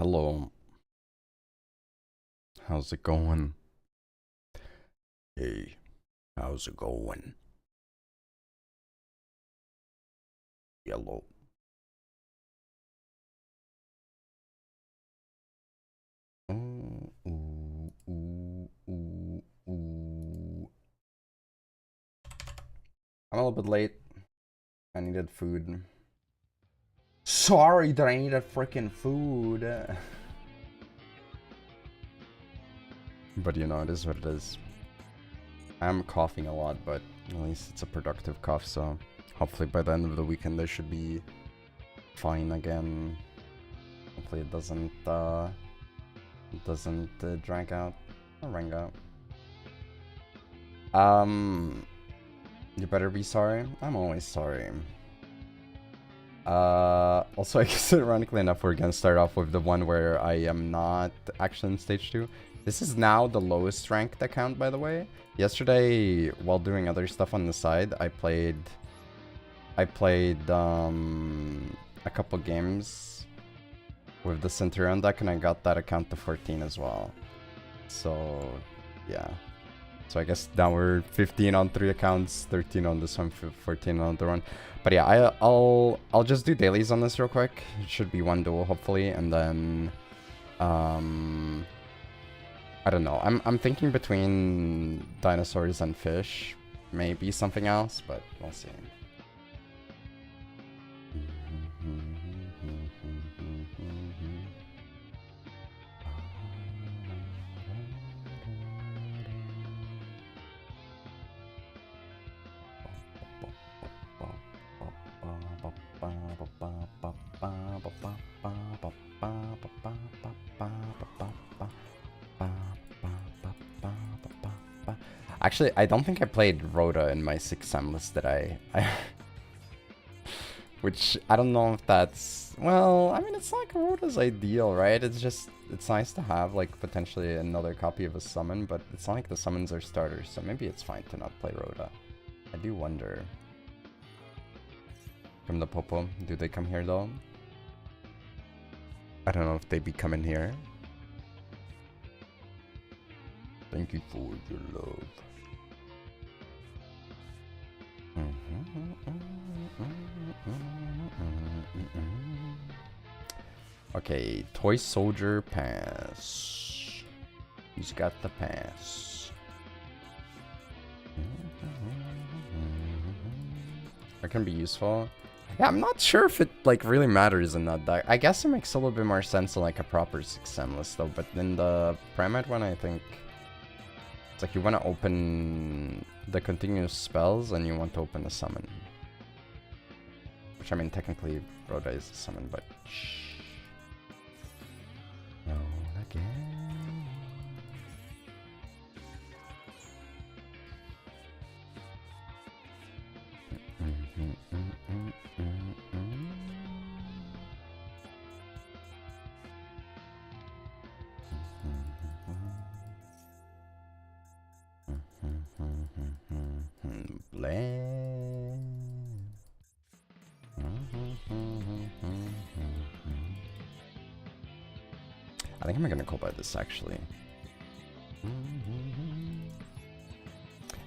Hello. How's it going? Hey, how's it going? Yellow. Ooh, ooh, ooh, ooh, ooh. I'm a little bit late. I needed food. Sorry that I needed freaking food. But you know, it is what it is. I'm coughing a lot, but at least it's a productive cough, so hopefully by the end of the weekend I should be fine again. Hopefully it doesn't drag out or rang out. You better be sorry. I'm always sorry. Also, I guess ironically enough, we're gonna start off with the one where I am not actually in stage 2. This is now the lowest ranked account, by the way. Yesterday, while doing other stuff on the side, I played a couple games with the Centurion deck, and I got that account to 14 as well. So, yeah. So I guess now we're 15 on 3 accounts, 13 on this one, 14 on the other one. But yeah, I'll just do dailies on this real quick. It should be one duel, hopefully, and then I don't know. I'm thinking between dinosaurs and fish, maybe something else, but we'll see. Actually, I don't think I played Rhoda in my 6M list, did I? Which, I don't know if that's... Well, I mean, it's like Rhoda's ideal, right? It's just... It's nice to have, like, potentially another copy of a summon, but it's not like the summons are starters, so maybe it's fine to not play Rhoda. I do wonder. From the Popo, do they come here, though? I don't know if they be coming here. Thank you for your love. Okay, Toy Soldier pass. He's got the pass. That can be useful. Yeah, I'm not sure if it like really matters in that deck. I guess it makes a little bit more sense in like a proper 6M list though, but in the Primate one I think it's like you want to open the continuous spells and you want to open the summon. Which I mean technically Rhoda is a summon, but shh. Roll again. I think I'm gonna go by this actually.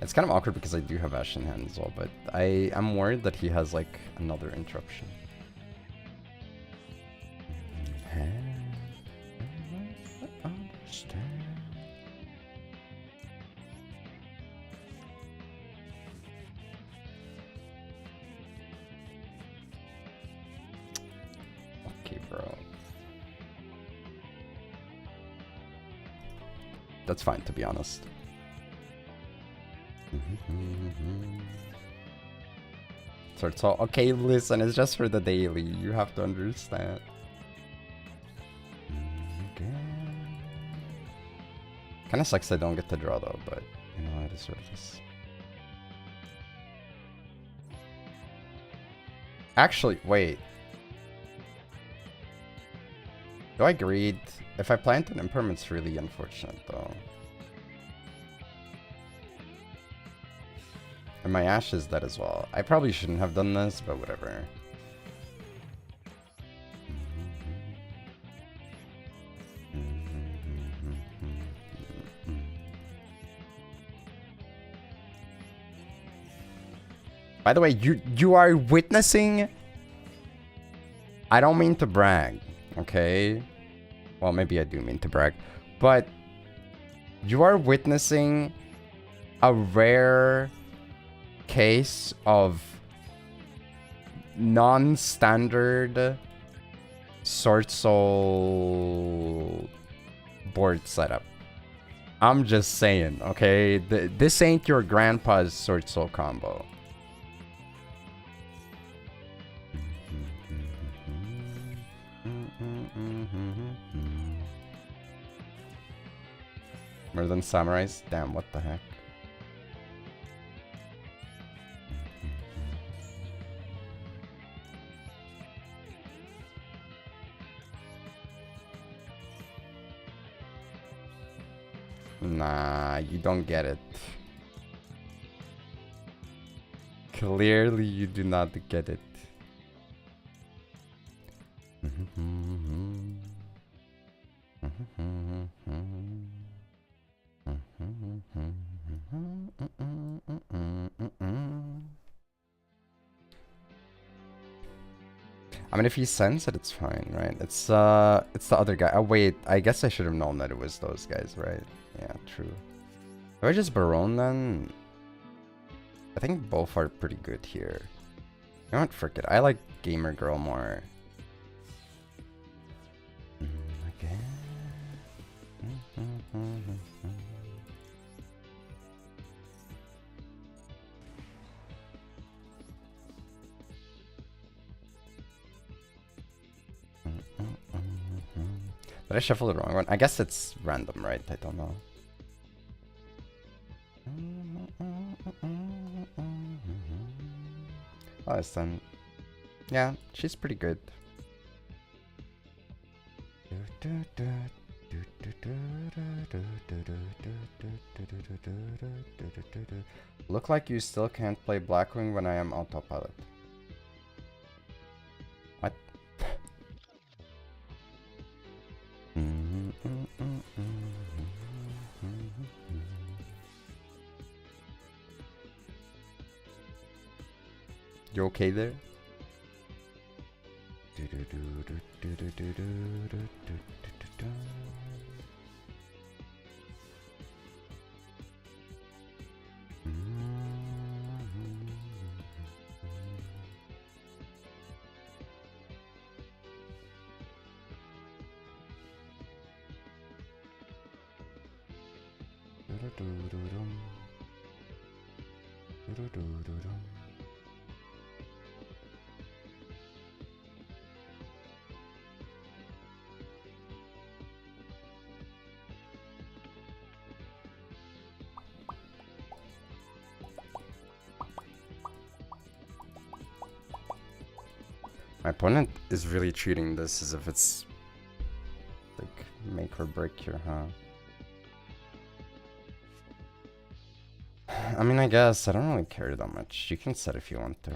It's kind of awkward because I do have Ash in hand as well, but I'm worried that he has like another interruption. Okay, bro. That's fine, to be honest. So it's all okay. Listen, it's just for the daily. You have to understand. Kind of sucks I don't get to draw though, but you know I deserve this. Actually, wait. Do I greed? If I plant an imperm, it's really unfortunate though. And my Ash is dead as well. I probably shouldn't have done this, but whatever. By the way, you are witnessing... I don't mean to brag, okay? Well, maybe I do mean to brag. But you are witnessing a rare case of non-standard Sword Soul board setup. I'm just saying, okay? This ain't your grandpa's Sword Soul combo. More than samurais? Damn, what the heck? Nah, you don't get it. Clearly, you do not get it. I mean, if he sends it, it's fine, right? It's the other guy. Oh, wait. I guess I should have known that it was those guys, right? Yeah, true. Do I just Baron then? I think both are pretty good here. You know what? Frick it. I like Gamer Girl more. Okay. Did I shuffle the wrong one? I guess it's random, right? I don't know. Oh, it's done. Yeah, she's pretty good. Look like you still can't play Blackwing when I am autopilot. What? You okay there? My opponent is really treating this as if it's like make or break here, huh? I mean, I guess I don't really care that much. You can set if you want to.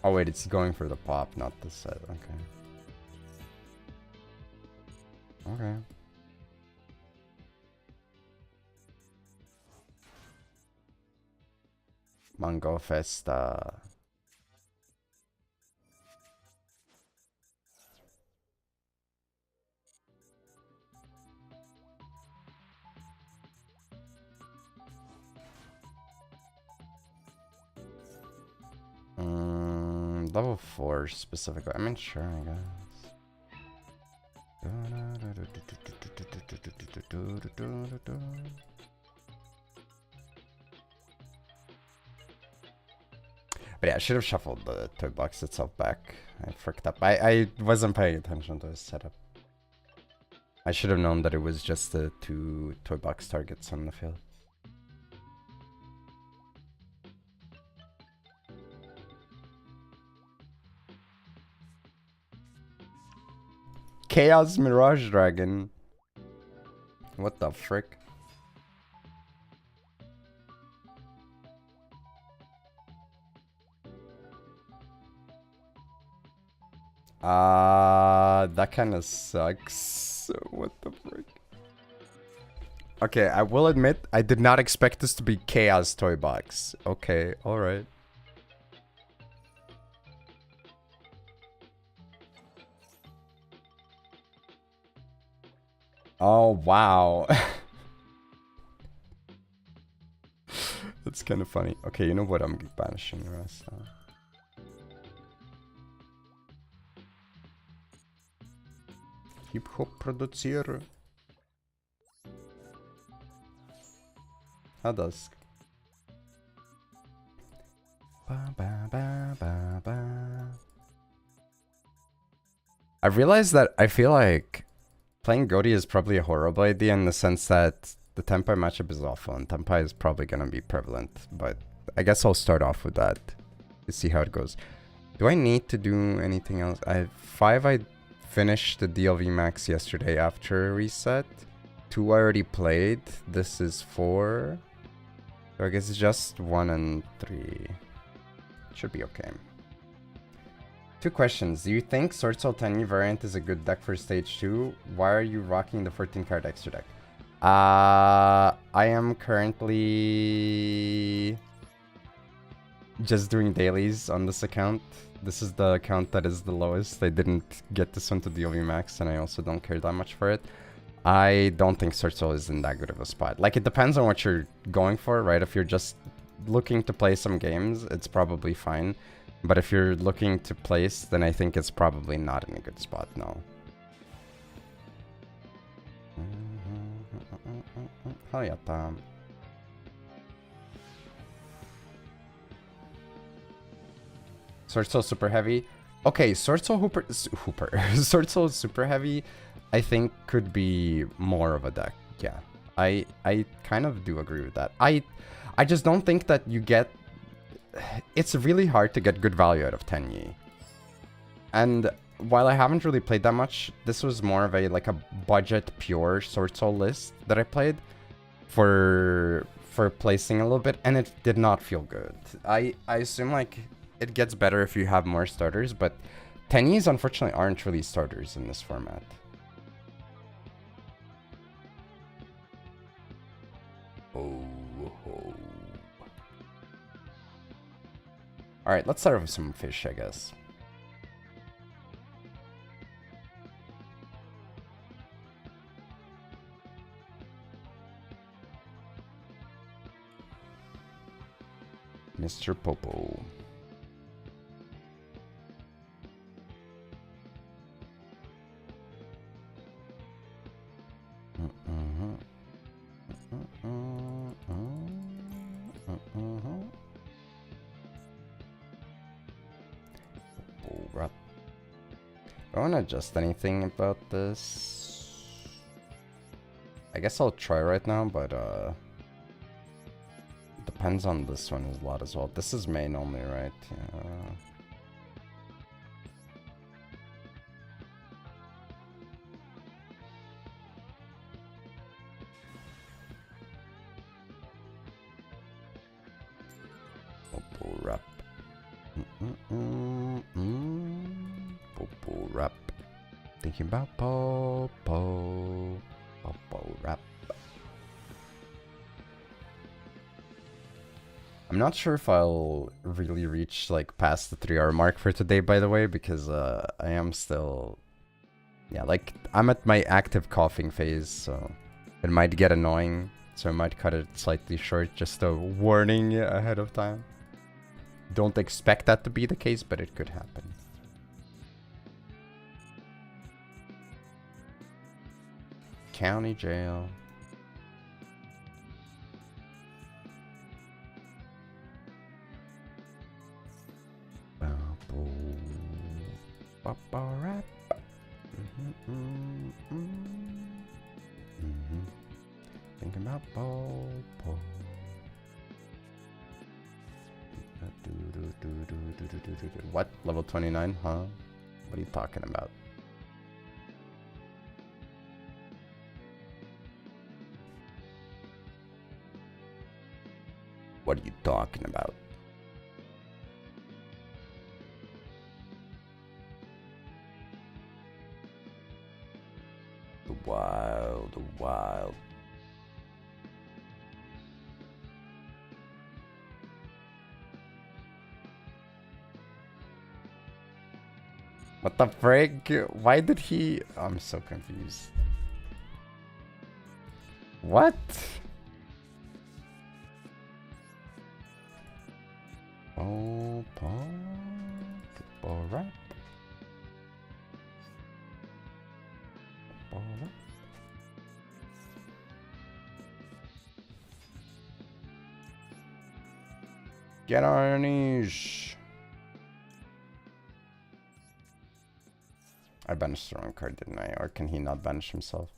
Oh wait, it's going for the pop, not the set. Okay. Okay. Mango Festa. Level 4 specifically. I mean, sure, I guess. But yeah, I should have shuffled the toy box itself back. I fricked up. I wasn't paying attention to the setup. I should have known that it was just the 2 toy box targets on the field. Chaos Mirage Dragon. What the frick? That kind of sucks. What the frick? Okay, I will admit, I did not expect this to be Chaos Toy Box. Okay, alright. Oh, wow. That's kind of funny. Okay, you know what? I'm banishing the rest now. Hip-hop produziere. Hadas. I realized that I feel like playing Goaty is probably a horrible idea in the sense that the Tenpai matchup is awful and Tenpai is probably going to be prevalent, but I guess I'll start off with that to see how it goes. Do I need to do anything else? I finished the DLV max yesterday after a reset. 2 I already played. This is 4. So I guess it's just 1 and 3. Should be okay. 2 questions. Do you think Sword Soul Tenyi variant is a good deck for stage 2? Why are you rocking the 14 card extra deck? I am currently just doing dailies on this account. This is the account that is the lowest. I didn't get this one to DLV max and I also don't care that much for it. I don't think Sword Soul is in that good of a spot. Like, it depends on what you're going for, right? If you're just looking to play some games, it's probably fine. But if you're looking to place, then I think it's probably not in a good spot, no. Hayata. Sword Soul super heavy. Okay, Sword Soul Sword Soul super heavy, I think could be more of a deck. Yeah, I kind of do agree with that. I just don't think that you get. It's really hard to get good value out of Tenyi. And while I haven't really played that much, this was more of a like a budget pure Sword Soul list that I played for placing a little bit, and it did not feel good. I assume like it gets better if you have more starters, but Tenyis unfortunately aren't really starters in this format. Alright, let's start with some fish, I guess. Mr. Popo. I don't want to adjust anything about this. I guess I'll try right now, but depends on this one a lot as well. This is main only, right? Popo rap. Popo rap. Thinking about Popo. Popo rap. I'm not sure if I'll really reach like past the 3-hour mark for today, by the way, because I am still, yeah, like I'm at my active coughing phase, so it might get annoying, so I might cut it slightly short, just a warning ahead of time. Don't expect that to be the case, but it could happen. County jail. Papa rap. Thinking about Popo. What? Level 29? Huh? What are you talking about? What are you talking about? The wild, the wild. What the frick? Why did he... I'm so confused. What? Oh, alright. Get on your knees. I banished the wrong card, didn't I? Or can he not banish himself?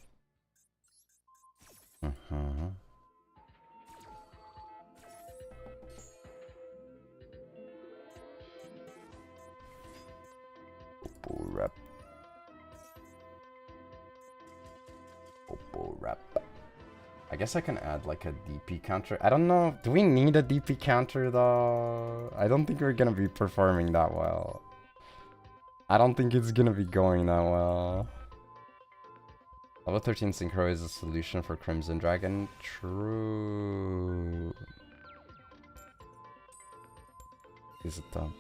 Rep. Rep. I guess I can add like a DP counter. I don't know. Do we need a DP counter though? I don't think we're gonna be performing that well. I don't think it's gonna be going that well. Level 13 Synchro is a solution for Crimson Dragon. True. Is it though?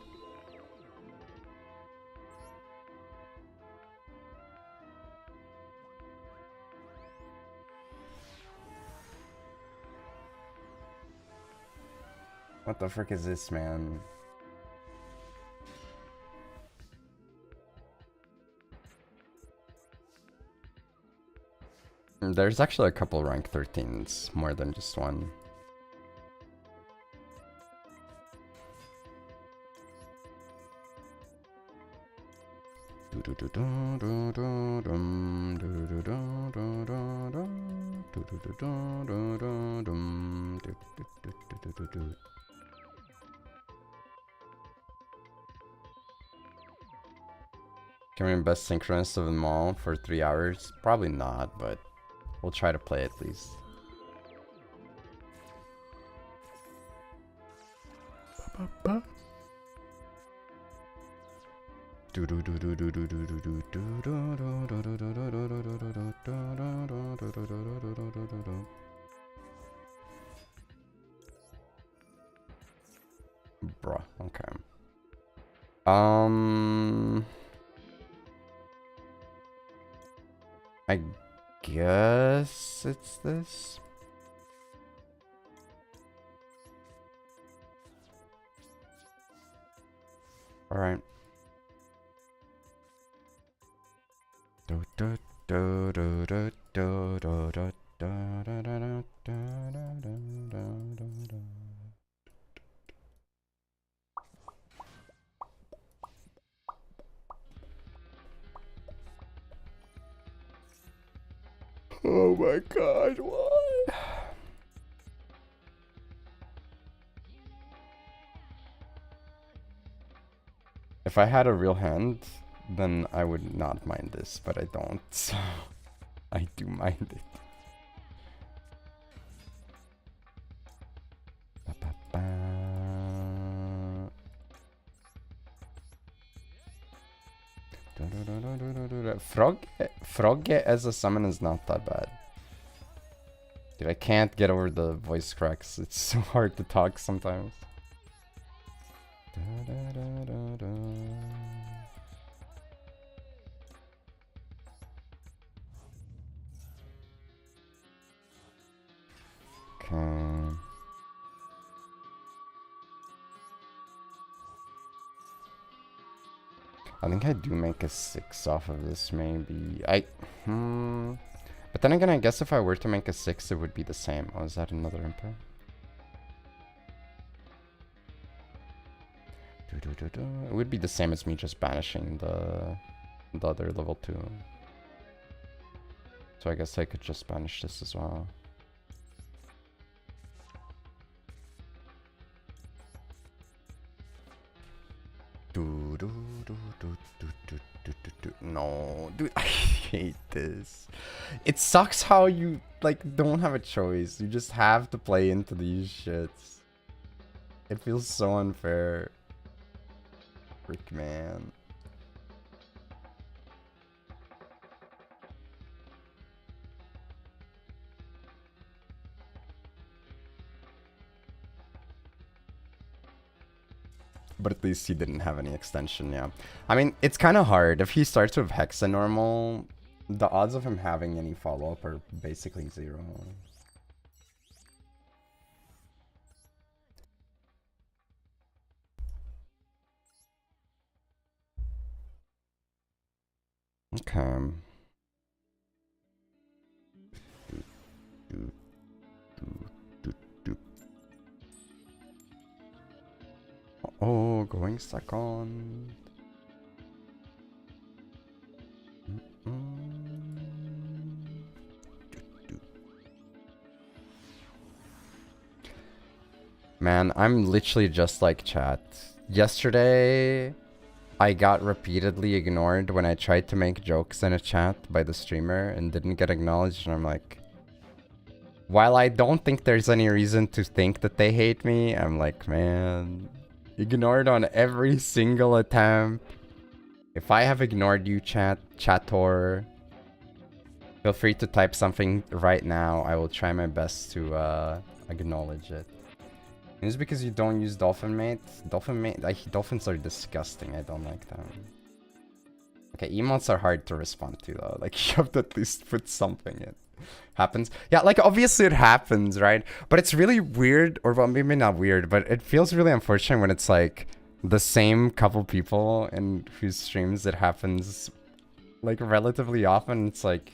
What the frick is this, man? There's actually a couple rank 13s, more than just one. Can we best synchronous of them all for 3 hours? Probably not, but we'll try to play at least. Bruh, okay. I guess it's this. All right. Oh my god, what? If I had a real hand, then I would not mind this, but I don't, so I do mind it. Frog as a summon is not that bad. Dude, I can't get over the voice cracks. It's so hard to talk sometimes. Okay. I think I do make a 6 off of this, maybe. But then again, I guess if I were to make a 6, it would be the same. Oh, is that another impact? It would be the same as me just banishing the other level 2. So I guess I could just banish this as well. No, dude, I hate this. It sucks how you, like, don't have a choice. You just have to play into these shits. It feels so unfair. Frick, man. But at least he didn't have any extension, yeah. I mean, it's kind of hard. If he starts with Hexanormal, the odds of him having any follow-up are basically 0. Okay. Oh, going second. Man, I'm literally just like chat. Yesterday, I got repeatedly ignored when I tried to make jokes in a chat by the streamer and didn't get acknowledged, and I'm like, while I don't think there's any reason to think that they hate me, I'm like, man, ignored on every single attempt. If I have ignored you, chator, feel free to type something right now. I will try my best to acknowledge it. It's because you don't use Dolphin Mate. Dolphins are disgusting. I don't like them. Okay, emotes are hard to respond to though. Like, you have to at least put something in. Happens. Yeah, like obviously it happens, right? But it's really weird, or well, maybe not weird, but it feels really unfortunate when it's like the same couple people in whose streams it happens like relatively often. It's like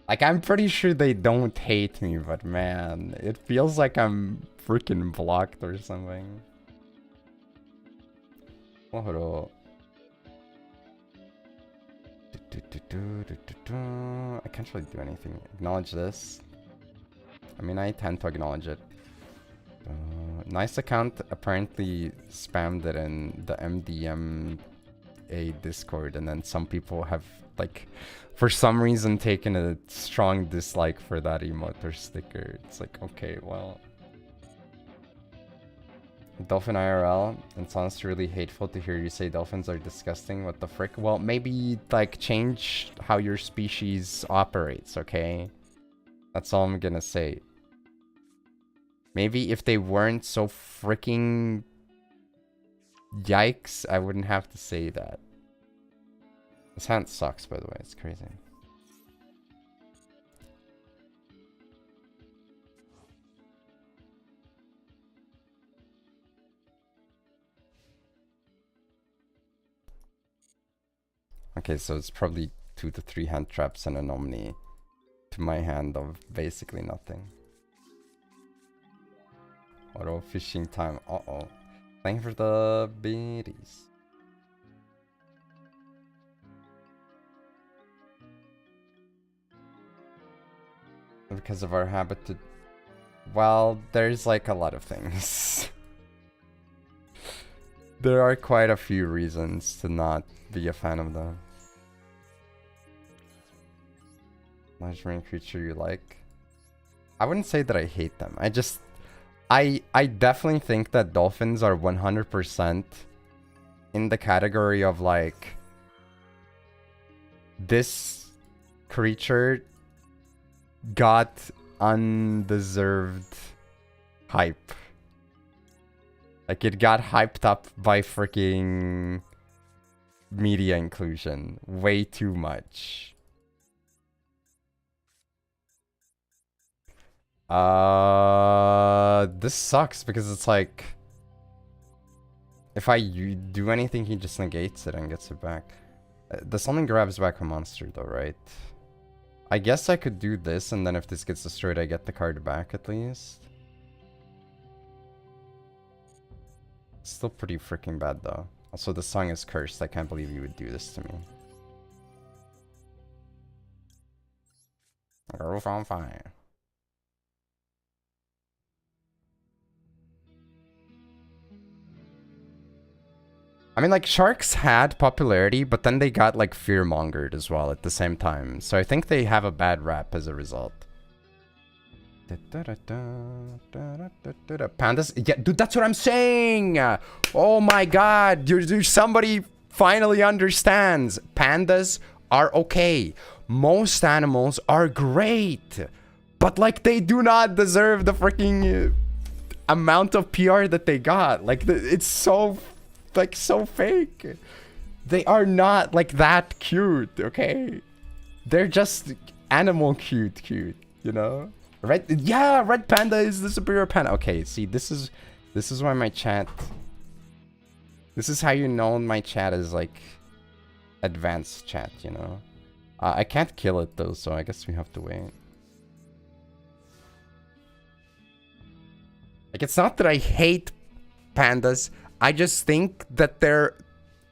I'm pretty sure they don't hate me, but man, it feels like I'm freaking blocked or something. I can't really do anything. Acknowledge this. I mean, I tend to acknowledge it. Nice account apparently spammed it in the MDMA Discord, and then some people have, like, for some reason taken a strong dislike for that emote or sticker. It's like, okay, well. Dolphin IRL, and it's honestly really hateful to hear you say dolphins are disgusting. What the frick? Well, maybe, like, change how your species operates, okay? That's all I'm gonna say. Maybe if they weren't so freaking yikes, I wouldn't have to say that. This hand sucks, by the way. It's crazy. Okay, so it's probably 2 to 3 hand traps and an Omni to my hand of basically nothing. Auto fishing time. Uh-oh. Thank you for the biddies. Because of our habit to... Well, there's like a lot of things. There are quite a few reasons to not be a fan of them. Large marine creature you like? I wouldn't say that I hate them. I definitely think that dolphins are 100% in the category of like, this creature got undeserved hype. Like, it got hyped up by freaking media inclusion way too much. This sucks because it's like, if I do anything, he just negates it and gets it back. The something grabs back a monster though, right? I guess I could do this, and then if this gets destroyed, I get the card back at least. Still pretty freaking bad though. Also, the song is cursed. I can't believe you would do this to me. Roof on fire. I mean, like, sharks had popularity, but then they got, like, fear-mongered as well at the same time. So I think they have a bad rap as a result. Pandas? Yeah, dude, that's what I'm saying! Oh my god, somebody finally understands. Pandas are okay. Most animals are great. But, like, they do not deserve the freaking amount of PR that they got. Like, it's so, like, so fake. They are not, like, that cute, okay? They're just animal cute, you know? Red, yeah, red panda is the superior panda. Okay, see, this is why my chat... This is how you know my chat is, like, advanced chat, you know? I can't kill it, though, so I guess we have to wait. Like, it's not that I hate pandas. I just think that their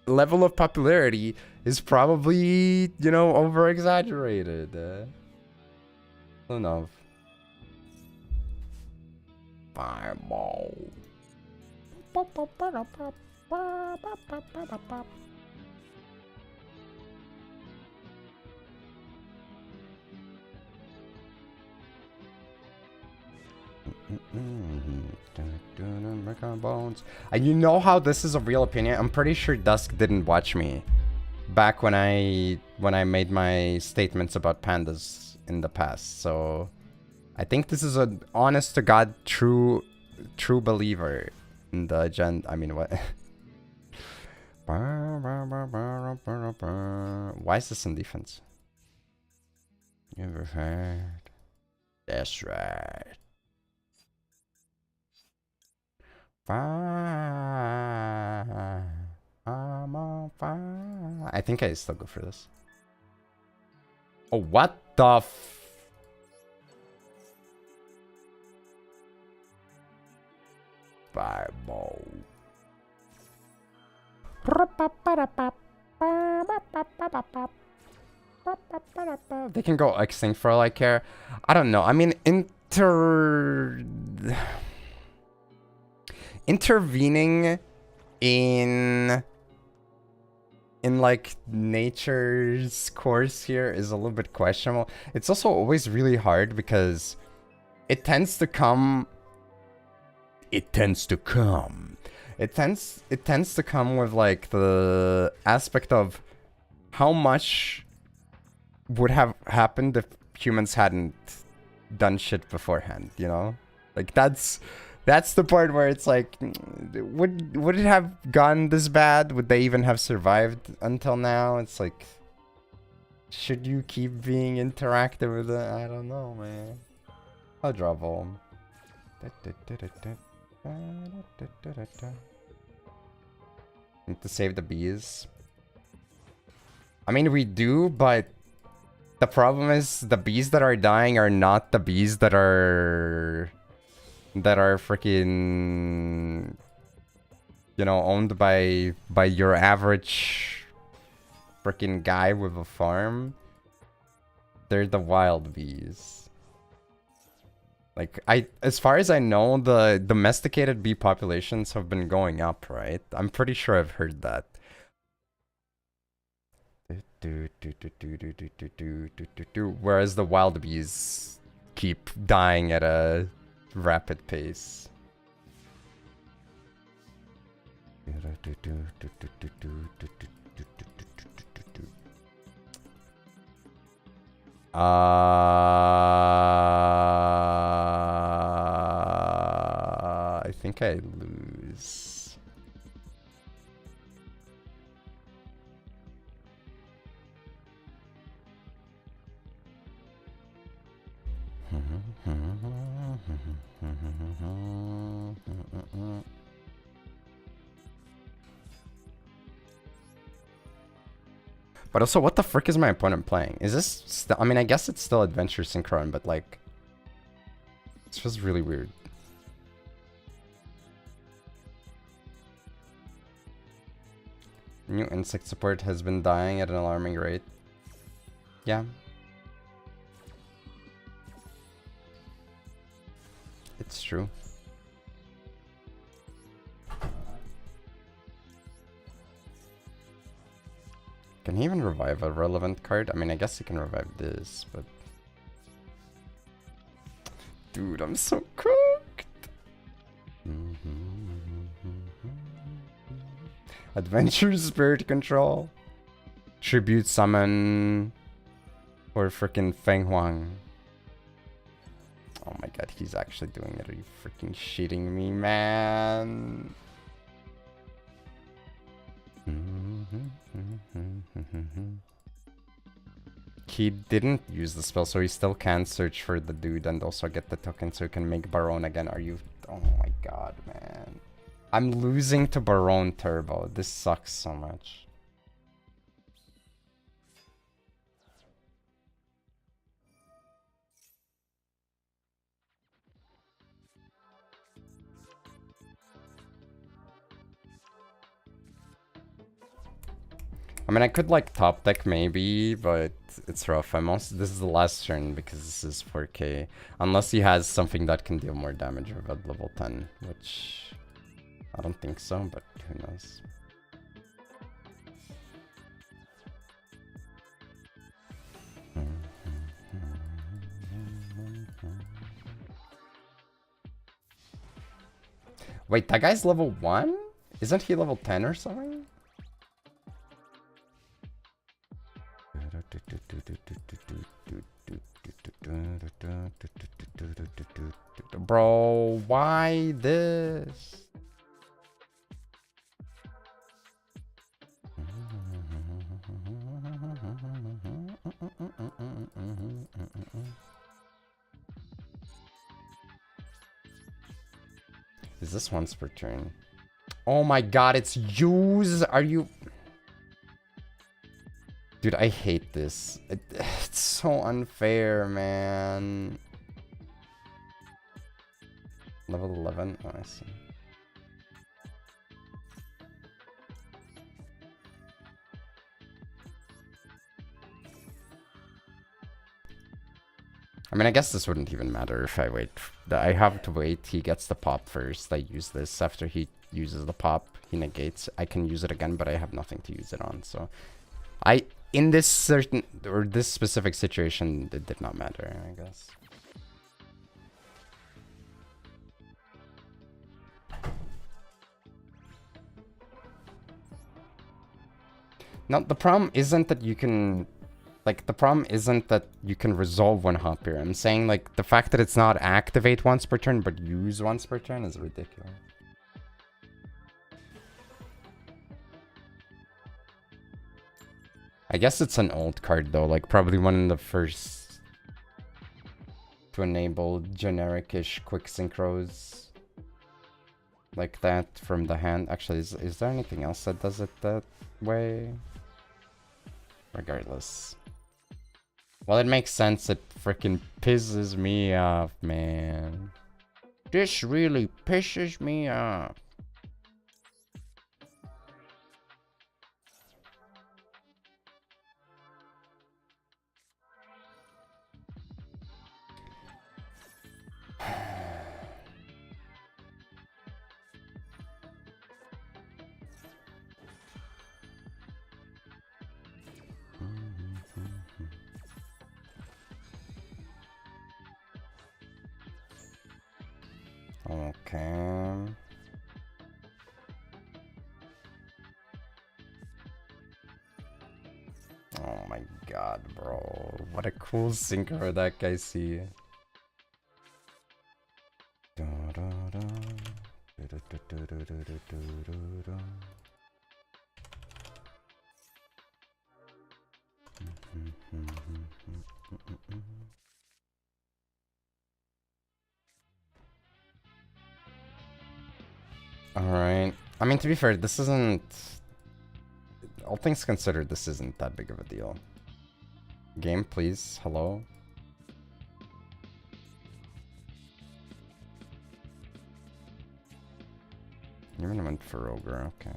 level of popularity is probably, you know, over-exaggerated. Enough. Fireball. Bones. And you know how this is a real opinion? I'm pretty sure Dusk didn't watch me back when I made my statements about pandas in the past. So I think this is an honest to God true believer in the agenda. I mean, what? Why is this in defense? You ever heard? That's right. I'm on fire. I think I still go for this. Oh, what the Fireball. They can go extinct for all I care. I don't know. I mean, intervening in like nature's course here is a little bit questionable. It's also always really hard because it tends to come with like the aspect of how much would have happened if humans hadn't done shit beforehand, you know? Like that's the part where it's like, would it have gone this bad? Would they even have survived until now? It's like, should you keep being interactive with it? I don't know, man. I'll draw Volm. Need to save the bees. I mean, we do, but the problem is the bees that are dying are not the bees that are freaking, you know, owned by your average freaking guy with a farm. They're the wild bees. Like, as far as I know, the domesticated bee populations have been going up, right? I'm pretty sure I've heard that. Whereas the wild bees keep dying at a rapid pace. I think I lose. But also, what the frick is my opponent playing? Is this still... I mean, I guess it's still Adventure Synchron, but like... It's just really weird. New insect support has been dying at an alarming rate. Yeah. It's true. Can he even revive a relevant card? I mean, I guess he can revive this, but... Dude, I'm so cooked! Adventure Spirit Control. Tribute Summon. Or frickin' Feng Huang. Oh my god, he's actually doing it. Are you freaking shitting me, man? He didn't use the spell, so he still can search for the dude and also get the token so he can make Baron again. Are you... Oh my god, man. I'm losing to Baron Turbo. This sucks so much. I mean, I could like top deck maybe, but it's rough. This is the last turn because this is 4k. Unless he has something that can deal more damage at level 10, which I don't think so, but who knows. Wait, that guy's level 1? Isn't he level 10 or something? Bro, why this? Is this once per turn? Oh my god, it's use. Are you... Dude, I hate this. It's so unfair, man. Level 11? Oh, I see. I mean, I guess this wouldn't even matter if I wait. I have to wait. He gets the pop first. I use this. After he uses the pop, he negates. I can use it again, but I have nothing to use it on. So, in this certain or this specific situation, it did not matter, I guess. Now, the problem isn't that you can... Like, the problem isn't that you can resolve one hop here. I'm saying, like, the fact that it's not activate once per turn, but use once per turn is ridiculous. I guess it's an old card, though. Like, probably one of the first to enable generic-ish quick synchros like that from the hand. Actually, is there anything else that does it that way? Regardless. Well, it makes sense. It freaking pisses me off, man. This really pisses me off. Okay. Oh my god, bro. What a cool synchro that guy see. Alright. I mean, to be fair, this isn't... All things considered, this isn't that big of a deal. Game, please. Hello? You even went for Ogre, okay.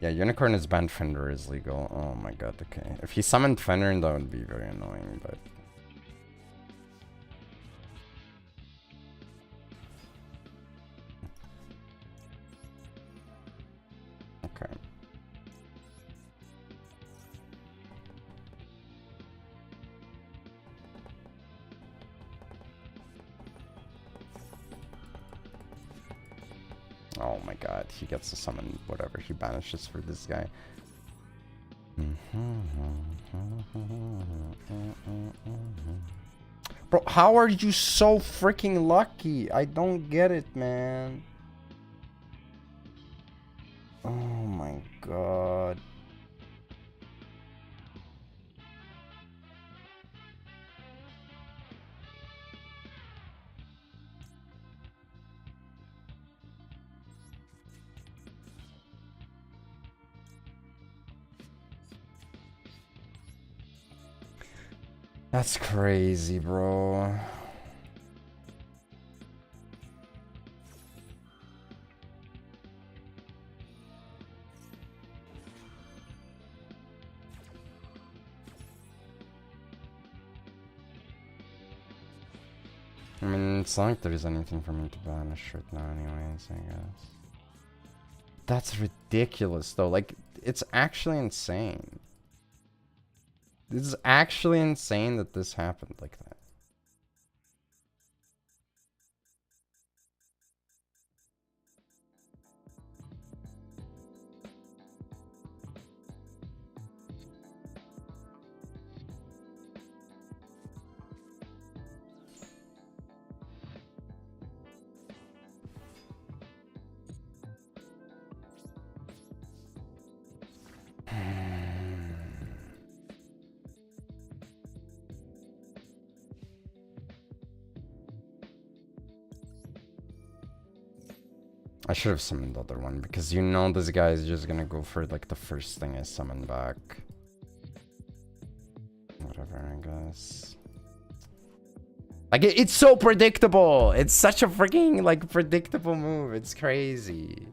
Yeah, Unicorn is banned, Fender is legal. Oh my god, okay. If he summoned Fender, that would be very annoying, but... Okay. Oh my god, he gets to summon whatever he banishes for this guy. Bro, how are you so freaking lucky? I don't get it, man. Oh my god. That's crazy, bro. I mean, it's not like there's anything for me to banish right now anyways, I guess. That's ridiculous, though. Like, it's actually insane. This is actually insane that this happened like that. I should have summoned the other one, because you know this guy is just gonna go for like the first thing I summon back. Whatever, I guess. Like, it's so predictable! It's such a freaking, like, predictable move. It's crazy.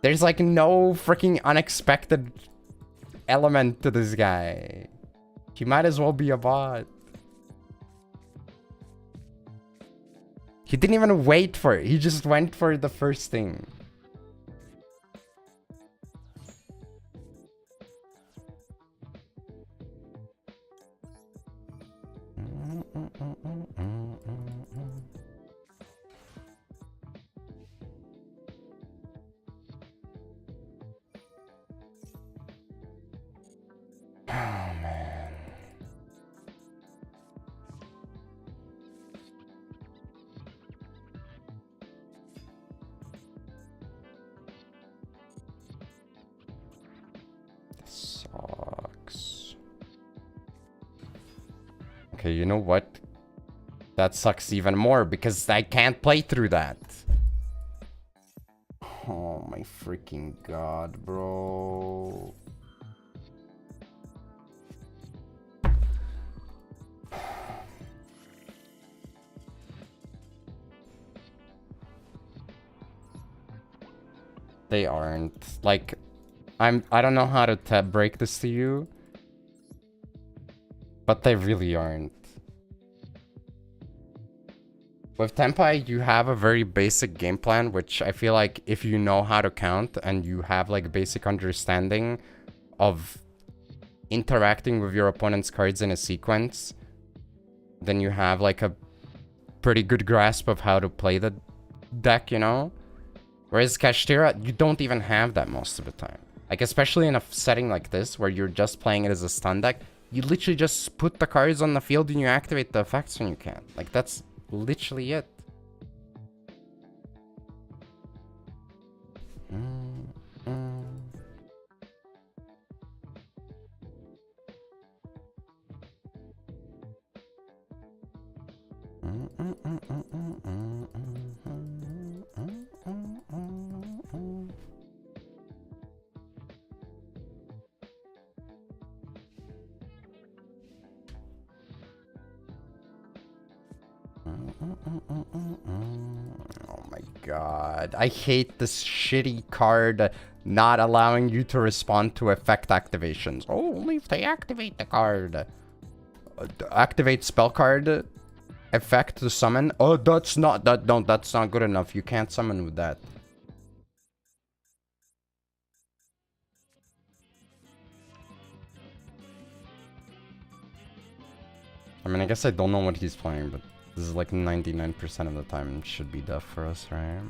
There's like no freaking unexpected element to this guy. He might as well be a bot. He didn't even wait for it. He just went for the first thing. Oh, man. Sucks. Okay, you know what? That sucks even more because I can't play through that. Oh my freaking god, bro. They aren't. Like, I don't know how to break this to you, but they really aren't. With Tenpai, you have a very basic game plan, which I feel like if you know how to count and you have like basic understanding of interacting with your opponent's cards in a sequence, then you have like a pretty good grasp of how to play the deck, you know? Whereas Kashtira, you don't even have that most of the time. Like, especially in a setting like this, where you're just playing it as a stun deck, you literally just put the cards on the field and you activate the effects when you can. Like, that's literally it. Oh my god. I hate this shitty card not allowing you to respond to effect activations. Oh, only if they activate the card. Activate spell card effect to summon. Oh, that's not that's not good enough. You can't summon with that. I mean, I guess I don't know what he's playing, but this is like 99% of the time should be deaf for us, right?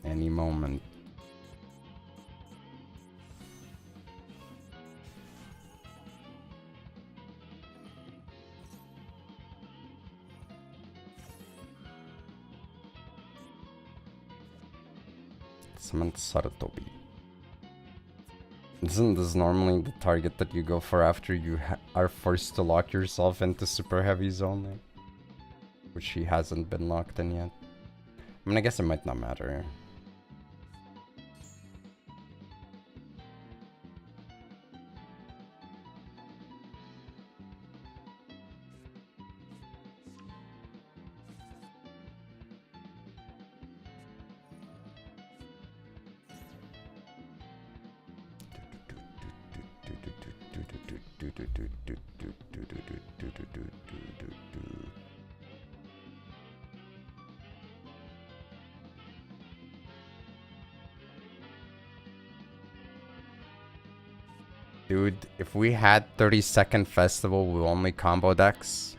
Any moment. Summon Sarutobi. Isn't this normally the target that you go for after you are forced to lock yourself into super heavies only? Which he hasn't been locked in yet. I mean, I guess it might not matter. Dude, if we had 30-second festival with only combo decks,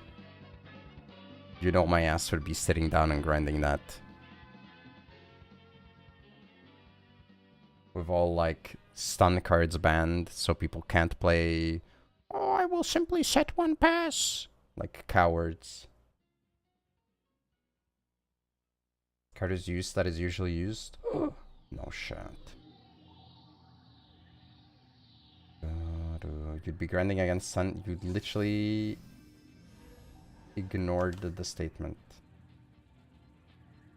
you know my ass would be sitting down and grinding that. With all, like, stun cards banned, so people can't play... Oh, I will simply set one pass! Like cowards. Card is used that is usually used? No shot. You'd be grinding against Sun. You'd literally ignored the statement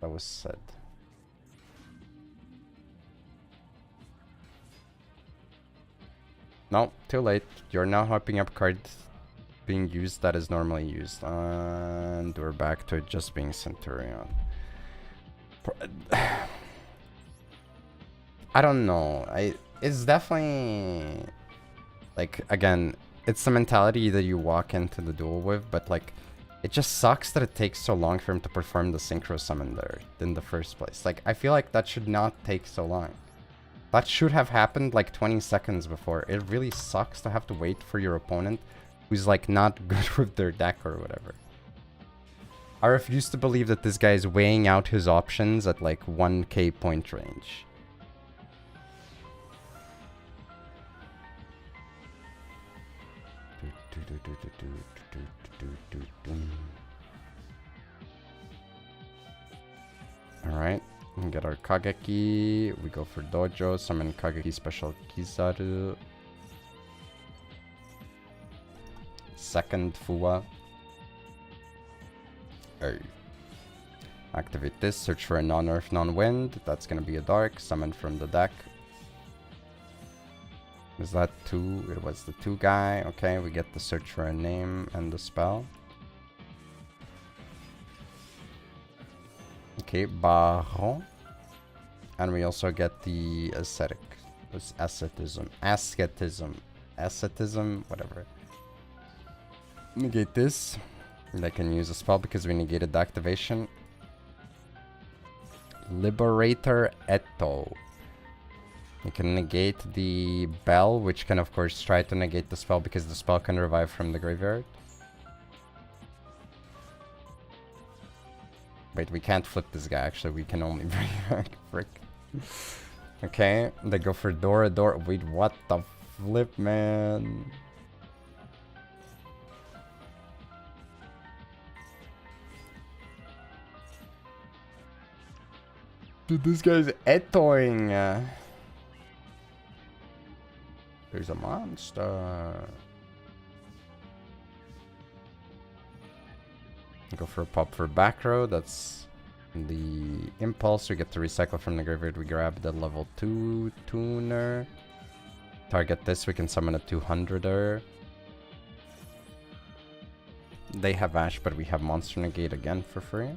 that was said. No, too late. You're now hyping up cards being used that is normally used. And we're back to it just being Centurion. I don't know. It's definitely... Like, again, it's the mentality that you walk into the duel with, but, like, it just sucks that it takes so long for him to perform the Synchro summon there in the first place. Like, I feel like that should not take so long. That should have happened, like, 20 seconds before. It really sucks to have to wait for your opponent who's, like, not good with their deck or whatever. I refuse to believe that this guy is weighing out his options at, like, 1k point range. Alright, we get our Kageki. We go for Dojo, summon Kageki special Kizaru. Second Fuwa. Hey. Activate this, search for a non-earth, non-wind. That's gonna be a dark, summon from the deck. Is that 2? It was the 2 guy. Okay, we get the search for a name and the spell. Okay, Baron. And we also get the asceticism, whatever. Negate this. And I can use a spell because we negated the activation. Liberator Eto. You can negate the bell, which can of course try to negate the spell because the spell can revive from the graveyard. Wait, we can't flip this guy, actually. We can only bring back. Frick. Okay, they go for Dora. Wait, what the flip, man? Dude, this guy's etoing. There's a monster. Go for a pop for back row. That's the impulse. We get to recycle from the graveyard. We grab the level 2 tuner. Target this. We can summon a 200er. They have Ash, but we have Monster Negate again for free.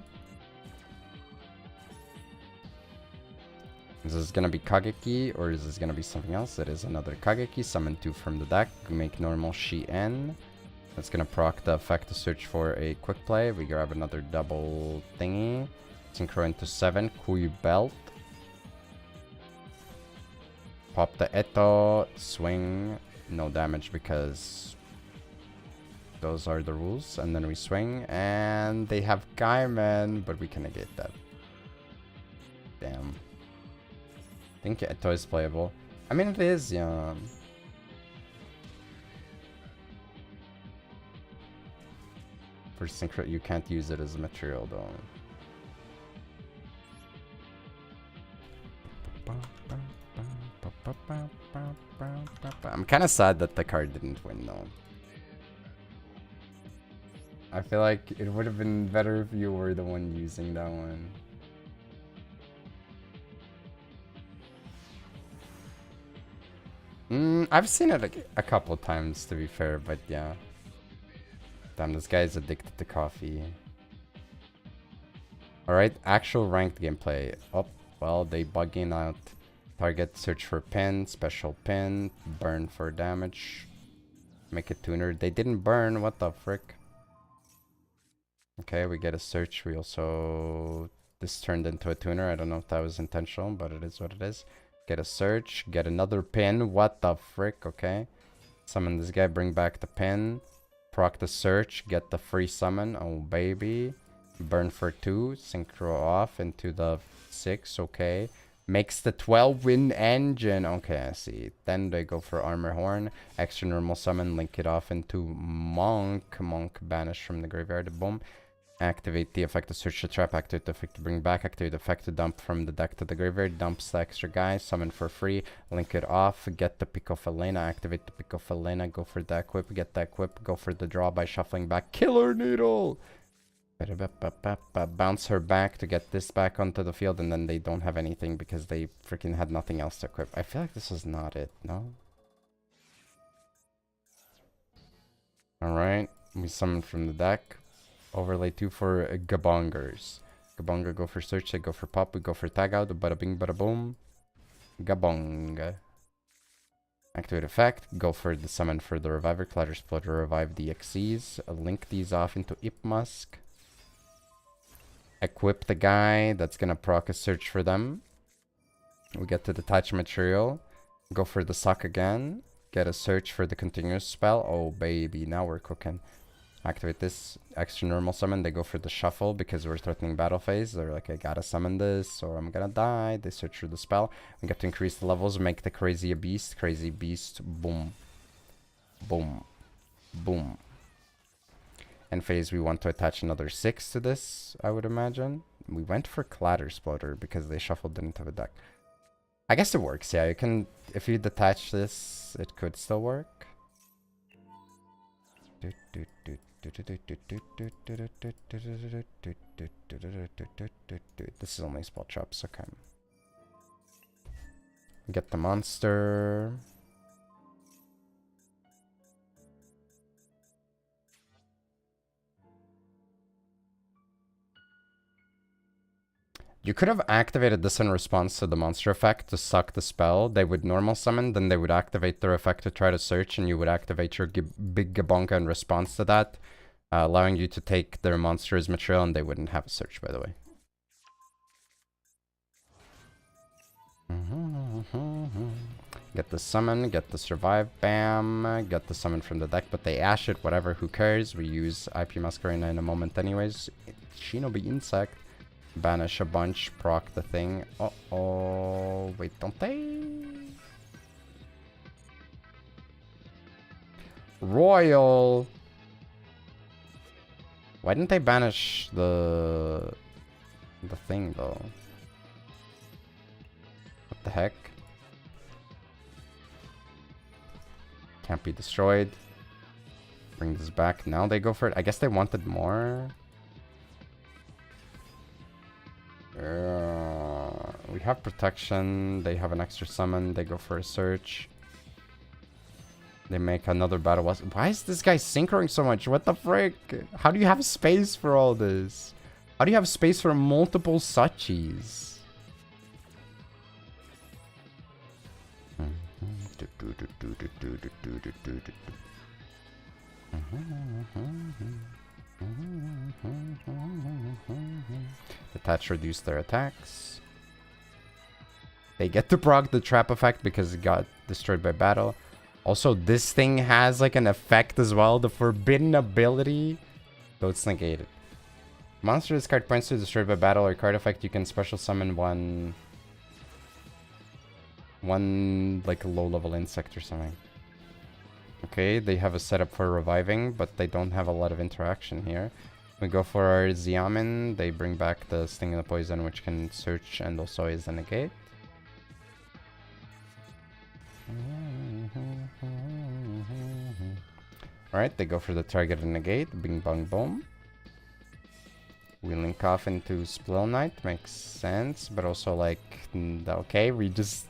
Is this gonna be Kageki or is this gonna be something else? It is another Kageki. Summon 2 from the deck. Make normal Shien. That's gonna proc the effect to search for a quick play. We grab another double thingy. Synchro into 7. Kuyu belt. Pop the Eto. Swing. No damage because those are the rules. And then we swing. And they have Gaiman, but we can negate that. Damn. I think Eto is playable. I mean, it is, yeah. For Synchro, you can't use it as a material, though. I'm kind of sad that the card didn't win, though. I feel like it would have been better if you were the one using that one. I've seen it like a couple times, to be fair, but yeah. Damn, this guy's addicted to coffee. Alright, actual ranked gameplay. Oh, well, they bugging out. Target, search for pin, special pin, burn for damage. Make a tuner. They didn't burn, what the frick? Okay, we get a search. We also... This turned into a tuner. I don't know if that was intentional, but it is what it is. Get a search, get another pin. What the frick? Okay. Summon this guy, bring back the pin. Proc the search, get the free summon. Oh, baby. Burn for 2. Synchro off into the 6. Okay. Makes the 12 win engine. Okay, I see. Then they go for Armor Horn. Extra normal summon. Link it off into Monk. Monk banished from the graveyard. Boom. Activate the effect to search the trap. Activate the effect to bring back. Activate the effect to dump from the deck to the graveyard. Dumps the extra guy. Summon for free. Link it off. Get the Pico Felena. Activate the Pico Felena. Go for the equip. Get the equip. Go for the draw by shuffling back. Killer Needle! Bounce her back to get this back onto the field. And then they don't have anything because they freaking had nothing else to equip. I feel like this is not it, no? Alright. We summon from the deck. Overlay 2 for Gabongers. Gabonga go for search, they go for pop, we go for tag out, bada bing bada boom. Gabong. Activate effect, go for the summon for the reviver, Clatter Exploder, revive the XCs, link these off into Ipmusk. Equip the guy, that's gonna proc a search for them. We get to detach material, go for the suck again, get a search for the continuous spell. Oh baby, now we're cooking. Activate this extra normal summon. They go for the shuffle because we're threatening battle phase. They're like, I gotta summon this or I'm gonna die. They search for the spell. We get to increase the levels, make the crazy a beast. Crazy beast. Boom. Boom. Boom. And phase, we want to attach another 6 to this, I would imagine. We went for Clatter Exploder because they shuffled it into the deck. I guess it works, yeah. You can, if you detach this, it could still work. This is only spell traps, okay. Get the monster. You could have activated this in response to the monster effect to suck the spell. They would normal summon, then they would activate their effect to try to search, and you would activate your big Gabonga in response to that, allowing you to take their monster as material, and they wouldn't have a search, by the way. Get the summon, get the survive, bam, get the summon from the deck, but they ash it, whatever, who cares? We use IP Masquerena in a moment anyways. Shinobi Insect. Banish a bunch, proc the thing. Uh-oh. Wait, don't they? Royal. Why didn't they banish the thing, though? What the heck? Can't be destroyed. Bring this back. Now they go for it. I guess they wanted more. We have protection. They have an extra summon. They go for a search. They make another battle. Why is this guy synchroing so much? What the frick? How do you have space for all this? How do you have space for multiple Sachis? Attach reduce their attacks. They get to proc the trap effect because it got destroyed by battle. Also, this thing has like an effect as well. The forbidden ability. Though it's negated. Monster discard points to destroyed by battle or card effect. You can special summon one like a low level insect or something. Okay, they have a setup for reviving, but they don't have a lot of interaction here. We go for our Xiamen. They bring back the Sting and the Poison, which can search and also is a negate. Alright, they go for the target and negate. Bing bong boom. We link off into Splill Knight. Makes sense, but also like, okay, we just...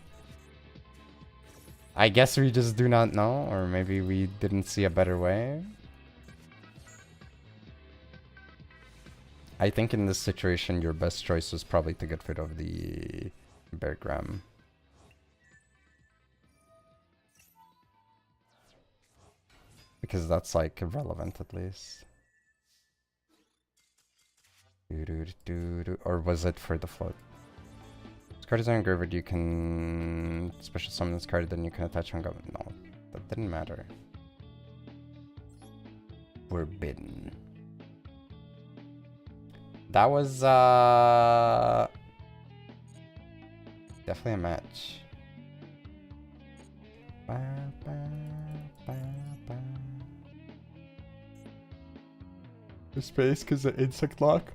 I guess we just do not know, or maybe we didn't see a better way. I think in this situation, your best choice was probably to get rid of the Bear Gram. Because that's like irrelevant at least. Or was it for the float? This card is engraved, you can special summon this card, then you can attach on government. No, that didn't matter. Forbidden. That was definitely a match. The space because the insect lock.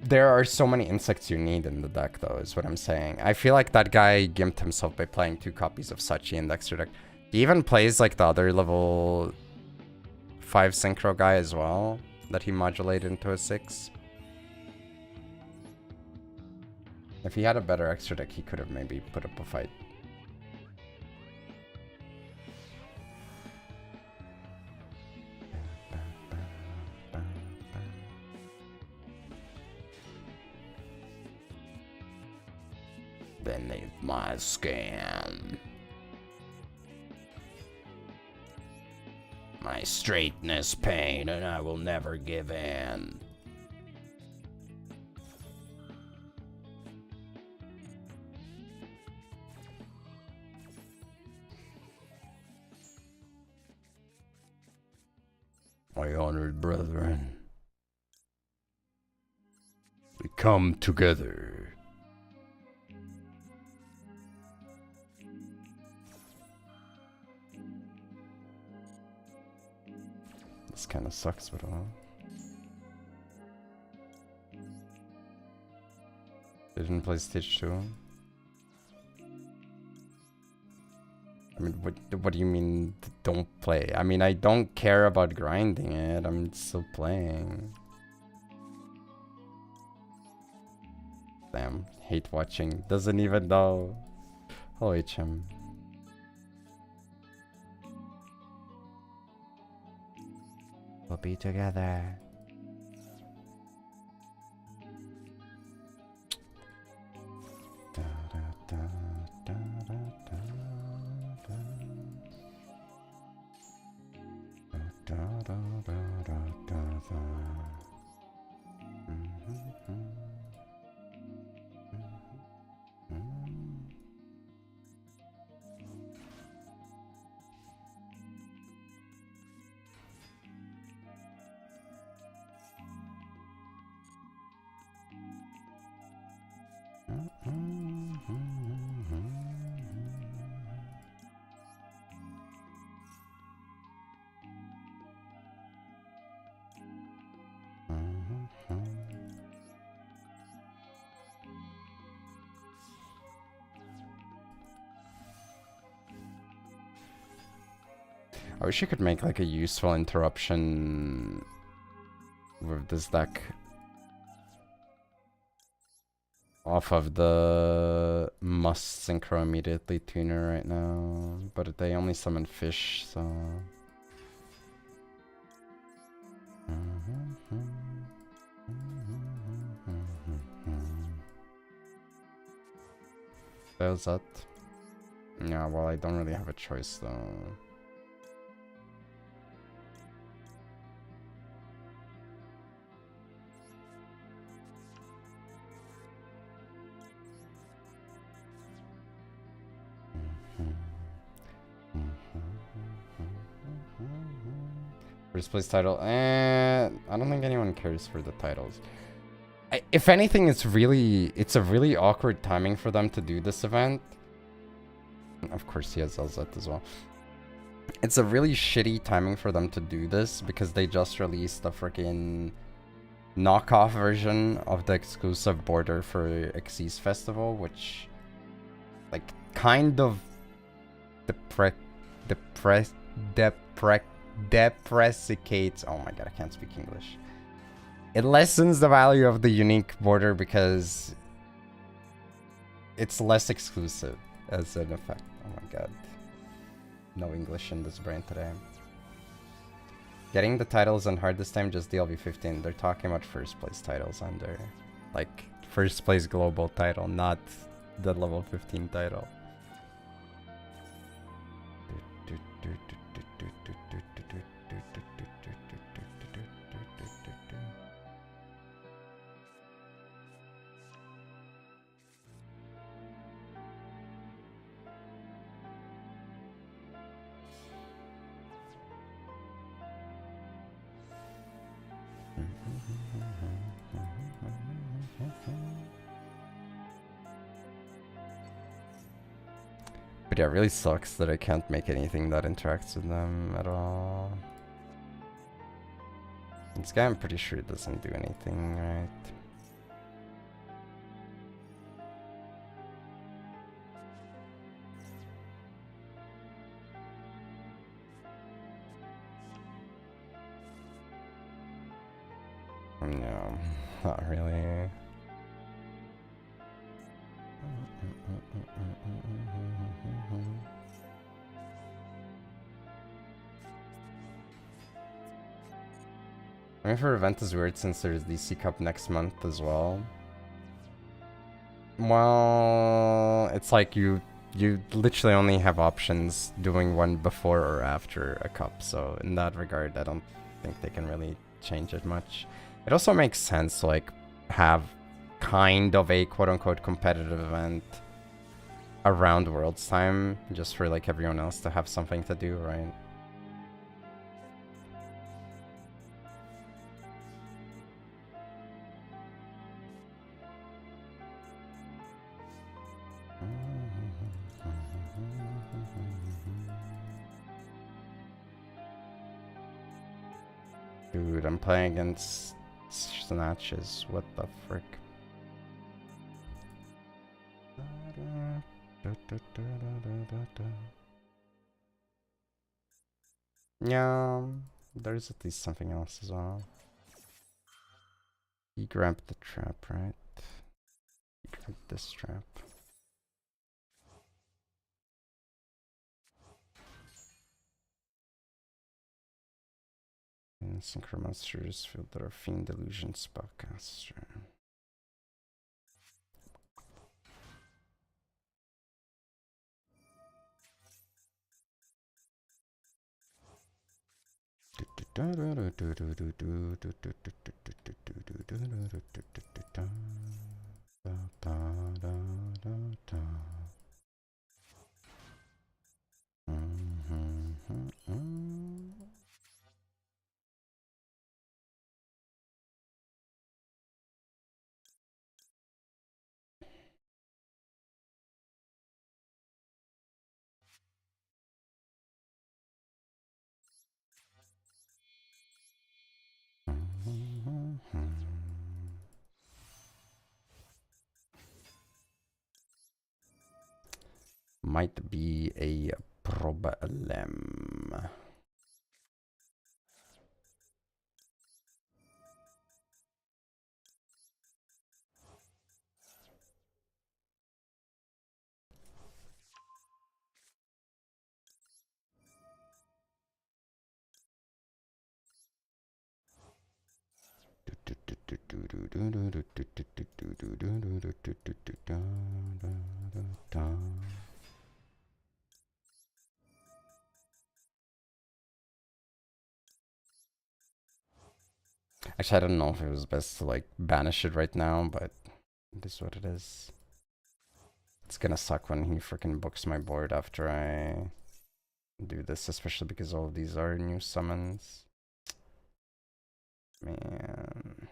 There are so many insects you need in the deck, though, is what I'm saying. I feel like that guy gimped himself by playing 2 copies of Sachi in the extra deck. He even plays like the other level 5 Synchro guy as well, that he modulated into a 6. If he had a better extra deck, he could have maybe put up a fight. Beneath my skin, my straightness pain, and I will never give in. My honored brethren, we come together. This kind of sucks, but they didn't play stage 2. I mean, what do you mean don't play? I mean, I don't care about grinding it. I'm still playing. Damn, hate watching. Doesn't even know. Hello, HM. We'll be together. Da, da, da, da, da, da, da, da, da, da, da, da. I wish you could make like a useful interruption with this deck off of the must synchro immediately tuner right now, but they only summon fish, so there's that. Yeah, well, I don't really have a choice though. First place title. I don't think anyone cares for the titles. If anything, it's a really awkward timing for them to do this event. Of course, he has LZ as well. It's a really shitty timing for them to do this because they just released a freaking knockoff version of the exclusive border for Xyz Festival, which, like, kind of depreciates. Oh my god, I can't speak English. It lessens the value of the unique border because it's less exclusive as an effect. Oh my god. No English in this brain today. Getting the titles on hard this time, just DLV 15. They're talking about first place titles under, like, first place global title, not the level 15 title. But yeah, it really sucks that I can't make anything that interacts with them at all. This guy, I'm pretty sure, doesn't do anything, right? No, not really. I mean, for event is weird since there's DC Cup next month as well. Well, it's like you literally only have options doing one before or after a cup, so in that regard, I don't think they can really change it much. It also makes sense to, like, have kind of a quote-unquote competitive event around Worlds time, just for, like, everyone else to have something to do, right? Dude, I'm playing against Snatches. What the frick? Yeah, there's at least something else as well. He grabbed the trap, right? He grabbed this trap. And Synchro monsters filled their Fiend Illusion Spellcaster. Might be a problem. Actually, I don't know if it was best to, like, banish it right now, but it is what it is. It's gonna suck when he freaking books my board after I do this, especially because all of these are new summons. Man.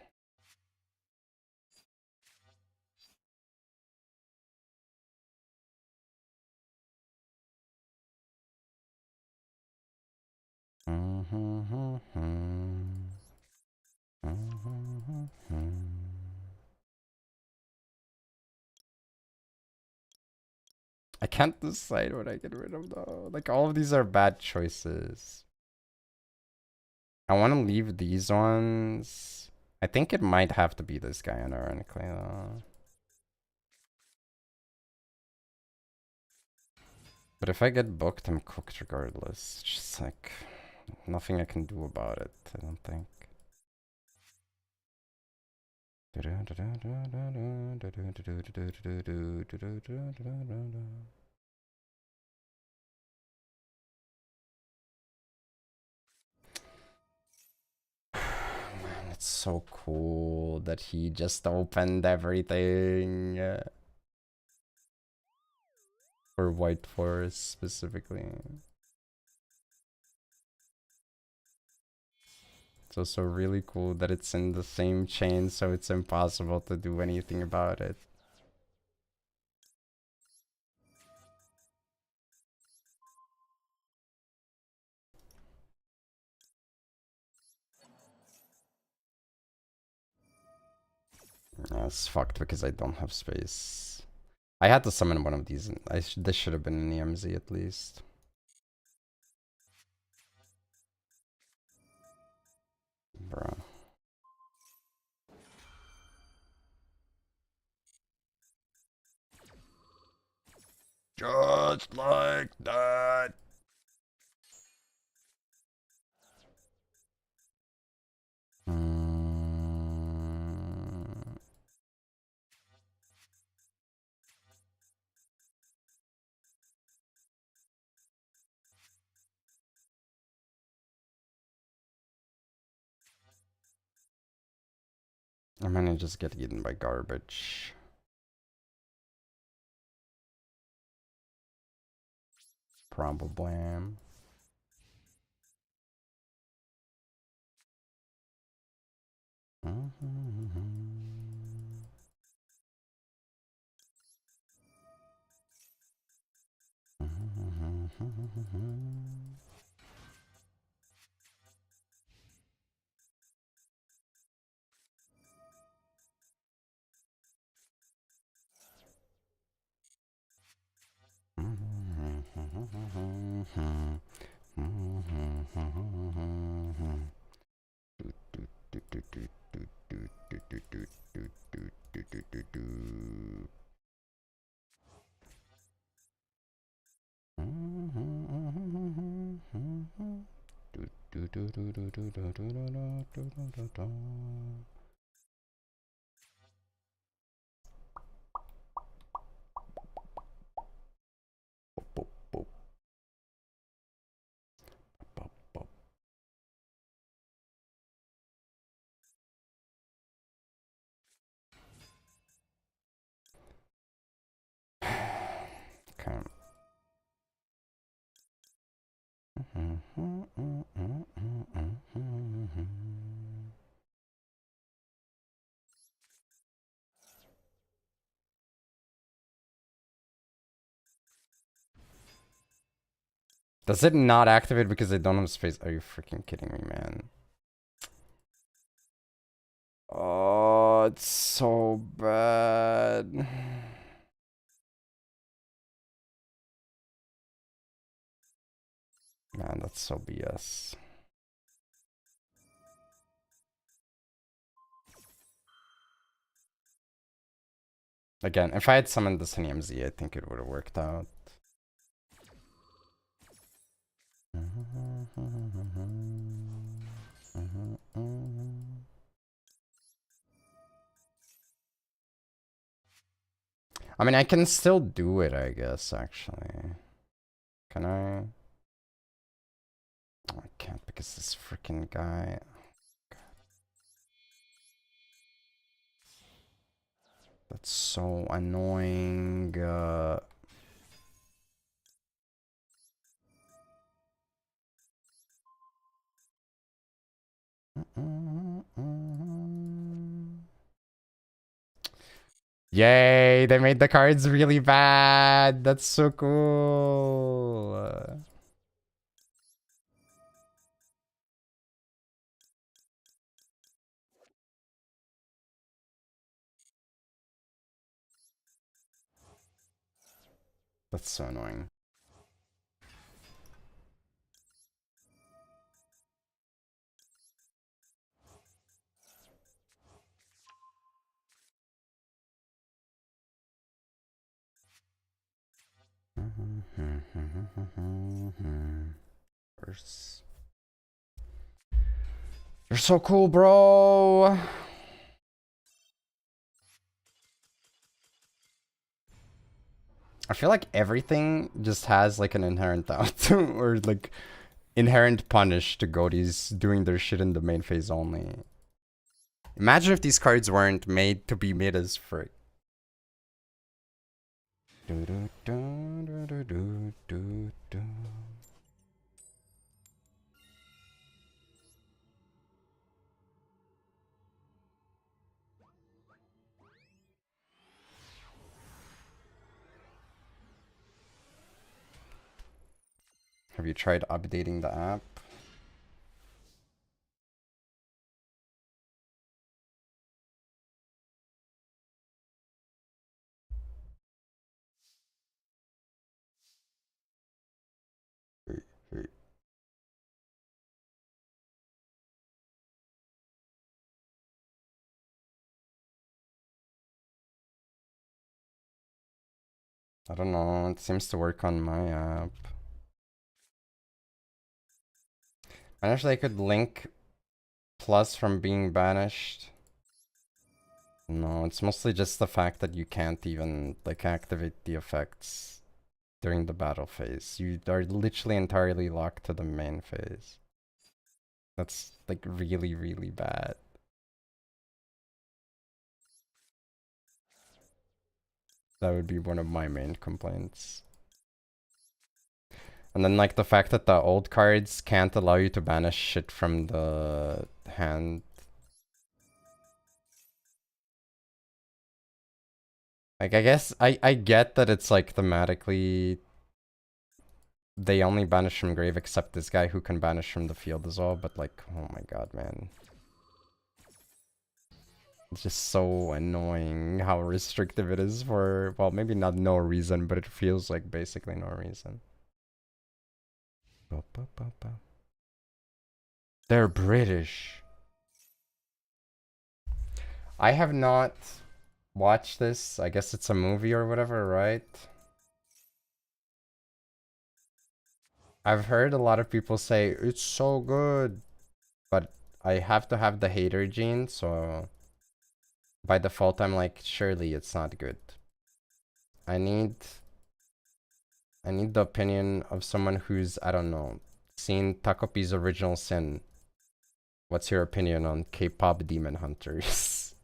I can't decide what I get rid of though. Like all of these are bad choices. I want to leave these ones. I think it might have to be this guy unironically though. But if I get booked, I'm cooked regardless. It's just like nothing I can do about it, I don't think. Man, it's so cool that he just opened everything. For White Forest specifically. It's also really cool that it's in the same chain, so it's impossible to do anything about it. Yeah, it's fucked because I don't have space. I had to summon one of these. This should have been an EMZ at least. Bro. Just like that. I'm gonna just get eaten by garbage. Probably am. Okay. Does it not activate because I don't have space? Are you freaking kidding me, man? Oh, it's so bad. Man, that's so BS. Again, if I had summoned this in EMZ, I think it would have worked out. I mean, I can still do it, I guess, actually. Can I? Oh, I can't because this freaking guy. That's so annoying. Yay, they made the cards really bad. That's so cool. That's so annoying. You're so cool, bro. I feel like everything just has like an inherent out or like inherent punish to goatees doing their shit in the main phase only. Imagine if these cards weren't made to be made as frick. Have you tried updating the app? I don't know, it seems to work on my app. Actually, I could link plus from being banished. No, it's mostly just the fact that you can't even like activate the effects during the battle phase. You are literally entirely locked to the main phase. That's like really, really bad. That would be one of my main complaints. And then like the fact that the old cards can't allow you to banish shit from the hand. Like I guess I get that it's like thematically they only banish from grave except this guy who can banish from the field as well, but like oh my god, man. It's just so annoying how restrictive it is for, well, maybe not no reason, but it feels like basically no reason. They're British. I have not watched this. I guess it's a movie or whatever, right? I've heard a lot of people say it's so good, but I have to have the hater gene, so by default I'm like, surely it's not good. I need the opinion of someone who's, I don't know, seen Takopi's Original Sin. What's your opinion on K-pop Demon Hunters?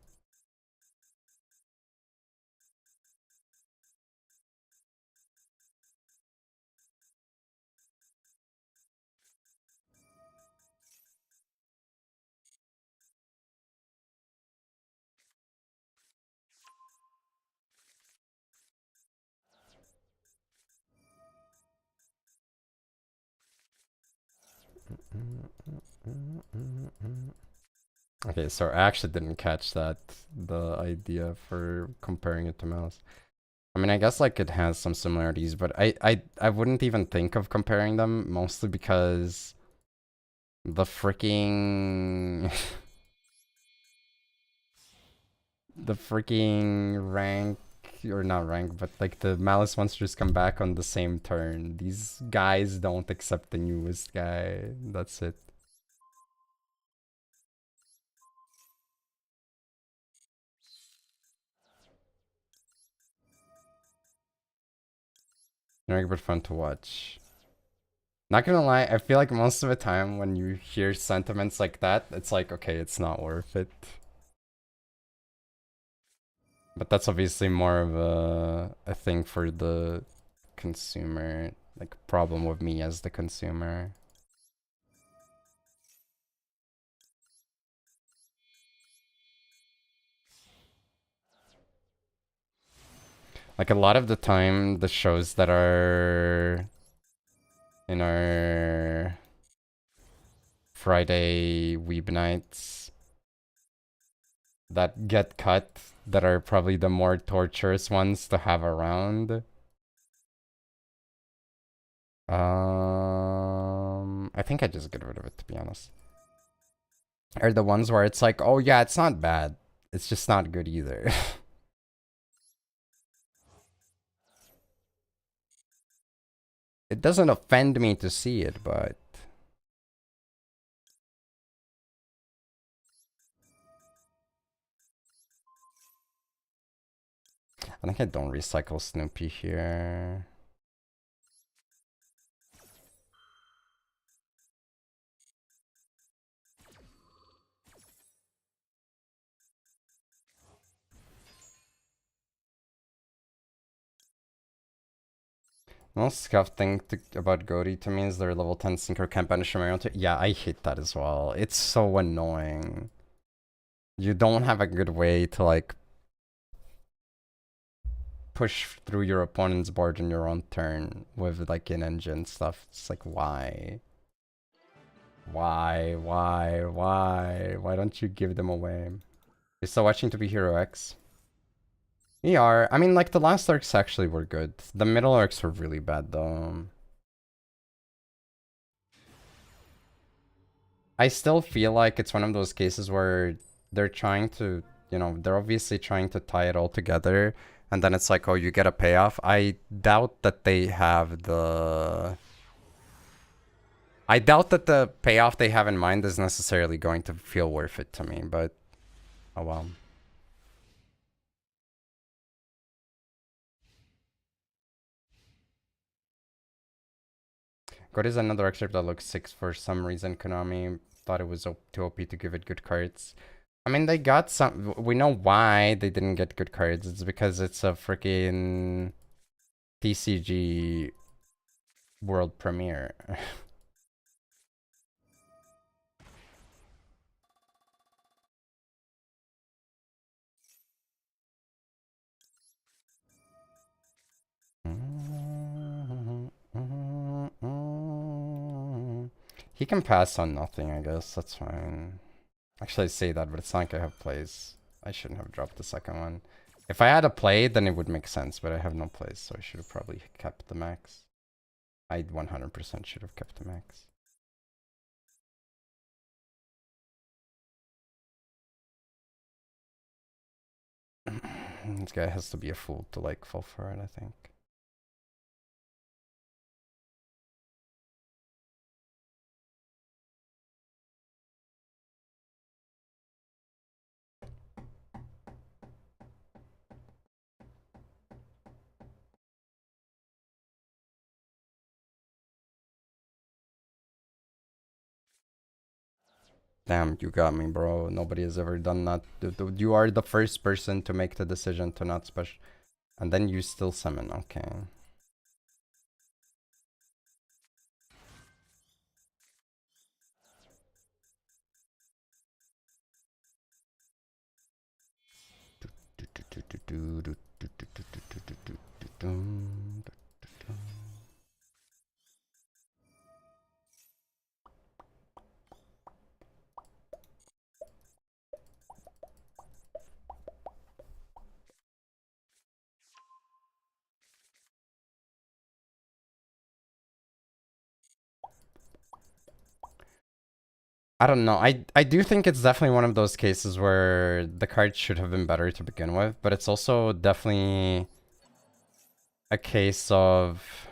Okay, so I actually didn't catch that, the idea for comparing it to Mouse. I mean, I guess like it has some similarities, but I wouldn't even think of comparing them, mostly because the freaking the freaking rank, or not rank, but like the Malice monsters come back on the same turn. These guys don't accept the newest guy. That's it. Very but fun to watch. Not gonna lie, I feel like most of the time when you hear sentiments like that, it's like, okay, it's not worth it. But that's obviously more of a thing for the consumer, like problem with me as the consumer. Like a lot of the time, the shows that are in our Friday weeb nights that get cut, that are probably the more torturous ones to have around. I think I just get rid of it, to be honest. Are the ones where it's like, oh yeah, it's not bad. It's just not good either. It doesn't offend me to see it, but... I think I don't recycle Snoopy here. Most scuffed thing about Goaty to me is their level 10 Synchro can't banish from Mario. Yeah, I hate that as well. It's so annoying. You don't have a good way to, like, push through your opponent's board in your own turn with, like, in-engine stuff. It's like, why? Why? Why don't you give them away? You're still watching To Be Hero X? We are. I mean, like, the last arcs actually were good. The middle arcs were really bad, though. I still feel like it's one of those cases where they're trying to, you know, they're obviously trying to tie it all together. And then it's like, oh, you get a payoff. I doubt that they have the... I doubt that the payoff they have in mind is necessarily going to feel worth it to me, but... Oh, well. God is another excerpt that looks 6 for some reason. Konami thought it was too OP to give it good cards. I mean, they got some... We know why they didn't get good cards. It's because it's a freaking TCG world premiere. He can pass on nothing, I guess. That's fine. Actually, I say that, but it's not like I have plays. I shouldn't have dropped the second one. If I had a play, then it would make sense, but I have no plays, so I should have probably kept the max. I 100% should have kept the max. This guy has to be a fool to, like, fall for it, I think. Damn, you got me, bro. Nobody has ever done that. You are the first person to make the decision to not special. And then you still summon, okay. I don't know. I do think it's definitely one of those cases where the card should have been better to begin with, but it's also definitely a case of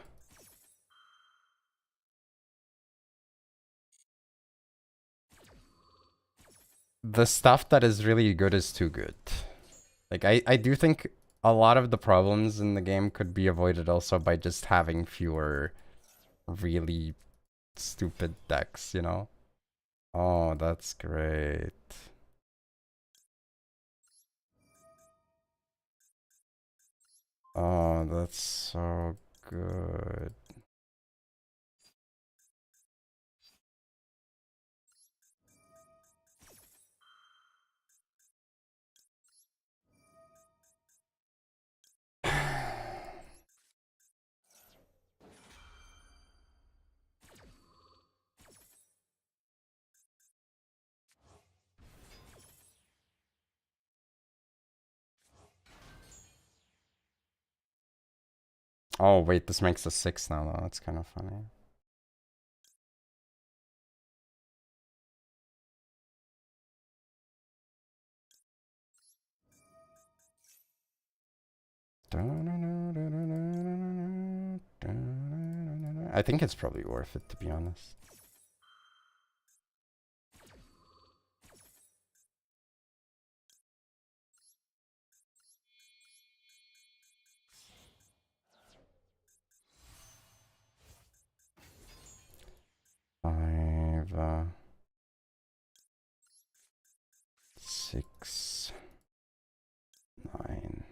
the stuff that is really good is too good. Like, I do think a lot of the problems in the game could be avoided also by just having fewer really stupid decks, you know? Oh, that's great. Oh, that's so good. Oh, wait, this makes a 6 now, though. That's kind of funny. I think it's probably worth it, to be honest. Five, 6, 9.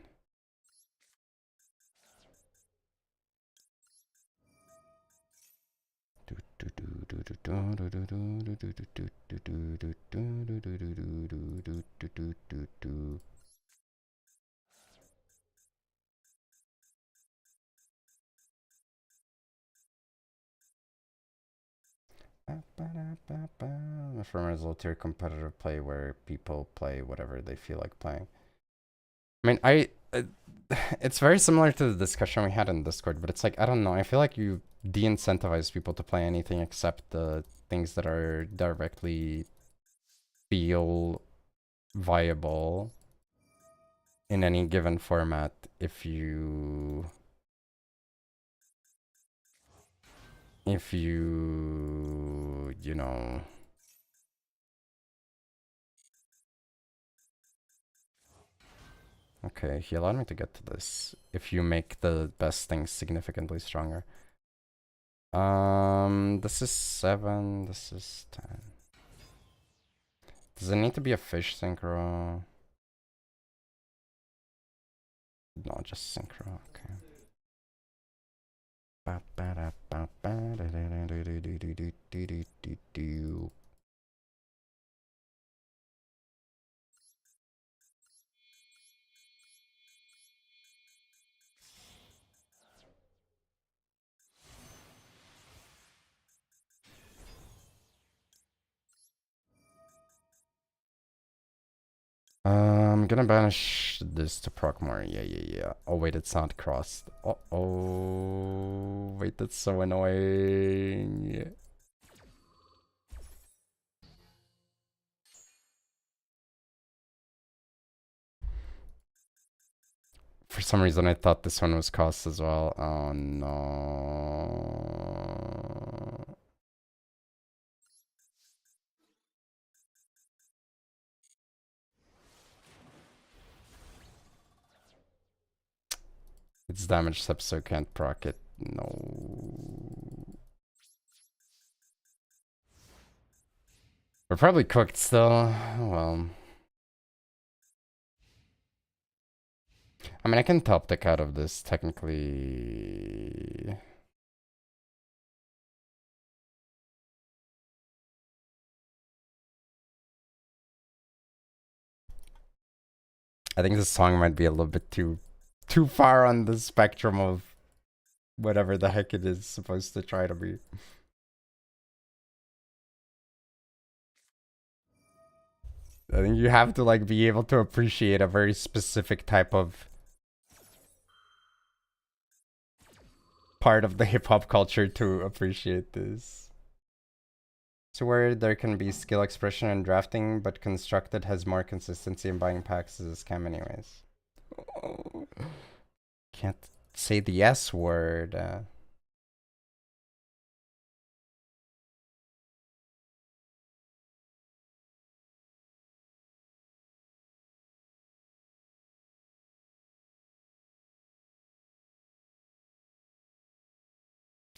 The former is low-tier competitive play where people play whatever they feel like playing. I mean, it's very similar to the discussion we had in Discord, but it's like, I don't know, I feel like you de-incentivize people to play anything except the things that are directly feel viable in any given format if you you know, okay, he allowed me to get to this. If you make the best things significantly stronger. This is 7, this is 10. Does it need to be a fish synchro? No, just synchro, okay. I'm gonna banish this to proc more. Yeah. Oh, wait, it's not crossed. Uh-oh. Wait, that's so annoying. For some reason, I thought this one was crossed as well. Oh, no. It's damage step, so can't proc it. No. We're probably cooked still. Oh, well. I mean, I can top deck out of this, technically. I think this song might be a little bit too far on the spectrum of whatever the heck it is supposed to try to be. I think you have to like be able to appreciate a very specific type of part of the hip-hop culture to appreciate this. So where there can be skill expression and drafting, but constructed has more consistency in buying packs is a scam anyways. Oh, can't say the S word.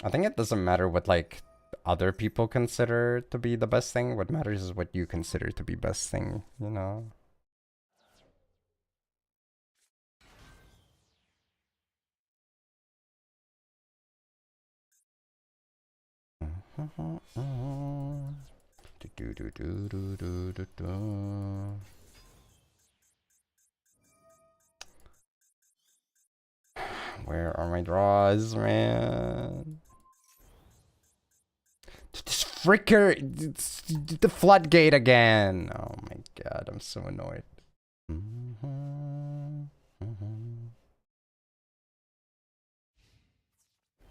I think it doesn't matter what like other people consider to be the best thing. What matters is what you consider to be best thing, you know? Where are my draws, man? This fricker, the floodgate again. Oh my god, I'm so annoyed.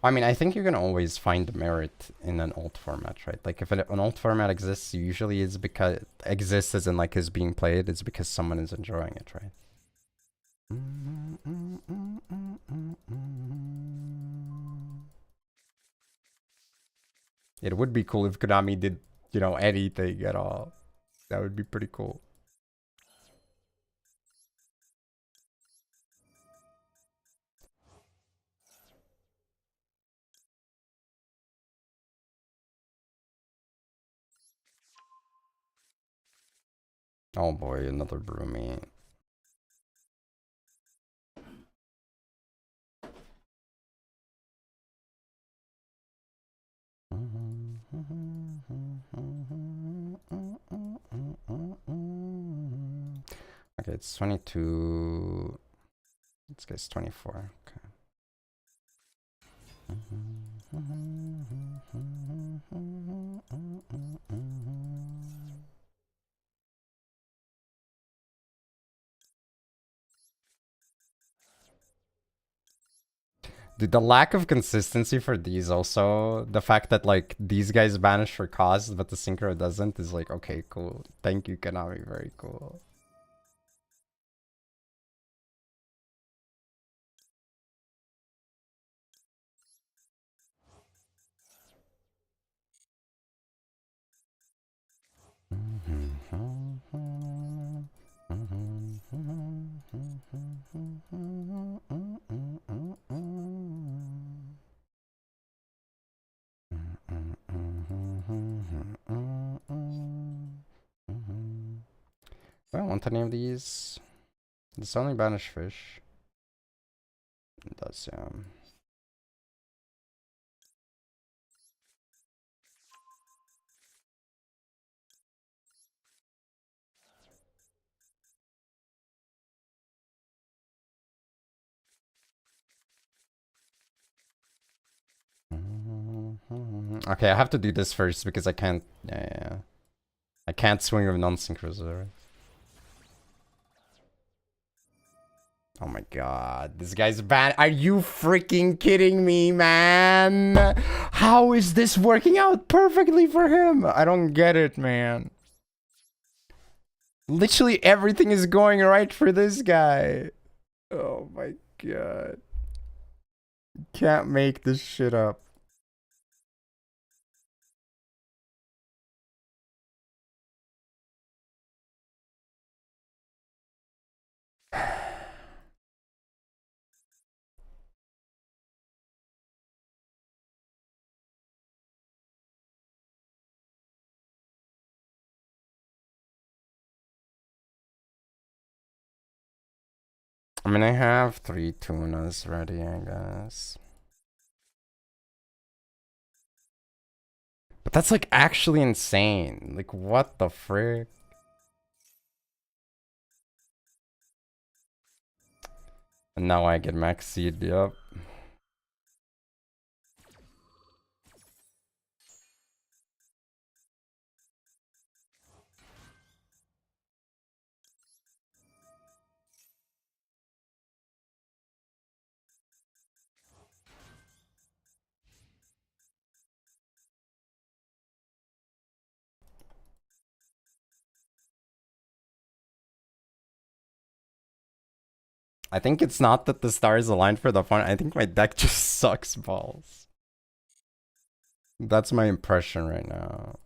I mean, I think you can always find merit in an alt format, right? Like if an alt format exists, usually it's because exists as in like is being played, it's because someone is enjoying it, right? It would be cool if Konami did, you know, anything at all. That would be pretty cool. Oh boy, another brewmate. Okay, it's 22. This guy's 24. Okay. Dude, the lack of consistency for these also, the fact that like these guys banish for cost, but the Synchro doesn't, is like, okay, cool. Thank you, Konami, very cool. I don't want any of these. It's only banish fish. It does, yeah. Okay, I have to do this first because I can't. Yeah. I can't swing with non-synchros, right? Oh my god, this guy's bad. Are you freaking kidding me, man? How is this working out perfectly for him? I don't get it, man. Literally everything is going right for this guy. Oh my god. Can't make this shit up. I mean, I have 3 tunas ready, I guess. But that's like actually insane. Like, what the frick? And now I get max seed, yep. I think it's not that the stars aligned for the fun. I think my deck just sucks balls. That's my impression right now.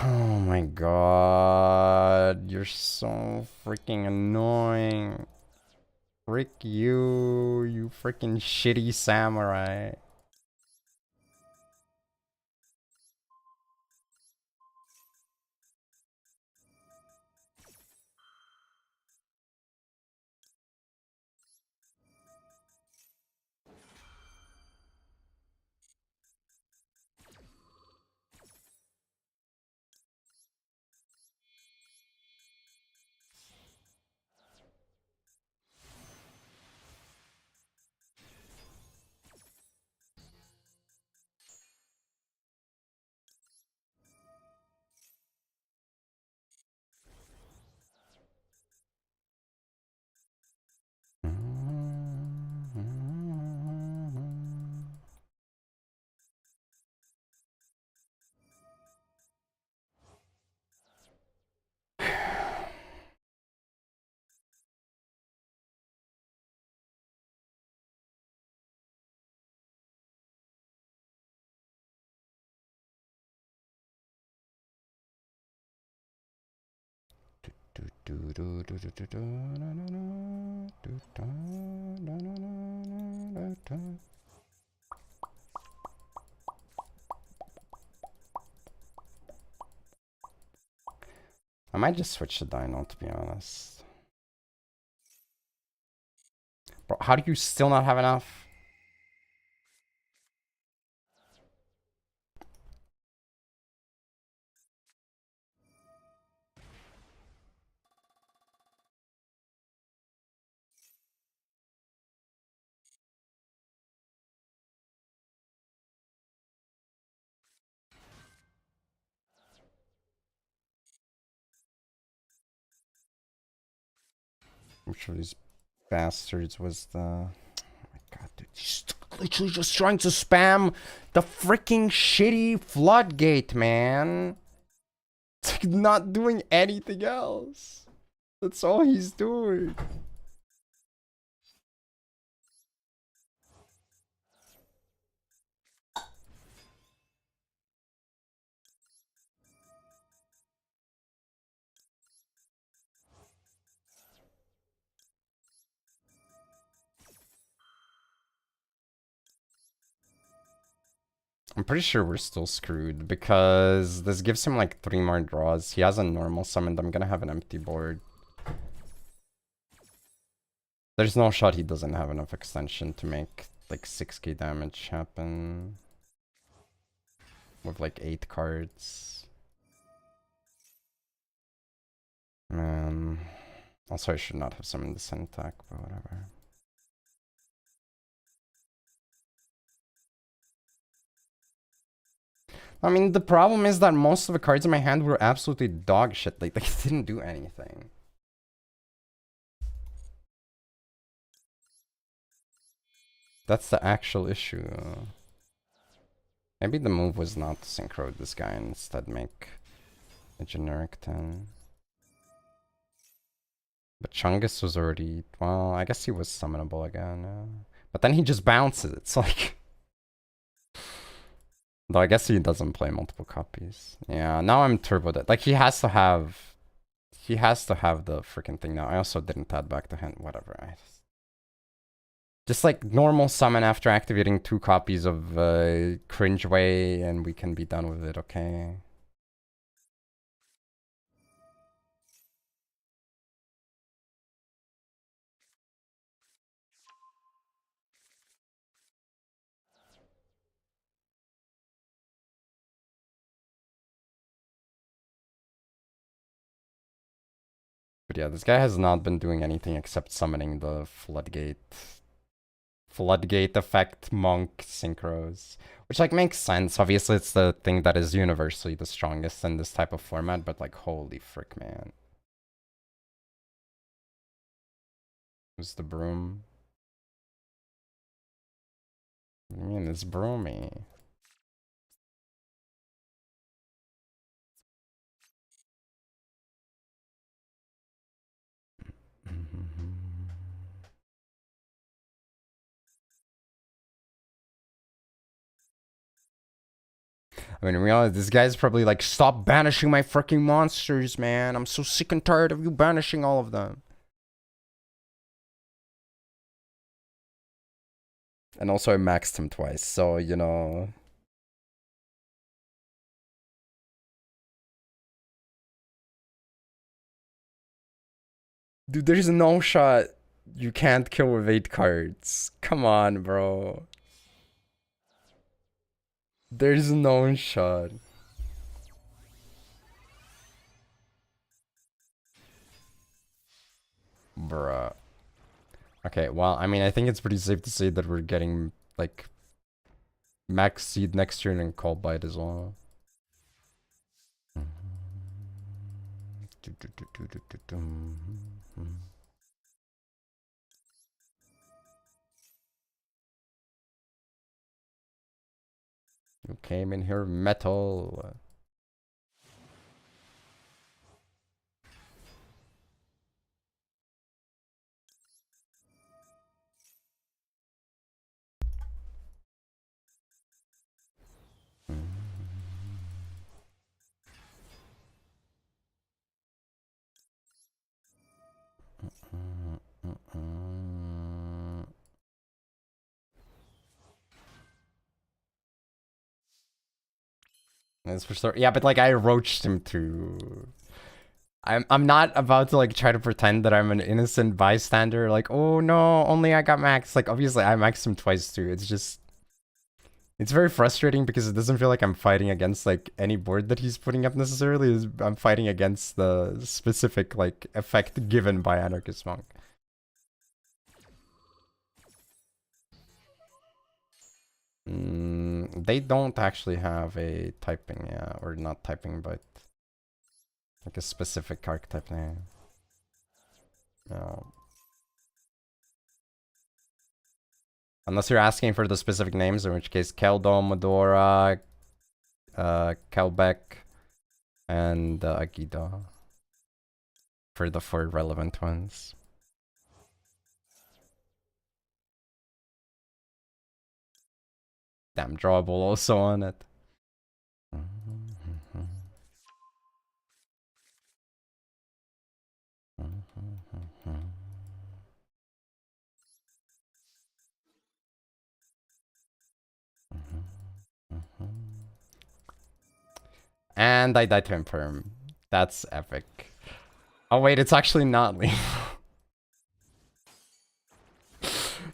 Oh my god, you're so freaking annoying. Frick you, you freaking shitty samurai. I might just switch to Dino, to be honest. Bro, how do you still not have enough? Which of these bastards was the... Oh my god, dude. He's literally just trying to spam the freaking shitty floodgate, man. It's like not doing anything else. That's all he's doing. I'm pretty sure we're still screwed because this gives him like 3 more draws. He has a normal summoned. I'm gonna have an empty board. There's no shot he doesn't have enough extension to make like 6k damage happen. With like 8 cards. Man. Also, I should not have summoned the Sun attack, but whatever. I mean, the problem is that most of the cards in my hand were absolutely dog shit. Like, they didn't do anything. That's the actual issue. Maybe the move was not to synchro this guy and instead make a generic 10. But Chungus was already... Well, I guess he was summonable again. But then he just bounces. It's like... Though I guess he doesn't play multiple copies. Yeah, now I'm turbo dead. Like, he has to have the freaking thing now. I also didn't add back to hand. Whatever. Just like normal summon after activating 2 copies of Cringe Way and we can be done with it, okay? But yeah, this guy has not been doing anything except summoning the Floodgate effect monk synchros. Which like makes sense. Obviously it's the thing that is universally the strongest in this type of format, but like holy frick, man. Who's the broom? I mean, it's broomy. I mean, in reality, this guy's probably like, stop banishing my freaking monsters, man. I'm so sick and tired of you banishing all of them. And also I maxed him twice, so, you know... Dude, there's no shot you can't kill with 8 cards. Come on, bro. There's no shot. Bruh. Okay, well, I mean, I think it's pretty safe to say that we're getting, like, max seed next turn and call bite as well. You came in here metal. That's for sure. Yeah, but like I roached him too. I'm not about to like try to pretend that I'm an innocent bystander. Like, oh no, only I got maxed. Like, obviously I maxed him twice too. It's just, it's very frustrating because it doesn't feel like I'm fighting against like any board that he's putting up necessarily. I'm fighting against the specific like effect given by Anarchist Monk. They don't actually have a typing, yeah, or not typing, but like a specific archetype name. No. Unless you're asking for the specific names, in which case Keldon, Medora, Kelbeck, and Agida. For the 4 relevant ones. Damn, drawable also on it. And I died to Imperm. That's epic. Oh wait, it's actually not lethal.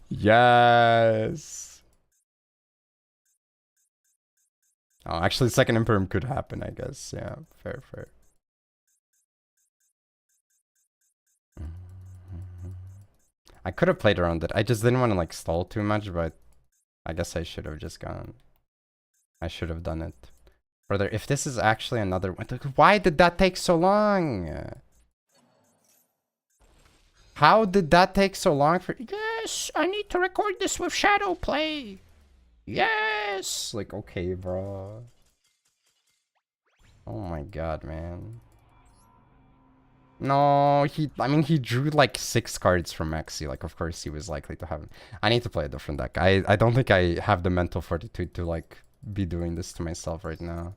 Yes. Oh, actually, second Imperm could happen, I guess. Yeah, fair, fair. I could have played around it. I just didn't want to like stall too much, but I guess I should have just gone. I should have done it. Brother, if this is actually another one, why did that take so long? How did that take so long for? Yes, I need to record this with Shadow Play. Yes, like okay, bro. Oh my god, man. No, I mean, he drew like 6 cards from Maxi. Like, of course, he was likely to have. I need to play a different deck. I don't think I have the mental fortitude to like be doing this to myself right now.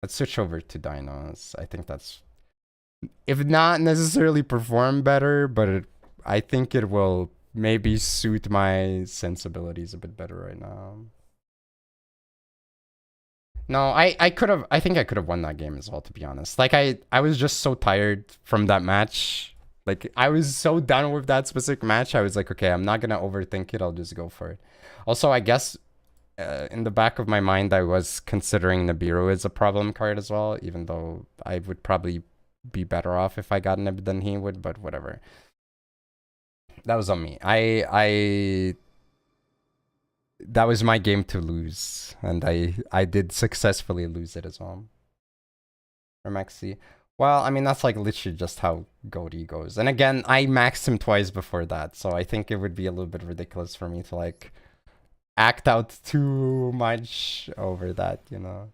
Let's switch over to Dinos. I think that's, if not necessarily perform better, but I think it will maybe suit my sensibilities a bit better right now. No, I could have. I think I could have won that game as well, to be honest. Like I was just so tired from that match. Like I was so done with that specific match. I was like, okay, I'm not gonna overthink it. I'll just go for it. Also, I guess in the back of my mind, I was considering Nibiru as a problem card as well, even though I would probably be better off if I got Nib than he would. But whatever. That was on me. That was my game to lose, and I did successfully lose it as well. Or Maxi. Well, I mean, that's like literally just how Goaty goes. And again, I maxed him twice before that, so I think it would be a little bit ridiculous for me to like act out too much over that, you know?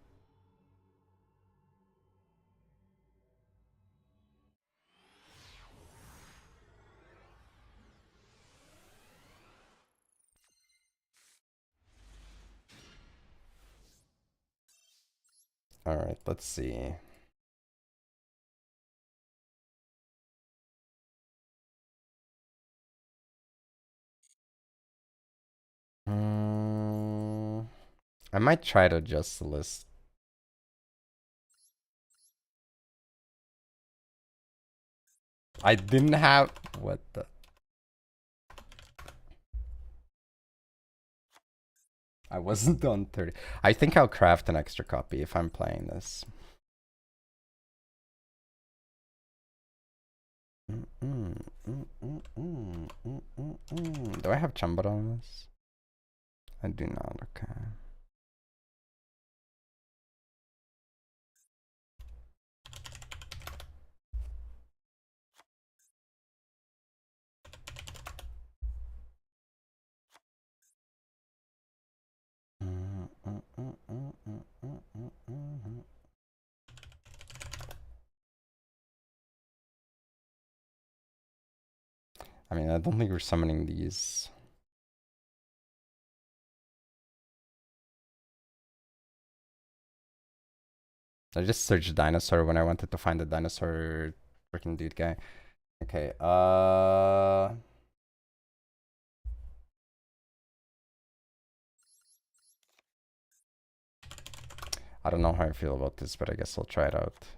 Alright, let's see. I might try to adjust the list. I didn't have... What the... I wasn't on 30. I think I'll craft an extra copy if I'm playing this. Do I have Chambara on this? I do not, okay. I mean, I don't think we're summoning these. I just searched dinosaur when I wanted to find the dinosaur freaking dude guy. Okay, I don't know how I feel about this, but I guess I'll try it out.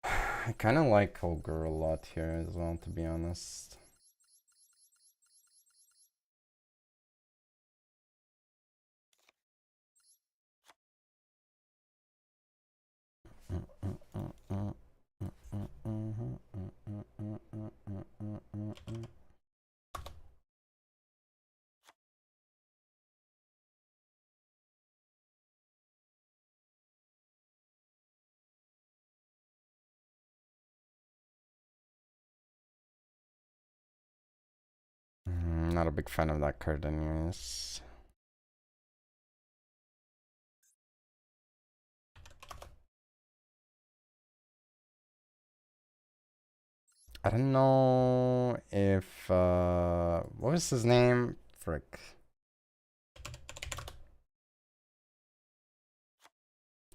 I kind of like Ogre a lot here as well, to be honest. Not a big fan of that card anyways. I don't know if, what was his name? Frick.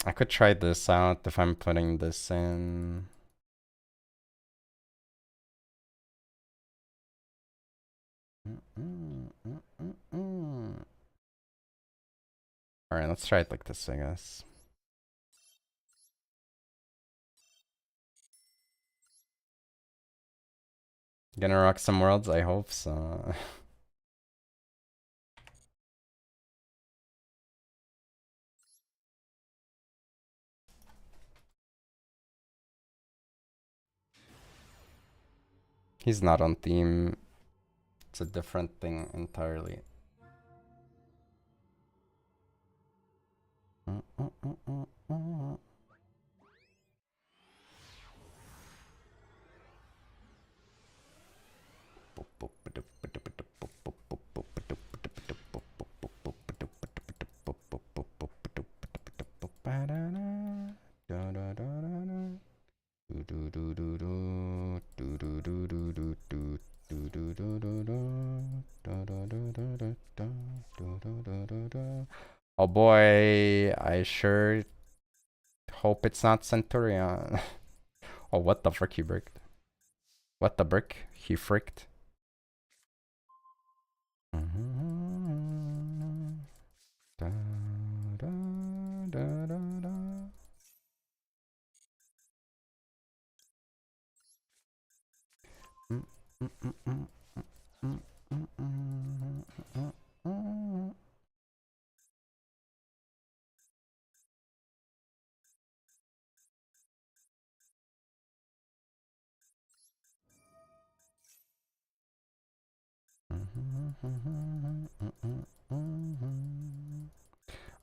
I could try this out if I'm putting this in. Alright, let's try it like this, I guess. Gonna rock some worlds? I hope so. He's not on theme. It's a different thing entirely. Oh boy, I sure hope it's not Centurion. Oh, what the frick he bricked? What the brick? He fricked.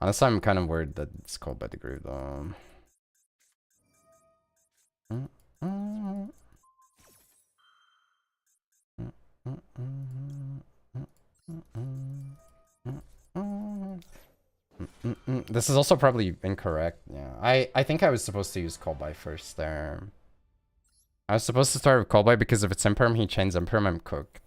Honestly, I'm kind of worried that it's called by the groove though. This is also probably incorrect. Yeah, I think I was supposed to use call by first there. I was supposed to start with call by because if it's imperm, he chains imperm, I'm cooked.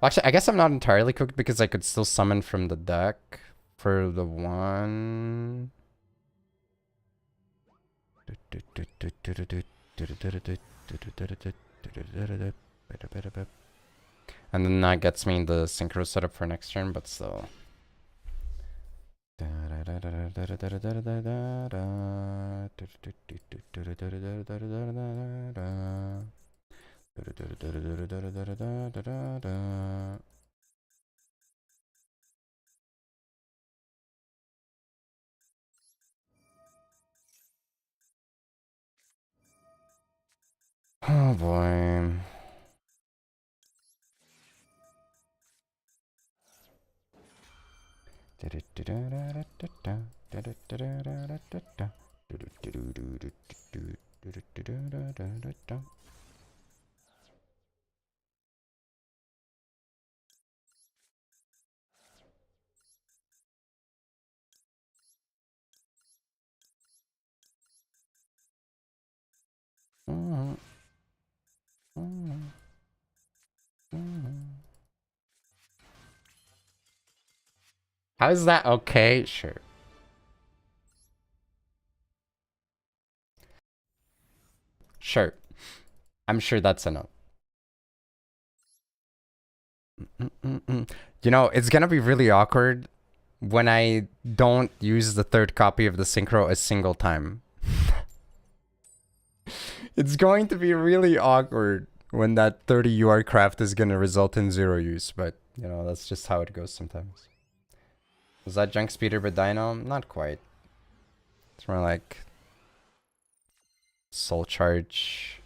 Well, actually, I guess I'm not entirely cooked because I could still summon from the deck for the one. And then that gets me the synchro setup for next turn, but still. Oh boy. How is that okay? Sure. Sure. I'm sure that's enough. You know, it's gonna be really awkward when I don't use the third copy of the Synchro a single time. It's going to be really awkward when that 30 UR craft is gonna result in 0 use, but you know, that's just how it goes sometimes. Was that junk speeder but dino? Not quite. It's more like soul charge.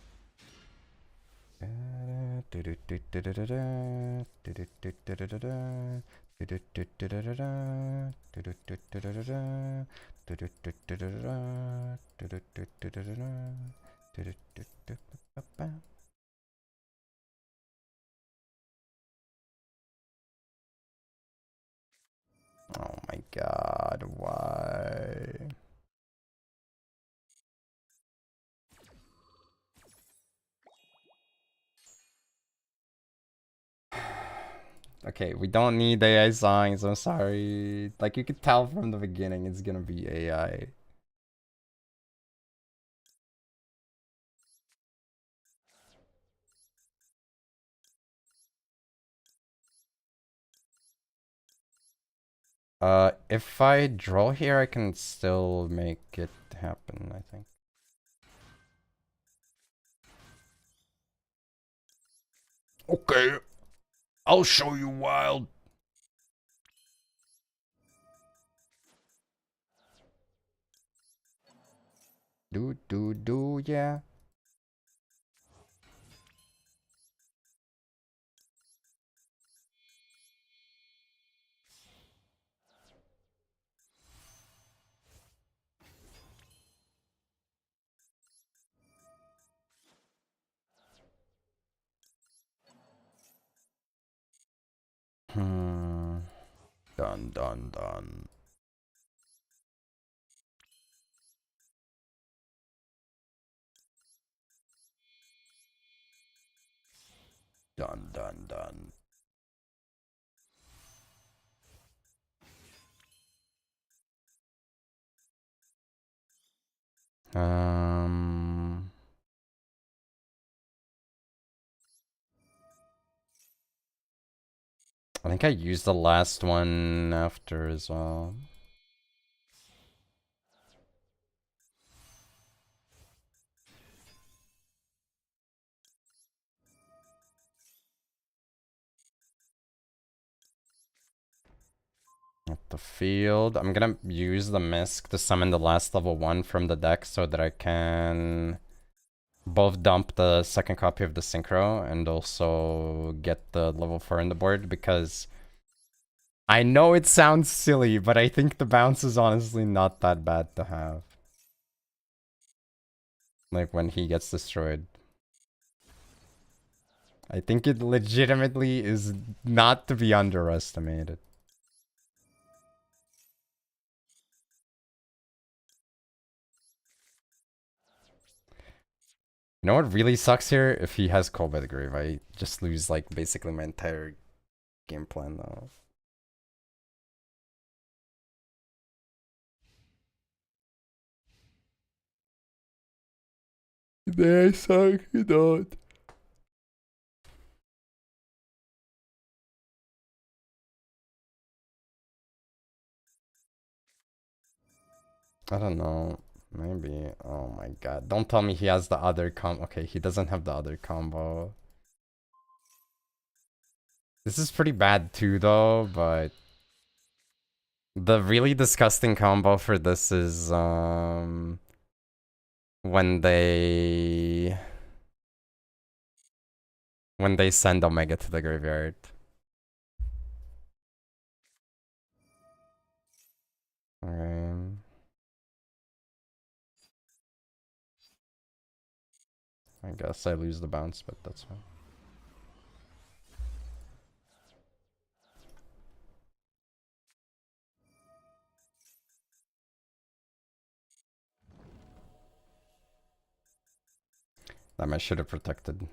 Oh my god, why? Okay, we don't need AI songs, I'm sorry. Like, you could tell from the beginning it's gonna be AI. If I draw here, I can still make it happen, I think. Okay, I'll show you wild. Yeah. Hmm. Dun dun dun. Dun dun dun. Um. I think I used the last one after as well. At the field, I'm gonna use the Misc to summon the last level 1 from the deck so that I can both dump the second copy of the Synchro and also get the level 4 in the board, because I know it sounds silly, but I think the bounce is honestly not that bad to have. Like, when he gets destroyed. I think it legitimately is not to be underestimated. You know what really sucks here? If he has Cold by the Grave, I just lose, like, basically my entire game plan, though. They suck, you don't. I don't know. Maybe. Oh my god. Don't tell me he has the other Okay, he doesn't have the other combo. This is pretty bad too, though, but the really disgusting combo for this is when they send Omega to the graveyard. Okay. I guess I lose the bounce, but that's fine. Damn, I should have protected.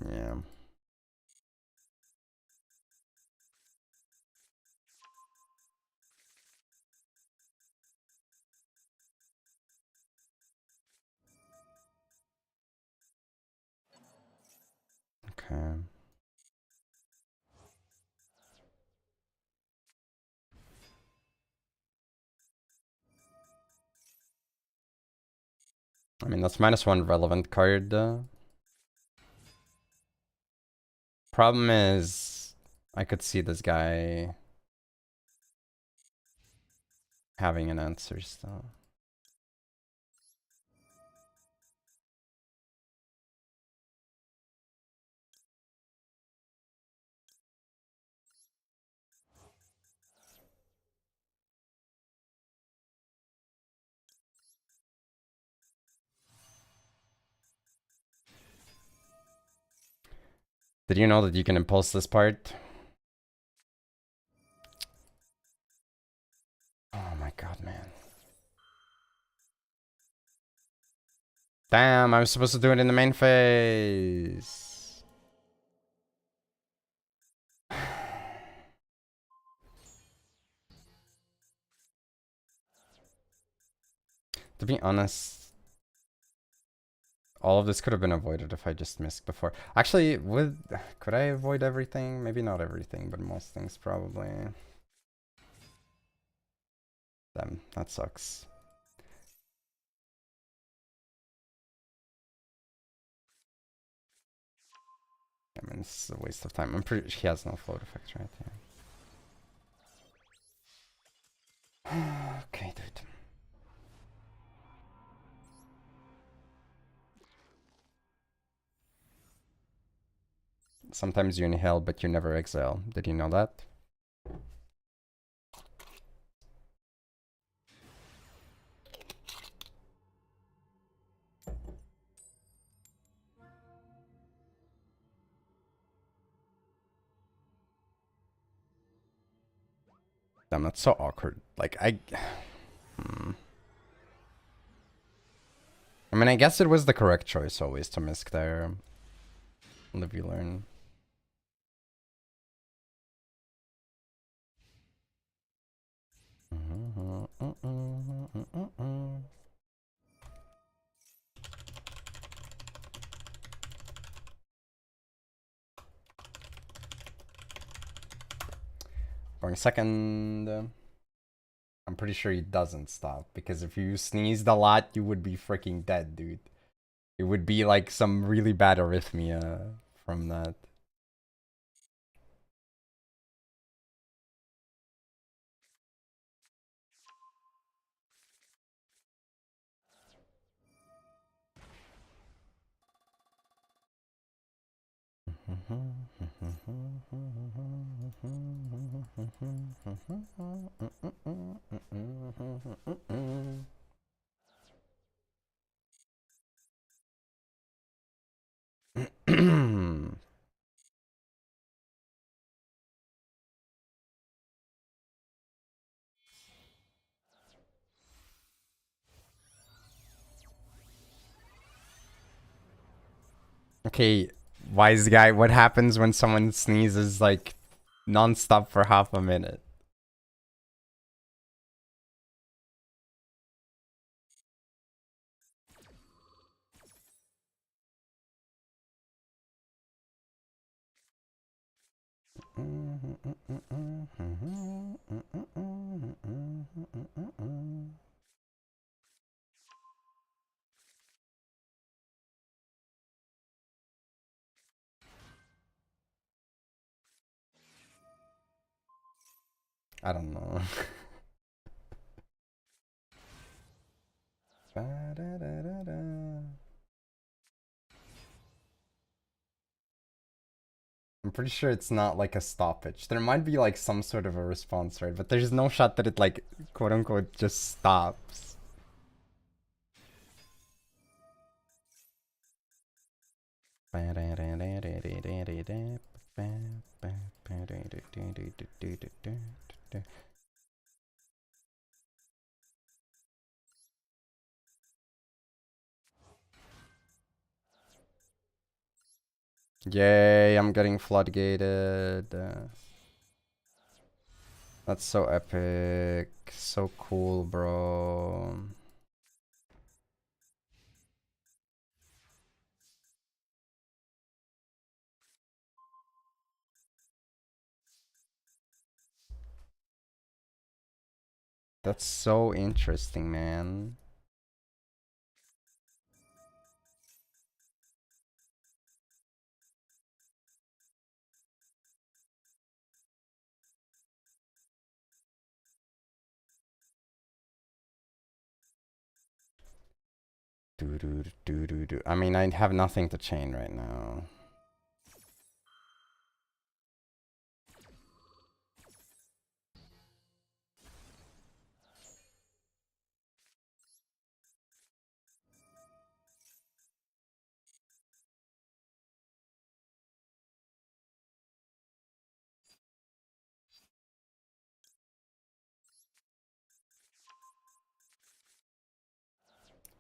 Yeah. Okay. I mean, that's -1 relevant card. Problem is, I could see this guy having an answer still. Did you know that you can impulse this part? Oh my god, man. Damn, I was supposed to do it in the main phase. To be honest, all of this could have been avoided if I just missed before. Actually, could I avoid everything? Maybe not everything, but most things probably. Damn, that sucks. I mean, this is a waste of time. I'm pretty sure he has no float effect, right? Yeah. Okay, dude. Sometimes you inhale, but you never exhale. Did you know that? Damn, that's so awkward. Like, I mean, I guess it was the correct choice always to misc there. Live, you learn. Going second. I'm pretty sure he doesn't stop, because if you sneezed a lot, you would be freaking dead, dude. It would be like some really bad arrhythmia from that. Okay, wise guy, what happens when someone sneezes like non-stop for half a minute? I don't know. I'm pretty sure it's not like a stoppage. There might be like some sort of a response rate, but there's no shot that it like quote unquote just stops. Yay, I'm getting floodgated. That's so epic. So cool, bro. That's so interesting, man. I mean, I have nothing to chain right now.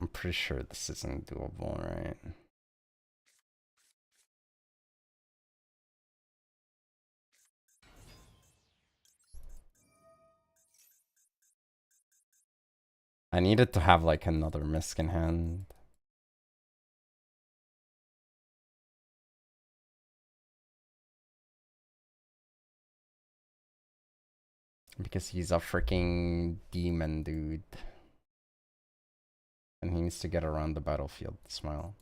I'm pretty sure this isn't doable, right? I needed to have like another misc in hand. Because he's a freaking demon, dude. And he needs to get around the battlefield. Smile.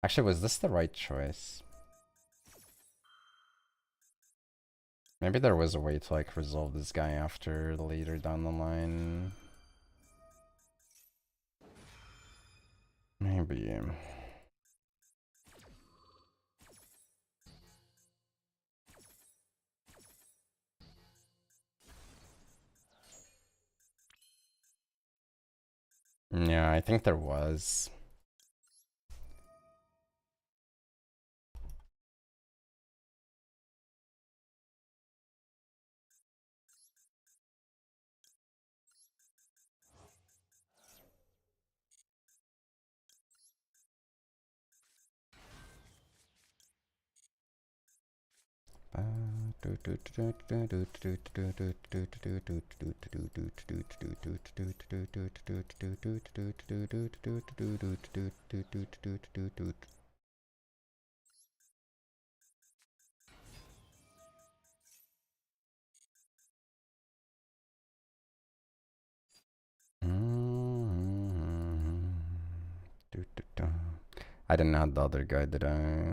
Actually, was this the right choice? Maybe there was a way to like resolve this guy after later down the line. Maybe. Yeah, I think there was. I didn't add the other guy, did I?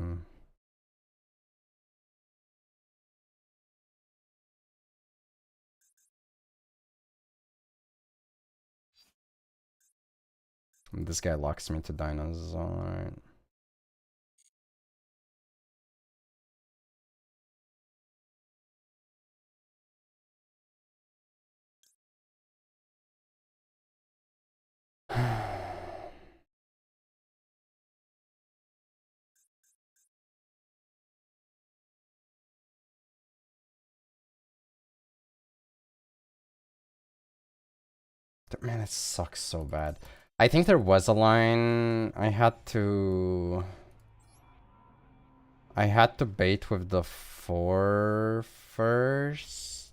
This guy locks me to dinos, alright. Man, it sucks so bad. I think there was a line I had to bait with the 4 first.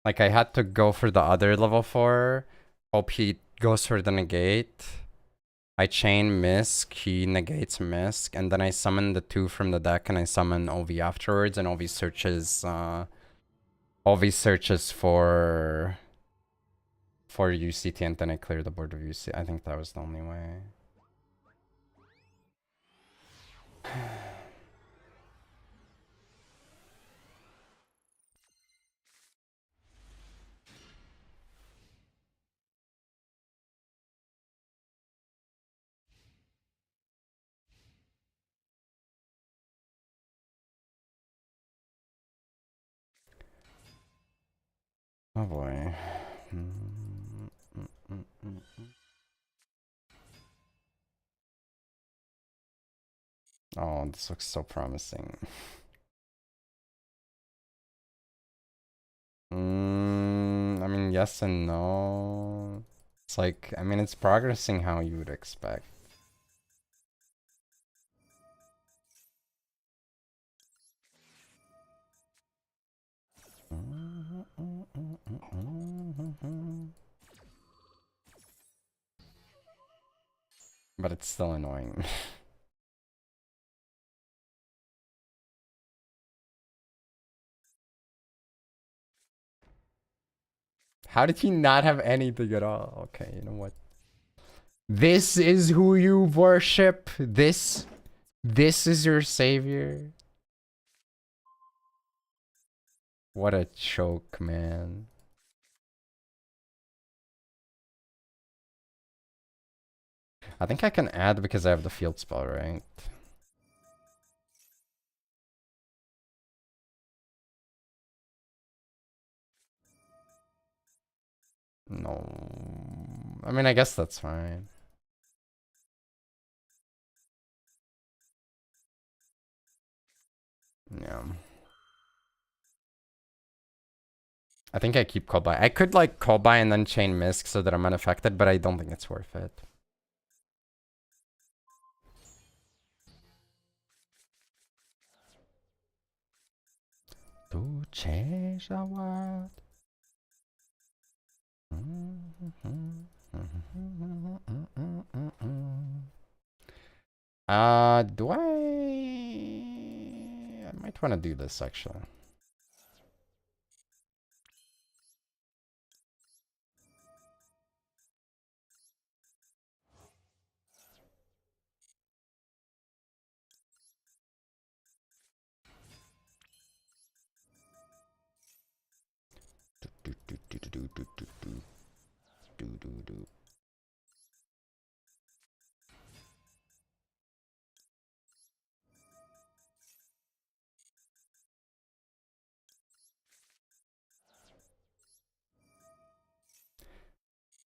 Like I had to go for the other level 4. Hope he goes for the negate. I chain Misk, he negates Misk, and then I summon the 2 from the deck and I summon Ovi afterwards, and Ovi searches for UCT, and then I clear the board of UCT. I think that was the only way. Oh boy. Oh, this looks so promising. I mean, yes and no. It's like, I mean, it's progressing how you would expect. But it's still annoying. How did he not have anything at all? Okay, you know what? This is who you worship. This is your savior. What a choke, man. I think I can add because I have the field spell, right? No. I mean, I guess that's fine. Yeah. I think I keep call by. I could like call by and then chain misc so that I'm unaffected, but I don't think it's worth it. To change the world. Do I might want to do this actually.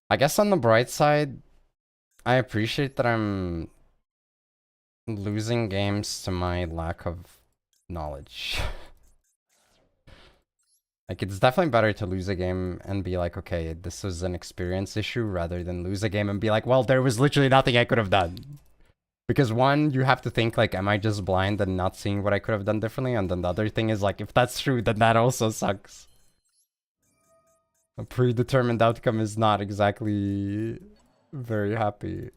I guess on the bright side, I appreciate that I'm losing games to my lack of knowledge. Like, it's definitely better to lose a game and be like, okay, this was an experience issue, rather than lose a game and be like, well, there was literally nothing I could have done. Because one, you have to think like, am I just blind and not seeing what I could have done differently? And then the other thing is like, if that's true, then that also sucks. A predetermined outcome is not exactly very happy.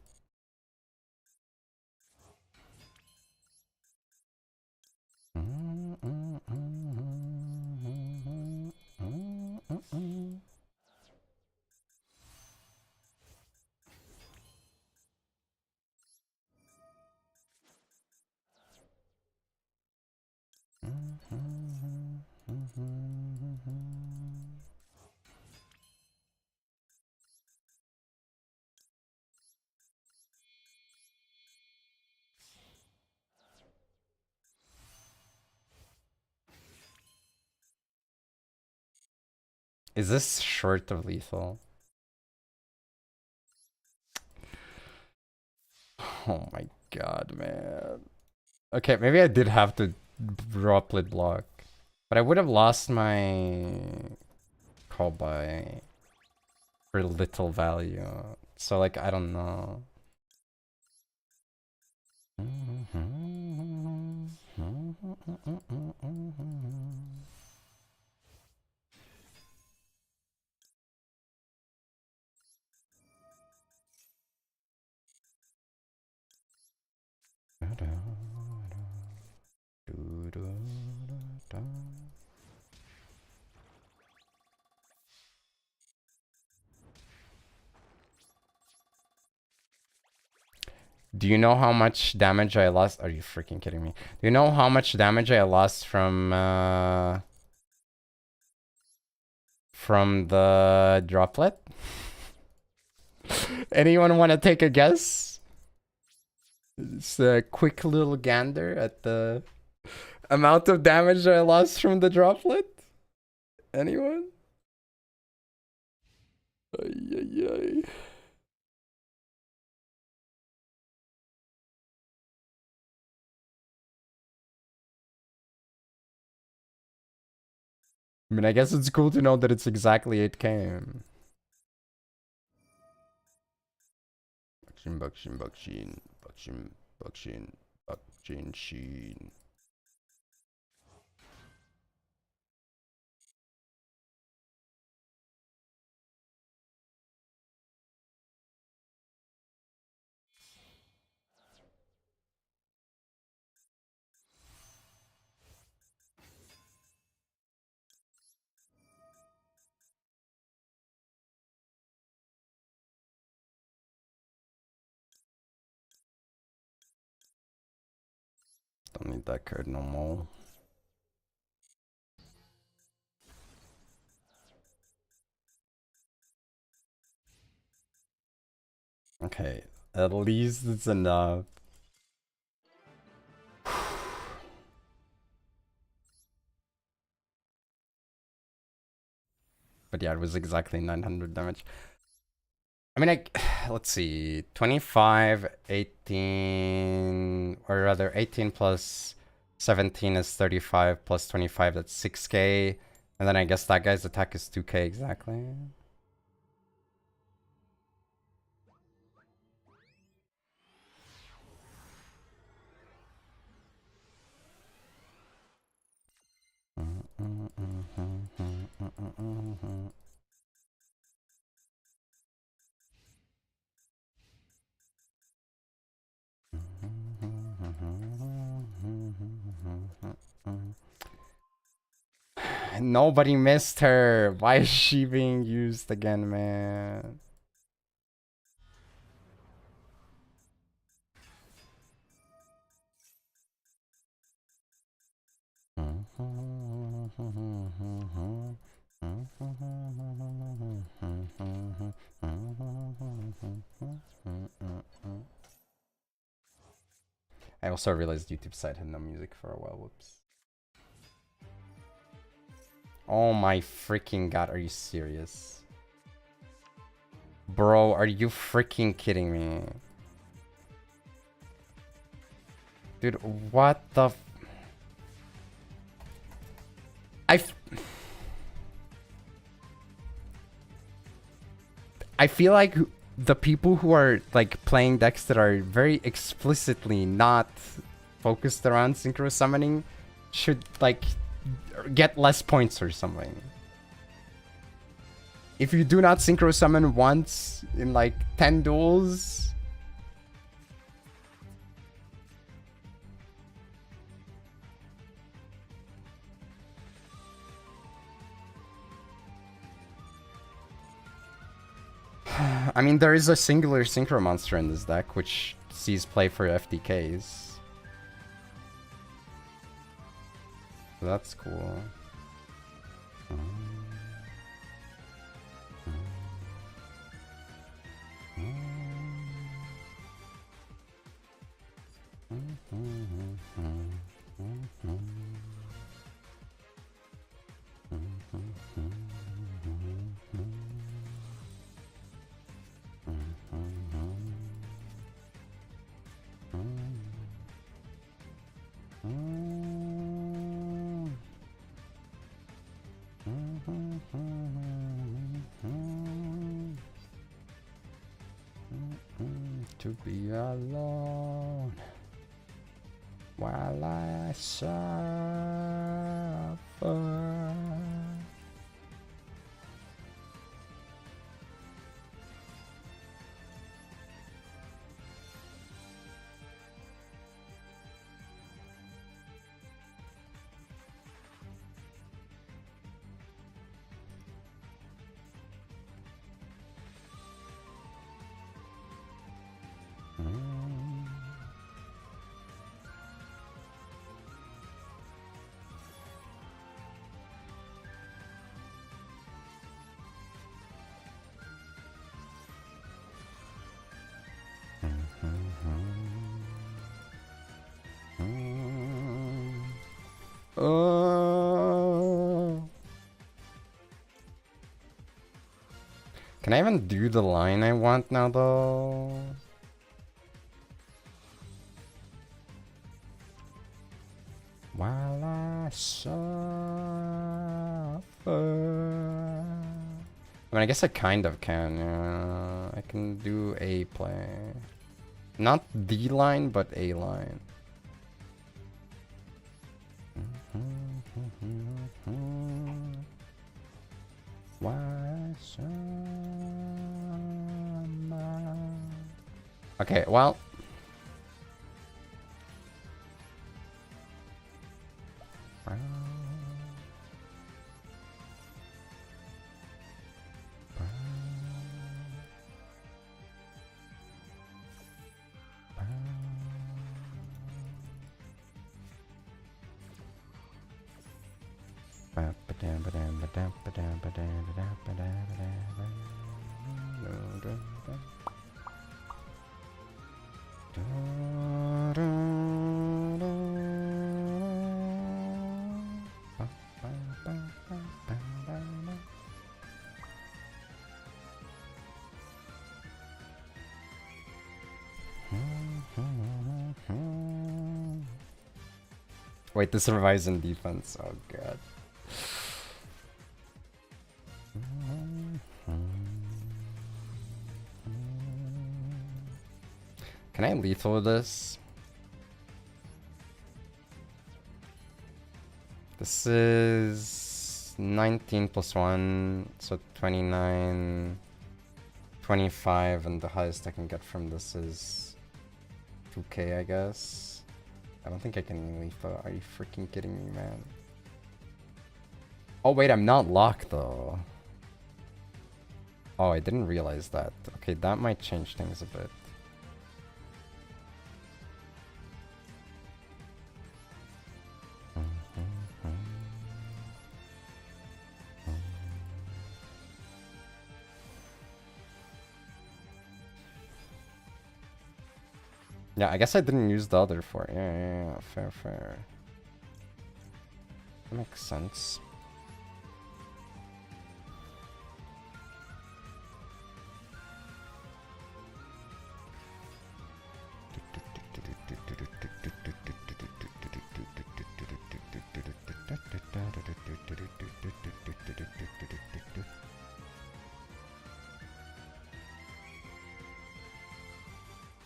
Is this short of lethal? Oh my god, man. Okay, maybe I did have to droplet block. But I would have lost my call by for little value. So like, I don't know. Do you know how much damage I lost? Are you freaking kidding me? Do you know how much damage I lost from the droplet? Anyone want to take a guess? It's a quick little gander at the amount of damage I lost from the droplet. Anyone? Ay, ay, ay. I mean, I guess it's cool to know that it's exactly 8k. Buckshin, Sheen. Don't need that card no more. Okay, at least it's enough. But yeah, it was exactly 900 damage. I mean, let's see, 25, 18, or rather 18 plus 17 is 35, plus 25, that's 6k. And then I guess that guy's attack is 2k exactly. Nobody missed her. Why is she being used again, man? I also realized YouTube side had no music for a while. Whoops. Oh my freaking god, are you serious? Bro, are you freaking kidding me? Dude, what the I feel like the people who are like playing decks that are very explicitly not focused around synchro summoning should like get less points or something. If you do not synchro summon once in like 10 duels, I mean, there is a singular synchro monster in this deck which sees play for FDKs. So that's cool. To be alone while I suffer. Can I even do the line I want now, though? While I suffer. I mean, I guess I kind of can, yeah. I can do a play. Not D line, but A line. Okay, well. Wait, this survives in defense. Oh god. Can I lethal this? This is 19 plus 1, so 29, 25, and the highest I can get from this is 2k, I guess. I don't think I can lethal. Are you freaking kidding me, man? Oh wait, I'm not locked though. Oh, I didn't realize that. Okay, that might change things a bit. Yeah, I guess I didn't use the other for it. Yeah, fair. That makes sense.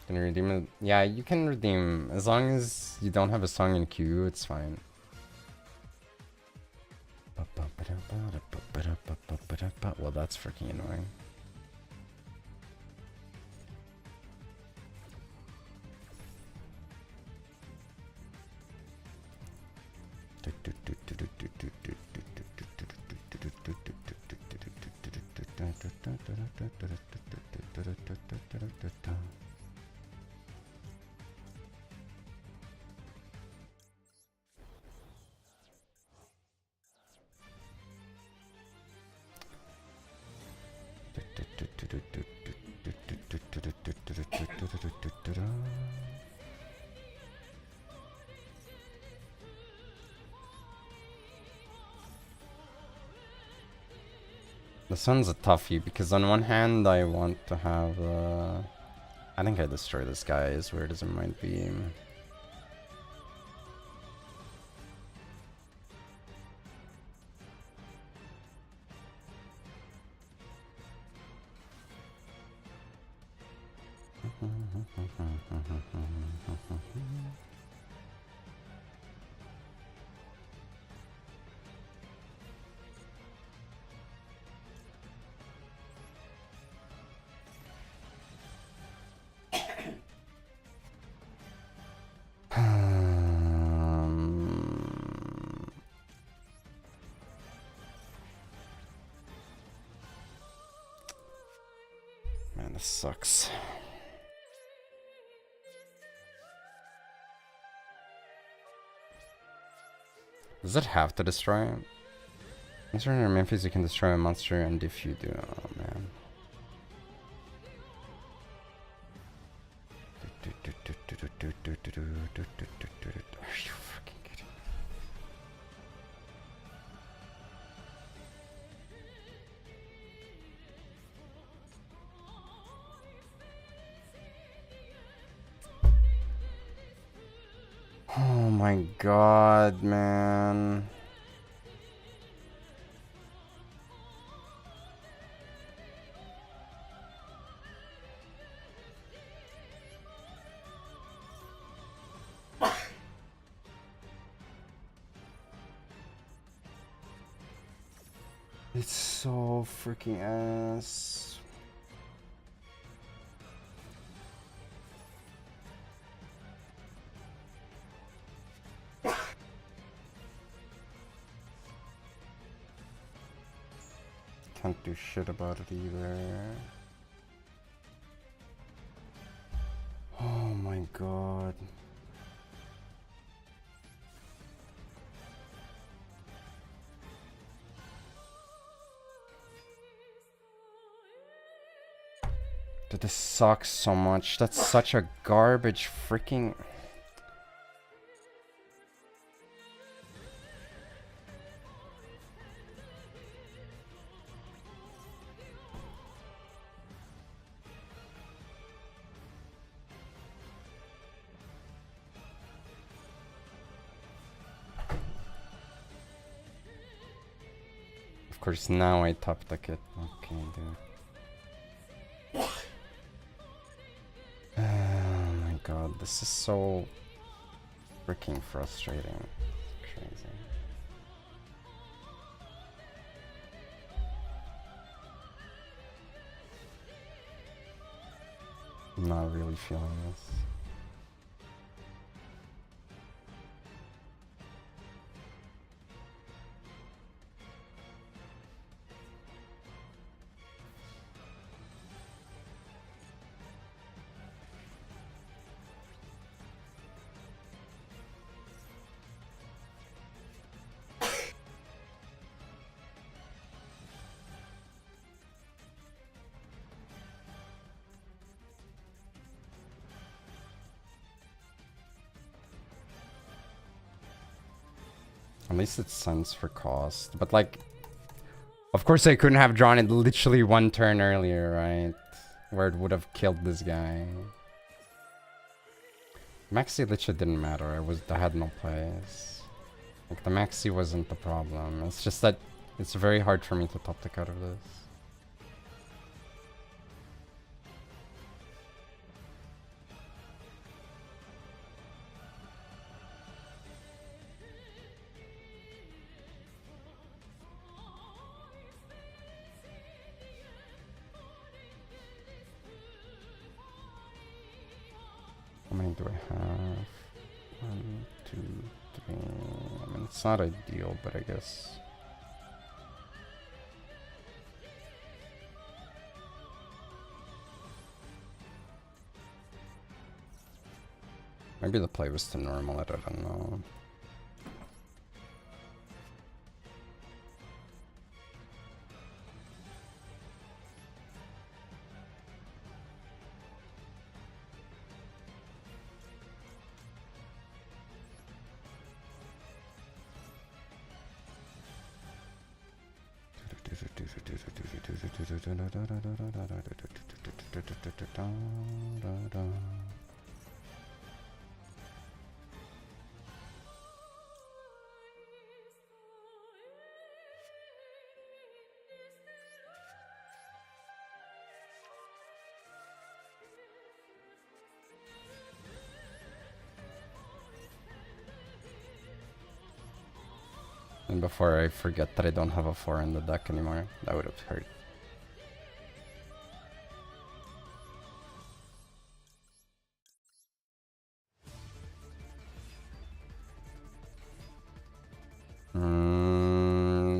Can you redeem it? Yeah, you can redeem. As long as you don't have a song in queue, it's fine. Well, that's freaking annoying. This one's a toughie because on one hand I want to have I think I destroy this guy, as weird as it might be. Man, this sucks. Does it have to destroy it? Once you're in your main phase, you can destroy a monster, and if you do, oh man. Are you freaking kidding me? Oh my god, man. It's so freaking ass. Can't do shit about it either. Oh my god. Dude, this sucks so much. That's such a garbage freaking... Of course, now I top the kit. Okay, dude. Oh my god, this is so freaking frustrating. Crazy. I'm not really feeling this. At least it sends for cost. But like, of course I couldn't have drawn it literally one turn earlier, right? Where it would have killed this guy. Maxi literally didn't matter. I had no plays. Like the Maxi wasn't the problem. It's just that it's very hard for me to top deck out of this. How many do I have? 1, 2, 3. I mean, it's not ideal, but I guess. Maybe the play was to normal it, I don't know. And before I forget that I don't have a 4 in the deck anymore, that would have hurt.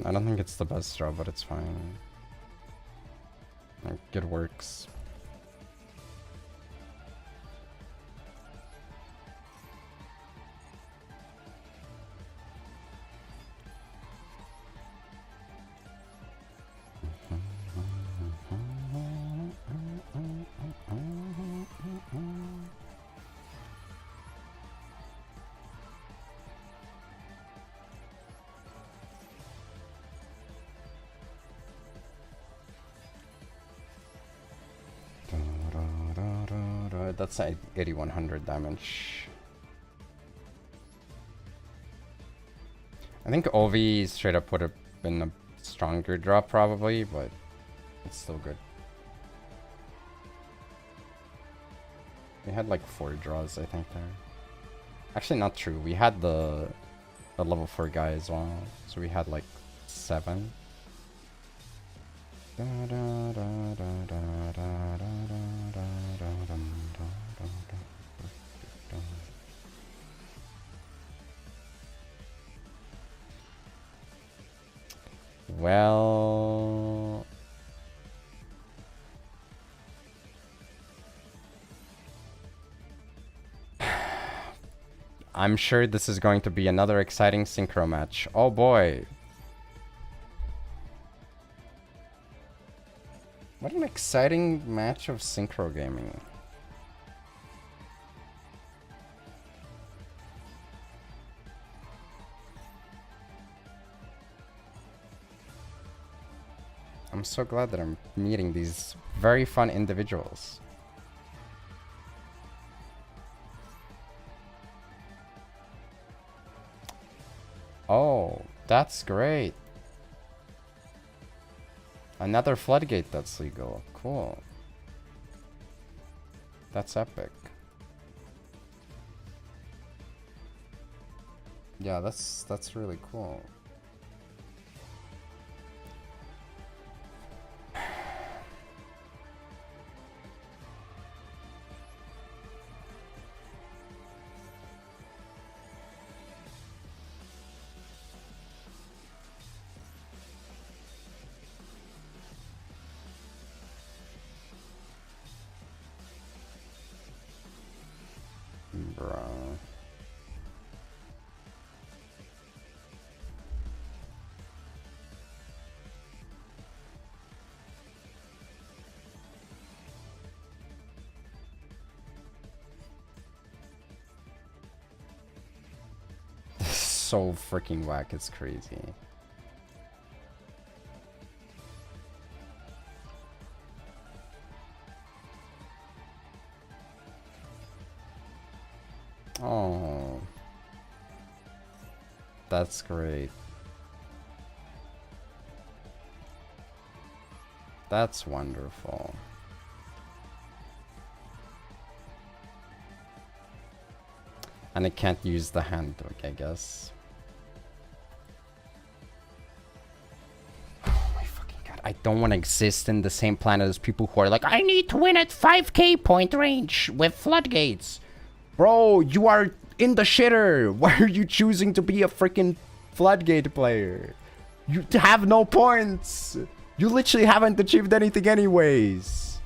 I don't think it's the best draw, but it's fine. Like, it works. That's 8100 damage. I think Ovi straight up would have been a stronger draw probably, but it's still good. We had like 4 draws, I think, there. Actually, not true. We had the level 4 guy as well, so we had like 7. Well, I'm sure this is going to be another exciting synchro match. Oh boy. What an exciting match of synchro gaming. I'm so glad that I'm meeting these very fun individuals. Oh, that's great. Another floodgate that's legal. Cool. That's epic. Yeah, that's really cool. Bruh. This is so freaking whack, it's crazy. Oh. That's great. That's wonderful. And I can't use the handbook, I guess. Oh my fucking god. I don't want to exist in the same planet as people who are like, I need to win at 5k point range with floodgates. Bro, you are in the shitter. Why are you choosing to be a freaking floodgate player? You have no points. You literally haven't achieved anything anyways.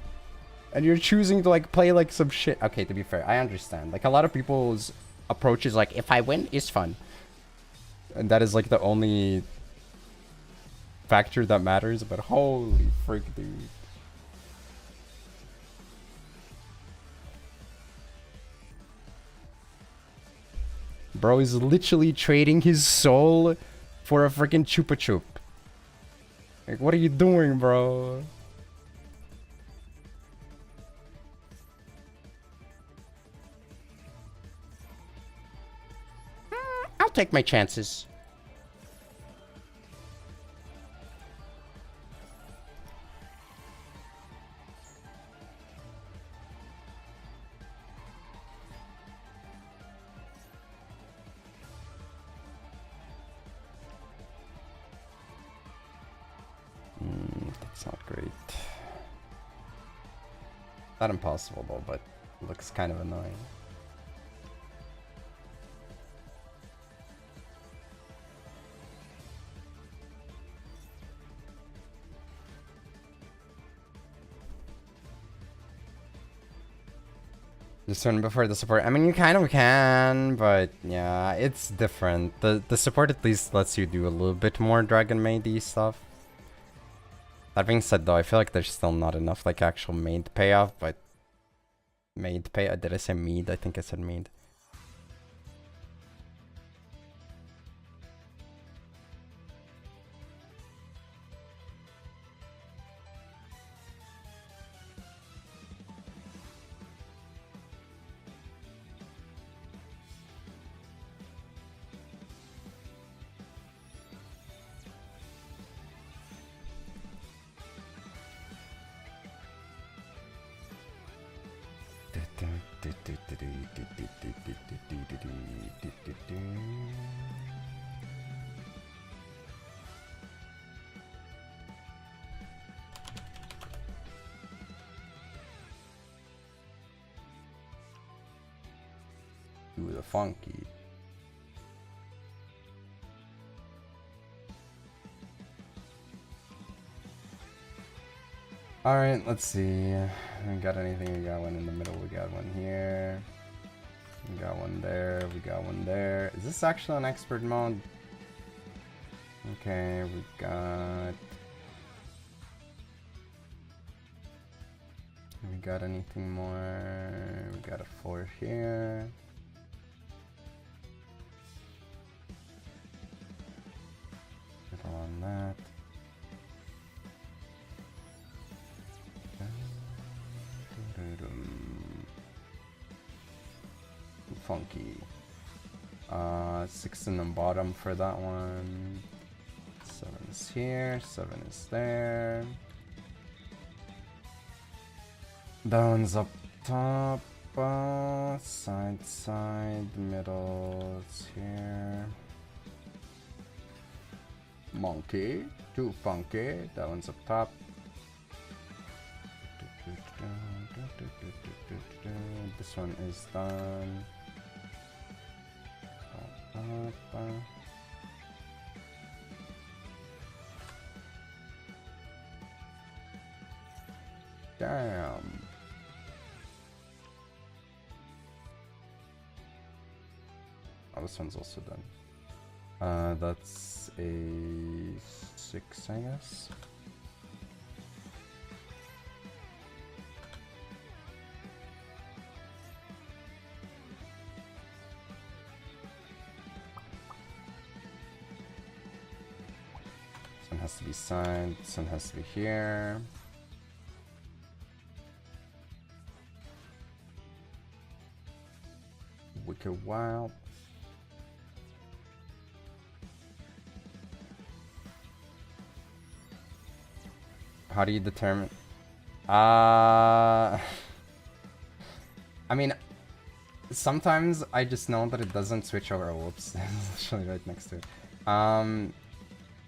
And you're choosing to like play like some shit. Okay, to be fair, I understand. Like a lot of people's approach is like, if I win, it's fun. And that is like the only factor that matters. But holy frick, dude. Bro is literally trading his soul for a freaking chupa chup. Like, what are you doing, bro? I'll take my chances. That's not great. Not impossible though, but looks kind of annoying. Just turn before the support. I mean, you kind of can, but yeah, it's different. The support at least lets you do a little bit more Dragon Maid-y stuff. That being said, though, I feel like there's still not enough like actual maid payoff. But maid pay? Did I say mead? I think I said mead. do the funky. Alright, let's see. We got anything? We got one in the middle. We got one here. We got one there. We got one there. Is this actually an expert mode? Okay, we got... We got anything more? We got a 4 here. Middle on that. Funky. 6 in the bottom for that one. 7 is here. 7 is there. That one's up top. Side, middle is here. Monkey. Too funky. That one's up top. This one is done. Damn. Oh, this one's also done. That's a 6, I guess. This one has to be signed. This one has to be here. Wicked Wild. How do you determine? I mean, sometimes I just know that it doesn't switch over. Whoops, it's actually right next to it.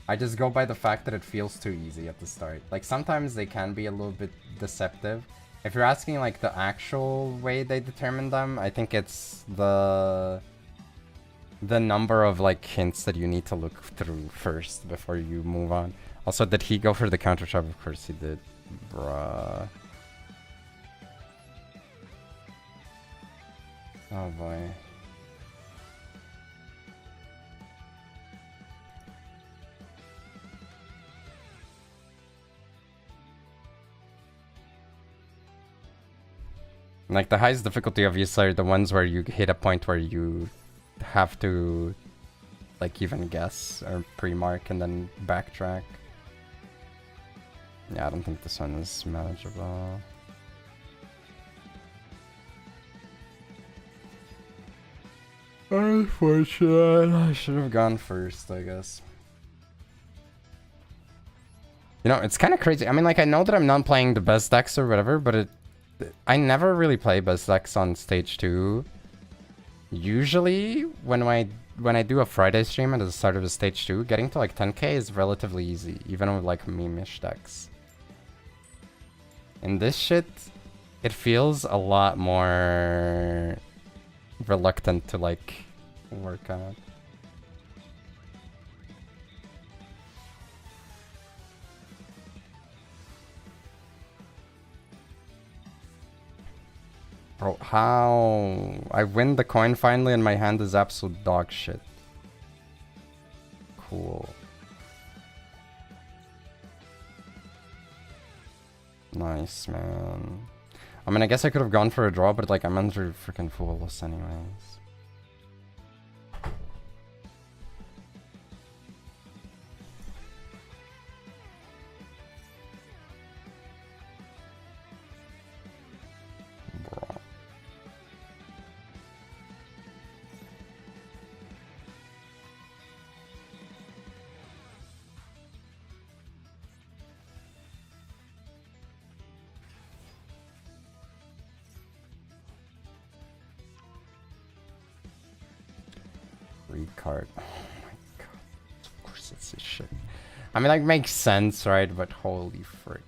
I just go by the fact that it feels too easy at the start. Like, sometimes they can be a little bit deceptive. If you're asking, like, the actual way they determine them, I think it's the number of, like, hints that you need to look through first before you move on. Also, did he go for the counter trap? Of course he did. Bruh. Oh boy. Like, the highest difficulty obviously are the ones where you hit a point where you have to, like, even guess or pre-mark and then backtrack. Yeah, I don't think this one is manageable. Unfortunate. I should have gone first, I guess. You know, it's kind of crazy. I mean, like, I know that I'm not playing the best decks or whatever, but I never really play best decks on stage 2. Usually, when I do a Friday stream at the start of a stage 2, getting to like 10k is relatively easy, even with like meme-ish decks. In this shit, it feels a lot more reluctant to like work out. Bro, how? I win the coin finally and my hand is absolute dog shit. Cool. Nice, man. I mean, I guess I could have gone for a draw, but like, I'm under freaking foolless anyways. Card. Oh my god. Of course it's this shit. I mean, like, makes sense, right? But holy frick.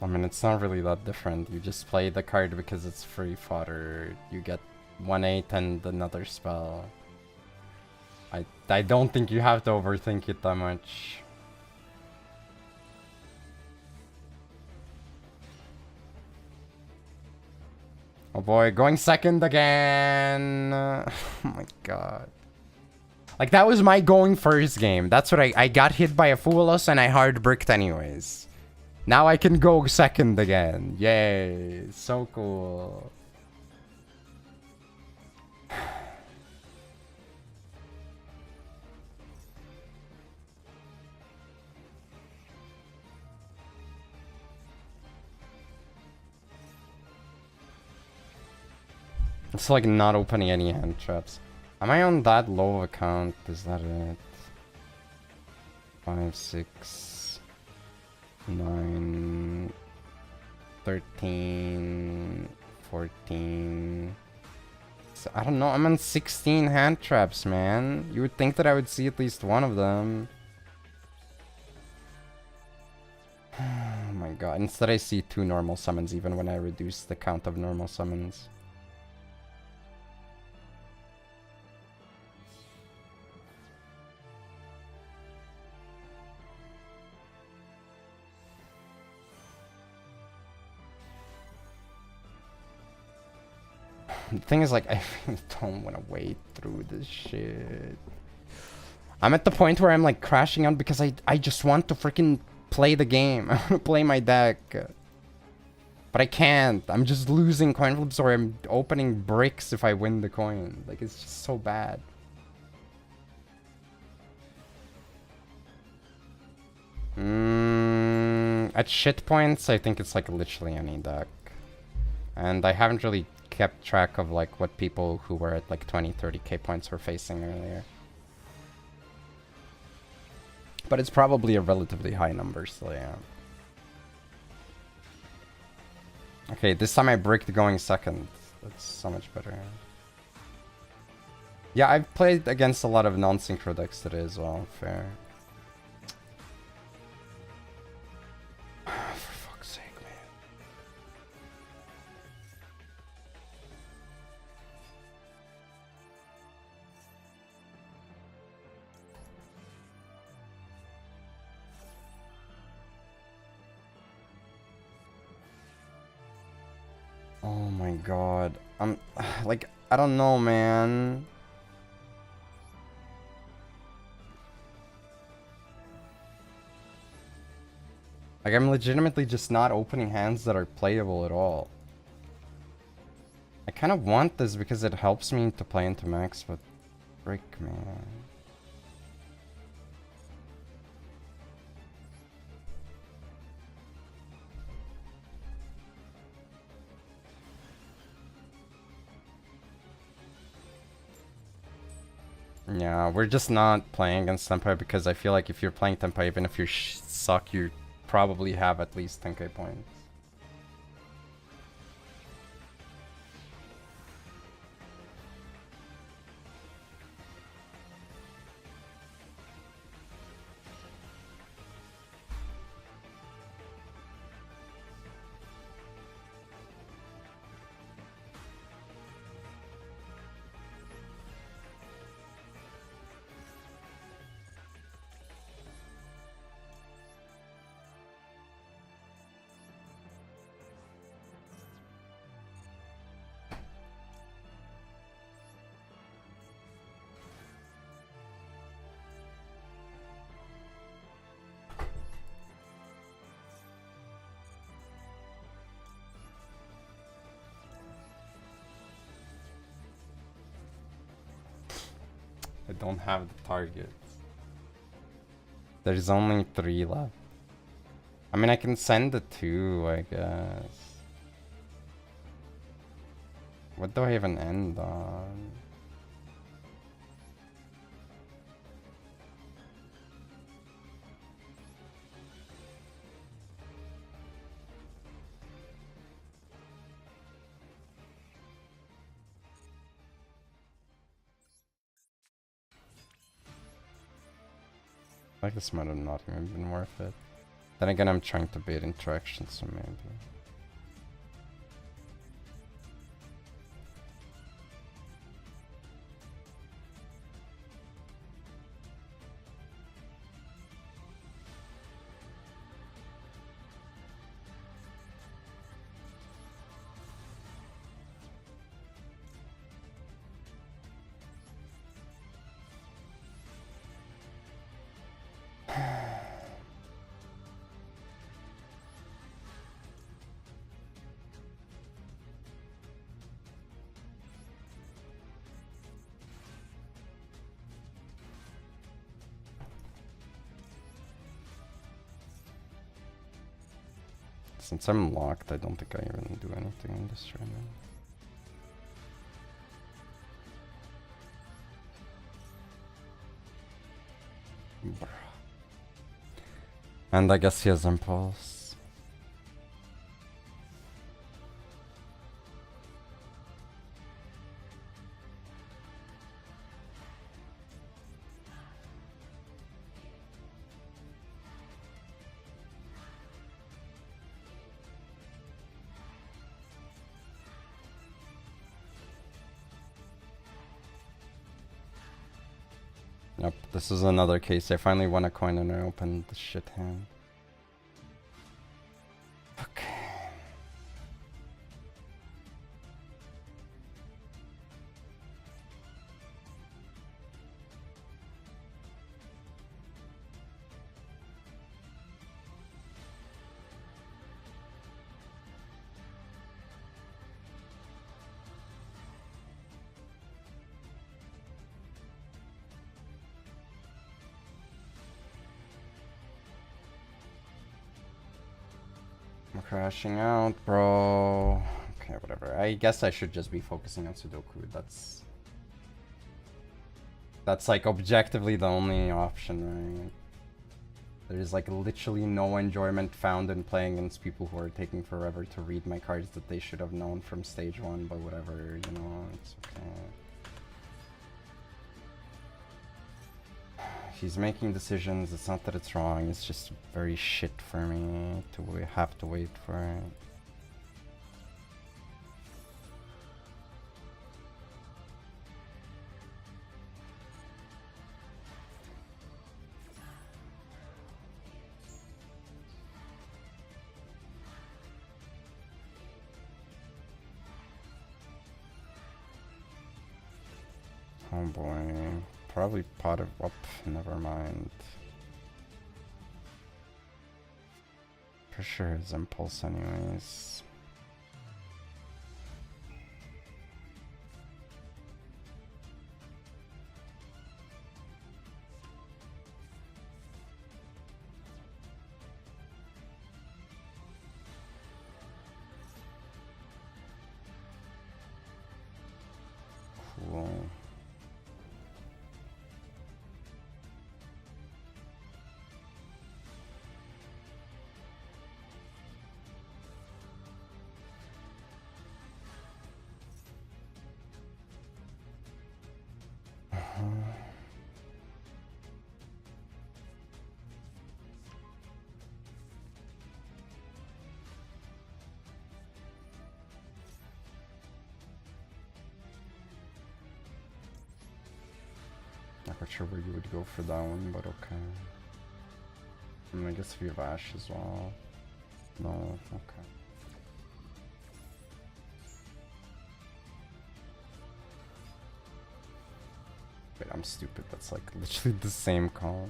mean, it's not really that different. You just play the card because it's free fodder. You get 1/8 and another spell. I don't think you have to overthink it that much. Oh boy, going second again. Oh my god. Like, that was my going first game. That's what I got hit by a Foolus and I hard bricked anyways. Now I can go second again. Yay. So cool. It's like not opening any hand traps. Am I on that low of a count? Is that it? 5, 6, 9, 13, 14. So, I don't know. I'm on 16 hand traps, man. You would think that I would see at least one of them. Oh my god. Instead I see 2 normal summons even when I reduce the count of normal summons. The thing is, like, I really don't want to wait through this shit. I'm at the point where I'm, like, crashing out because I just want to freaking play the game. I want to play my deck. But I can't. I'm just losing coin flips or I'm opening bricks if I win the coin. Like, it's just so bad. At shit points, I think it's, like, literally any deck. And I haven't really kept track of like what people who were at like 20-30k points were facing earlier, but it's probably a relatively high number, so yeah. Okay, this time I bricked going second. That's so much better. Yeah, I've played against a lot of non-synchro decks today as well. Fair. For fuck's sake, man. Oh my god. I'm like, I don't know, man. Like, I'm legitimately just not opening hands that are playable at all. I kind of want this because it helps me to play into max, but frick, man. Yeah, we're just not playing against Senpai because I feel like if you're playing Senpai, even if you suck, you probably have at least 10k points. I don't have the targets. There's only 3 left. I mean, I can send the 2, I guess. What do I even end on? I think this might have not even been worth it. Then again, I'm trying to bait interaction, so maybe. Since I'm locked, I don't think I even do anything in this right now. And I guess he has impulse. Yep, this is another case. I finally won a coin and I opened the shit hand. Okay. I'm crashing out, bro. Okay, whatever. I guess I should just be focusing on Sudoku. That's like objectively the only option, right? There's like literally no enjoyment found in playing against people who are taking forever to read my cards that they should have known from stage 1, but whatever, you know, it's okay. He's making decisions. It's not that it's wrong. It's just very shit for me to have to wait for it. Oh boy. Probably pot of up, never mind. For sure his impulse anyways. Cool. Not quite sure where you would go for that one, but okay. I guess if you have Ash as well. No, okay. Wait, I'm stupid. That's like literally the same call.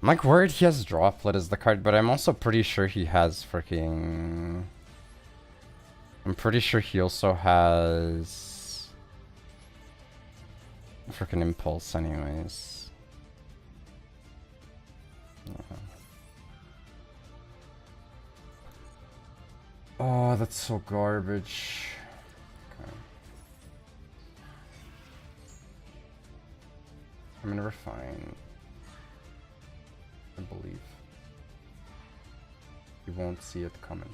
I'm like worried he has Droplet as the card, but I'm also pretty sure he has freaking... I'm pretty sure he also has... freaking Impulse anyways. Yeah. Oh, that's so garbage. Okay. I'm gonna refine. I believe. You won't see it coming.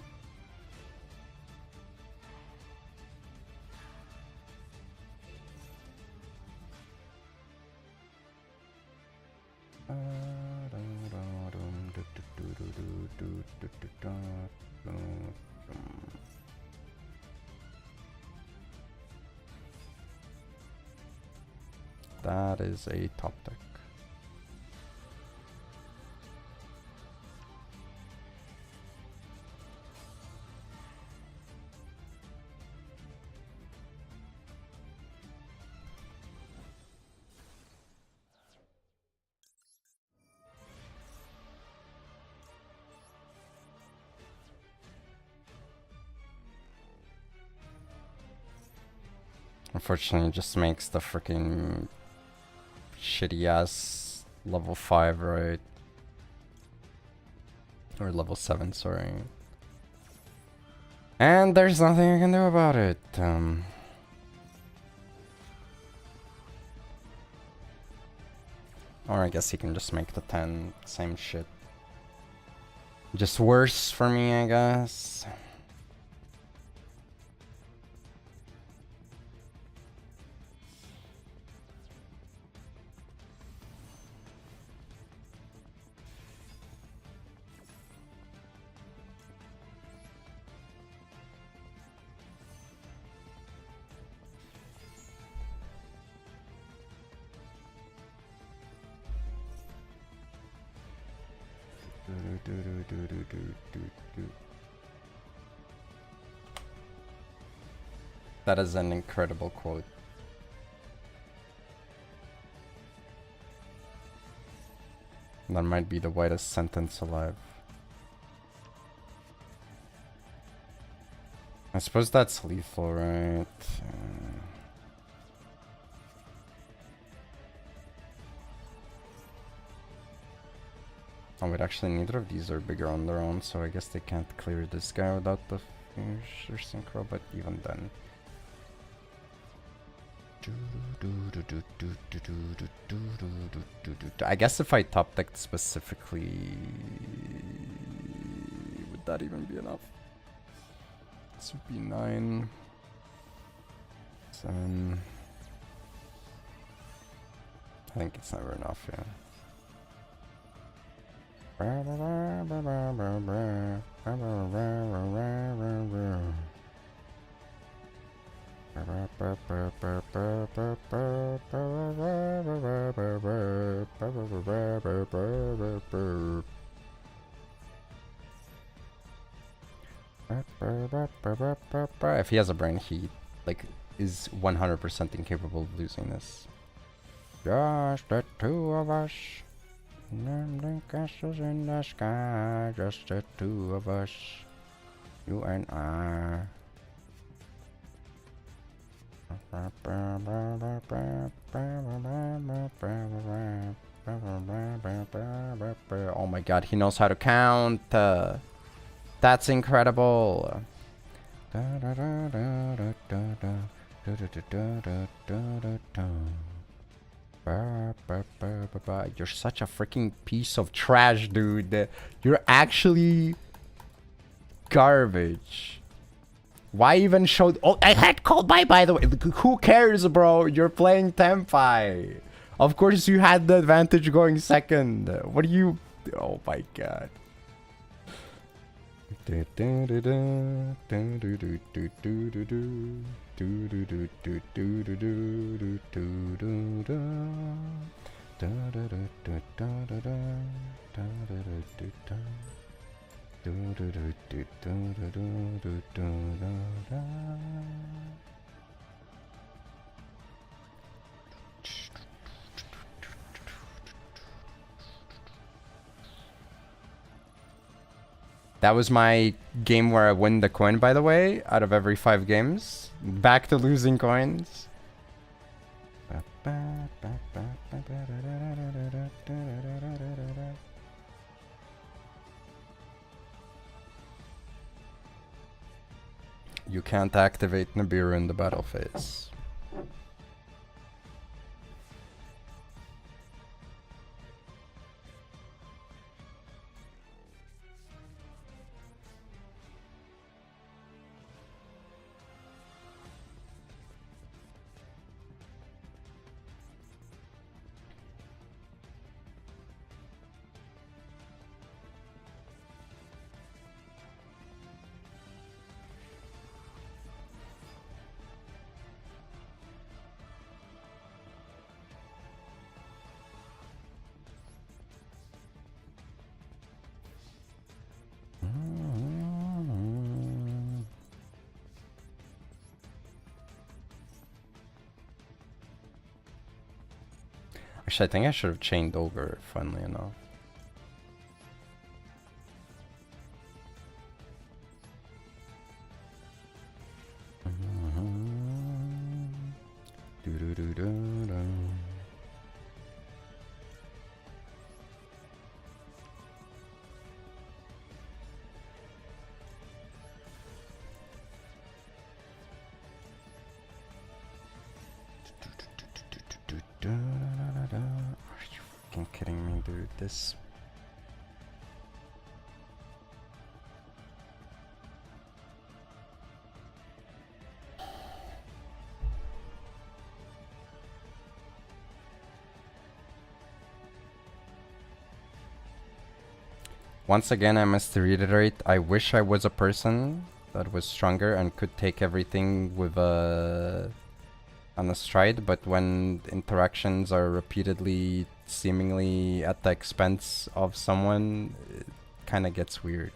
That is a top deck. Unfortunately, it just makes the freaking shitty ass level 5, right? Or level 7, sorry. And there's nothing I can do about it. Or I guess he can just make the 10, same shit. Just worse for me, I guess. That is an incredible quote. That might be the whitest sentence alive. I suppose that's lethal, right? Oh wait, actually neither of these are bigger on their own, so I guess they can't clear this guy without the finish or synchro, but even then. I guess if I top decked specifically, would that even be enough? This would be 9, 7. I think it's never enough, yeah. If he has a brain, he like is 100% incapable of losing this. Just the two of us. The castles in the sky, just the two of us. You and I. Oh my god, he knows how to count. That's incredible. You're such a freaking piece of trash, dude. You're actually garbage. Why even show? Oh, I had called by the way. Who cares, bro? You're playing Tempai. Of course you had the advantage going second. What do you? Oh my god. That was my game where I win the coin, by the way, out of every 5 games. Back to losing coins. You can't activate Nibiru in the battle phase. Actually, I think I should have chained over, funnily enough. Are you fucking kidding me, dude? This. Once again, I must reiterate, I wish I was a person that was stronger and could take everything with on a stride, but when interactions are repeatedly seemingly at the expense of someone, it kind of gets weird.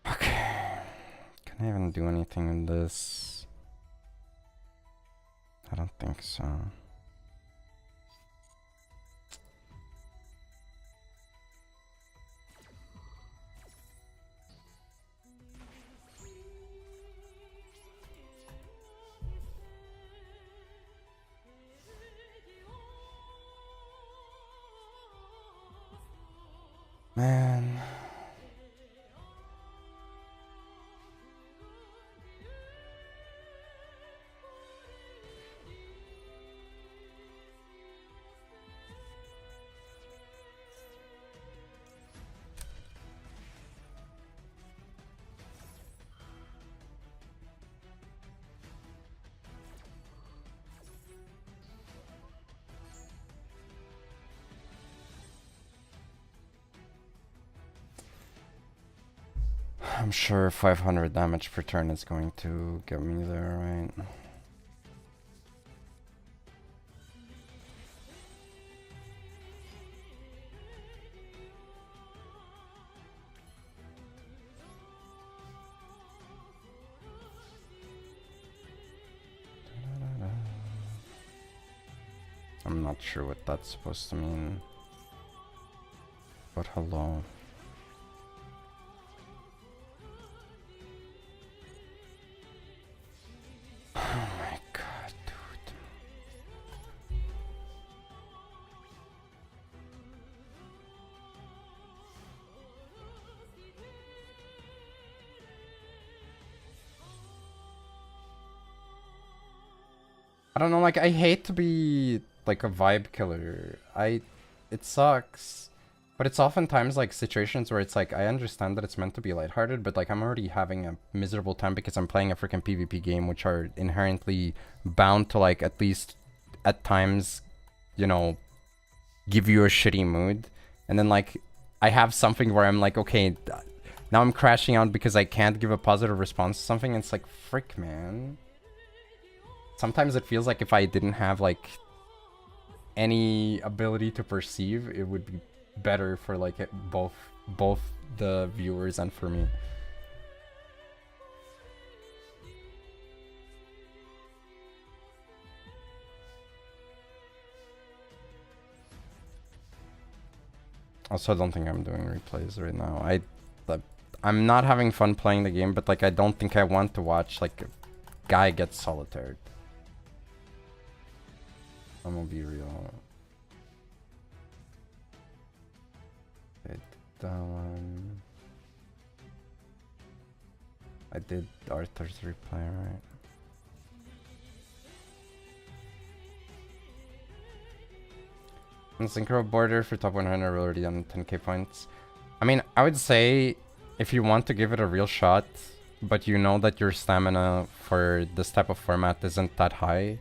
Okay. Can I even do anything in this? I don't think so. Man. I'm sure 500 damage per turn is going to get me there, right? I'm not sure what that's supposed to mean. But hello. Oh my god, dude. I don't know, like, I hate to be like a vibe killer. It sucks. But it's oftentimes like situations where it's like, I understand that it's meant to be lighthearted, but like I'm already having a miserable time because I'm playing a freaking PvP game, which are inherently bound to like at least at times, you know, give you a shitty mood. And then like I have something where I'm like, okay, now I'm crashing out because I can't give a positive response to something. And it's like, frick, man. Sometimes it feels like if I didn't have like any ability to perceive, it would be better for like both the viewers and for me. Also, I don't think I'm doing replays right now. I'm not having fun playing the game, but like I don't think I want to watch like a guy get solitary. I'm gonna be real. Okay, that one. I did Arthur's replay, right? And Synchro border for top 100 already on 10k points. I mean, I would say if you want to give it a real shot, but you know that your stamina for this type of format isn't that high,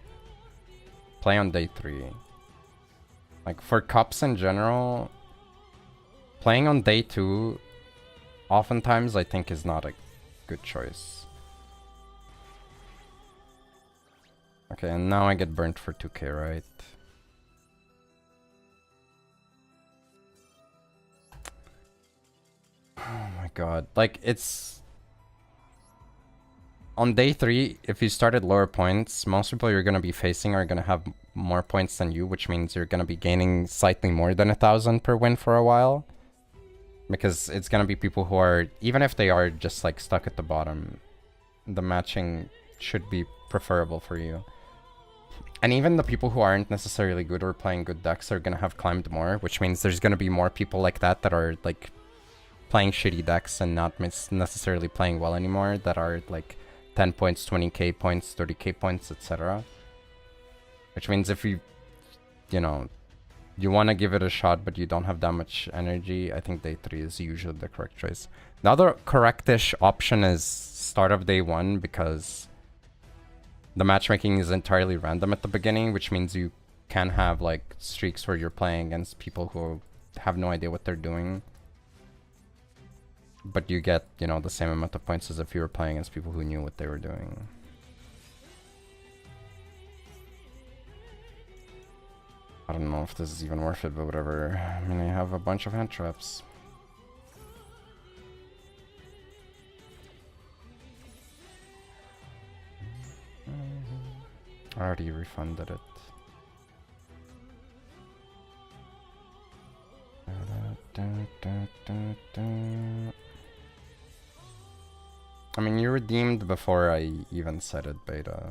play on day 3. Like, for cups in general, playing on day 2, oftentimes I think is not a good choice. Okay, and now I get burnt for 2k, right? Oh my god. Like, it's... On day 3, if you start at lower points, most people you're going to be facing are going to have more points than you, which means you're going to be gaining slightly more than 1,000 per win for a while. Because it's going to be people who are, even if they are just like stuck at the bottom, the matching should be preferable for you. And even the people who aren't necessarily good or playing good decks are going to have climbed more, which means there's going to be more people like that that are like playing shitty decks and not necessarily playing well anymore, that are like 10 points, 20k points, 30k points, etc. Which means if you know, you want to give it a shot but you don't have that much energy, I think day 3 is usually the correct choice. The other correctish option is start of day 1, because the matchmaking is entirely random at the beginning, which means you can have like streaks where you're playing against people who have no idea what they're doing. But you get, you know, the same amount of points as if you were playing against people who knew what they were doing. I don't know if this is even worth it, but whatever. I mean, I have a bunch of hand traps. I already refunded it. I mean, you redeemed before I even said it, beta.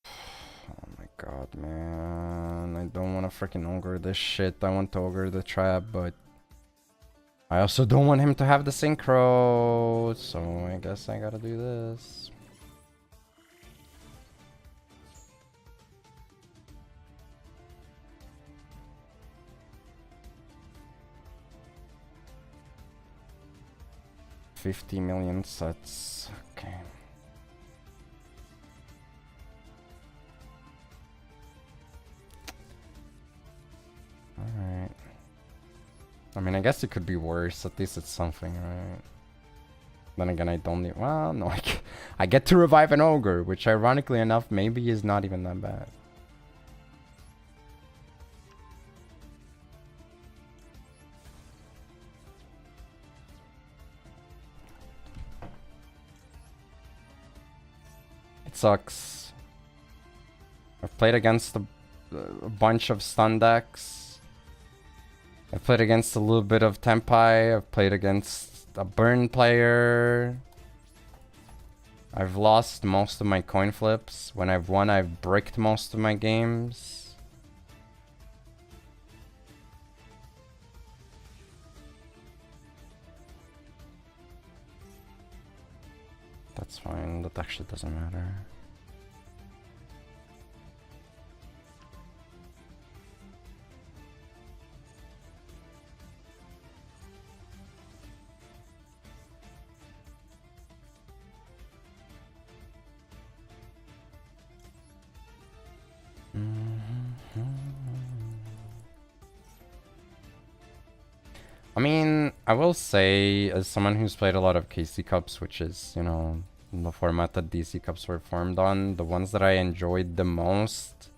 Oh my god, man. I don't want to freaking ogre this shit. I want to ogre the trap, but I also don't want him to have the synchro. So I guess I gotta do this. $50 million sets. Okay. Alright. I mean, I guess it could be worse. At least it's something, right? Then again, I don't need... Well, no, I get to revive an ogre, which ironically enough, maybe is not even that bad. It sucks. I've played against a bunch of stun decks. I've played against a little bit of Tempai. I've played against a burn player. I've lost most of my coin flips. When I've won, I've bricked most of my games. That's fine. That actually doesn't matter. I mean, I will say, as someone who's played a lot of KC Cups, which is, you know, the format that DC Cups were formed on, the ones that I enjoyed the most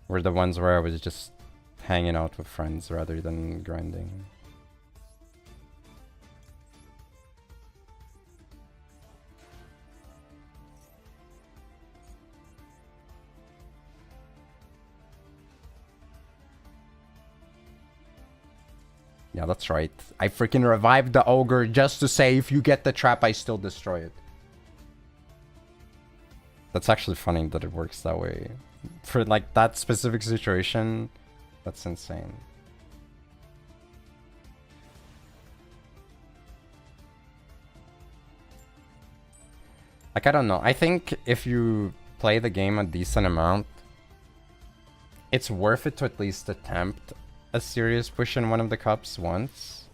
were the ones where I was just hanging out with friends rather than grinding. Yeah, that's right. I freaking revived the ogre just to say if you get the trap, I still destroy it. That's actually funny that it works that way. For like that specific situation, that's insane. Like, I don't know. I think if you play the game a decent amount, it's worth it to at least attempt a serious push in one of the cups once.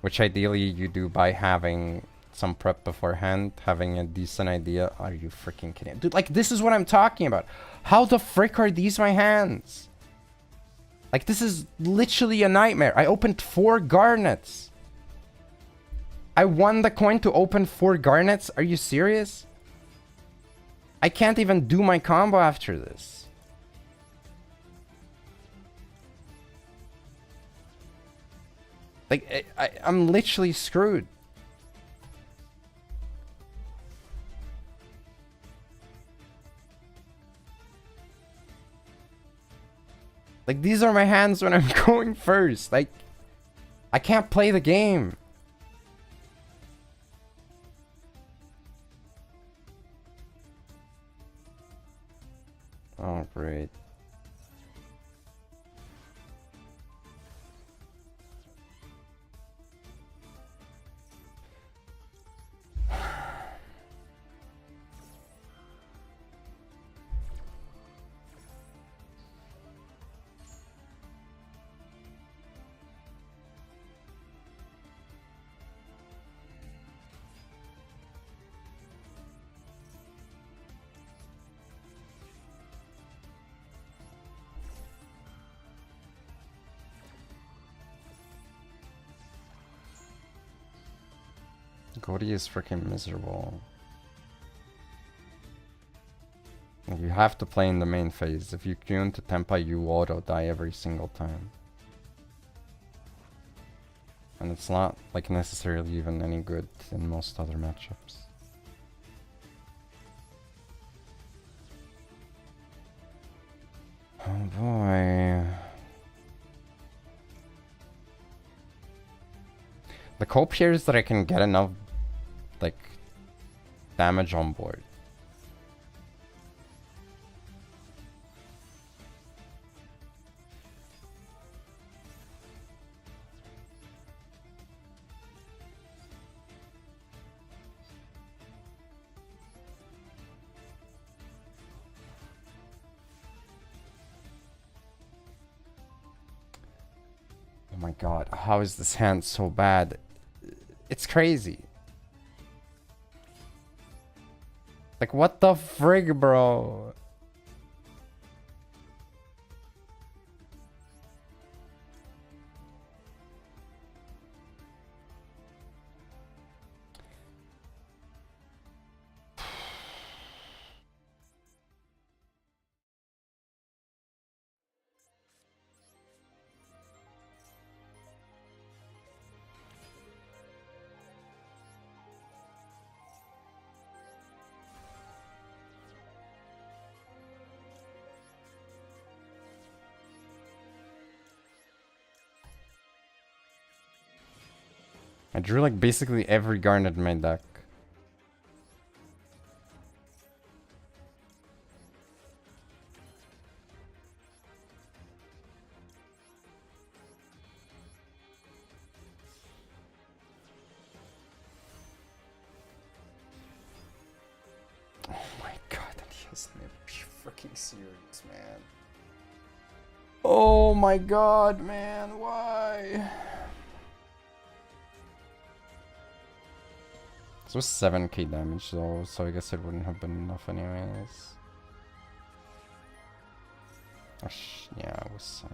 Which ideally you do by having some prep beforehand, having a decent idea. Are you freaking kidding? Dude, like, this is what I'm talking about. How the frick are these my hands? Like, this is literally a nightmare. I opened 4 garnets. I won the coin to open 4 garnets? Are you serious? I can't even do my combo after this. Like, I'm literally screwed. Like, these are my hands when I'm going first. Like, I can't play the game. Oh, great. Cody is freaking miserable. You have to play in the main phase. If you queue into Tempa, you auto die every single time. And it's not like necessarily even any good in most other matchups. Oh boy. The cope here is that I can get enough, like, damage on board. Oh my god, how is this hand so bad? It's crazy. Like, what the frig, bro? I drew like basically every garnet in my deck. Oh my god, that he has me freaking serious, man. Oh my god, man, why? This was 7k damage though, so I guess it wouldn't have been enough anyways. Oh, yeah, it was...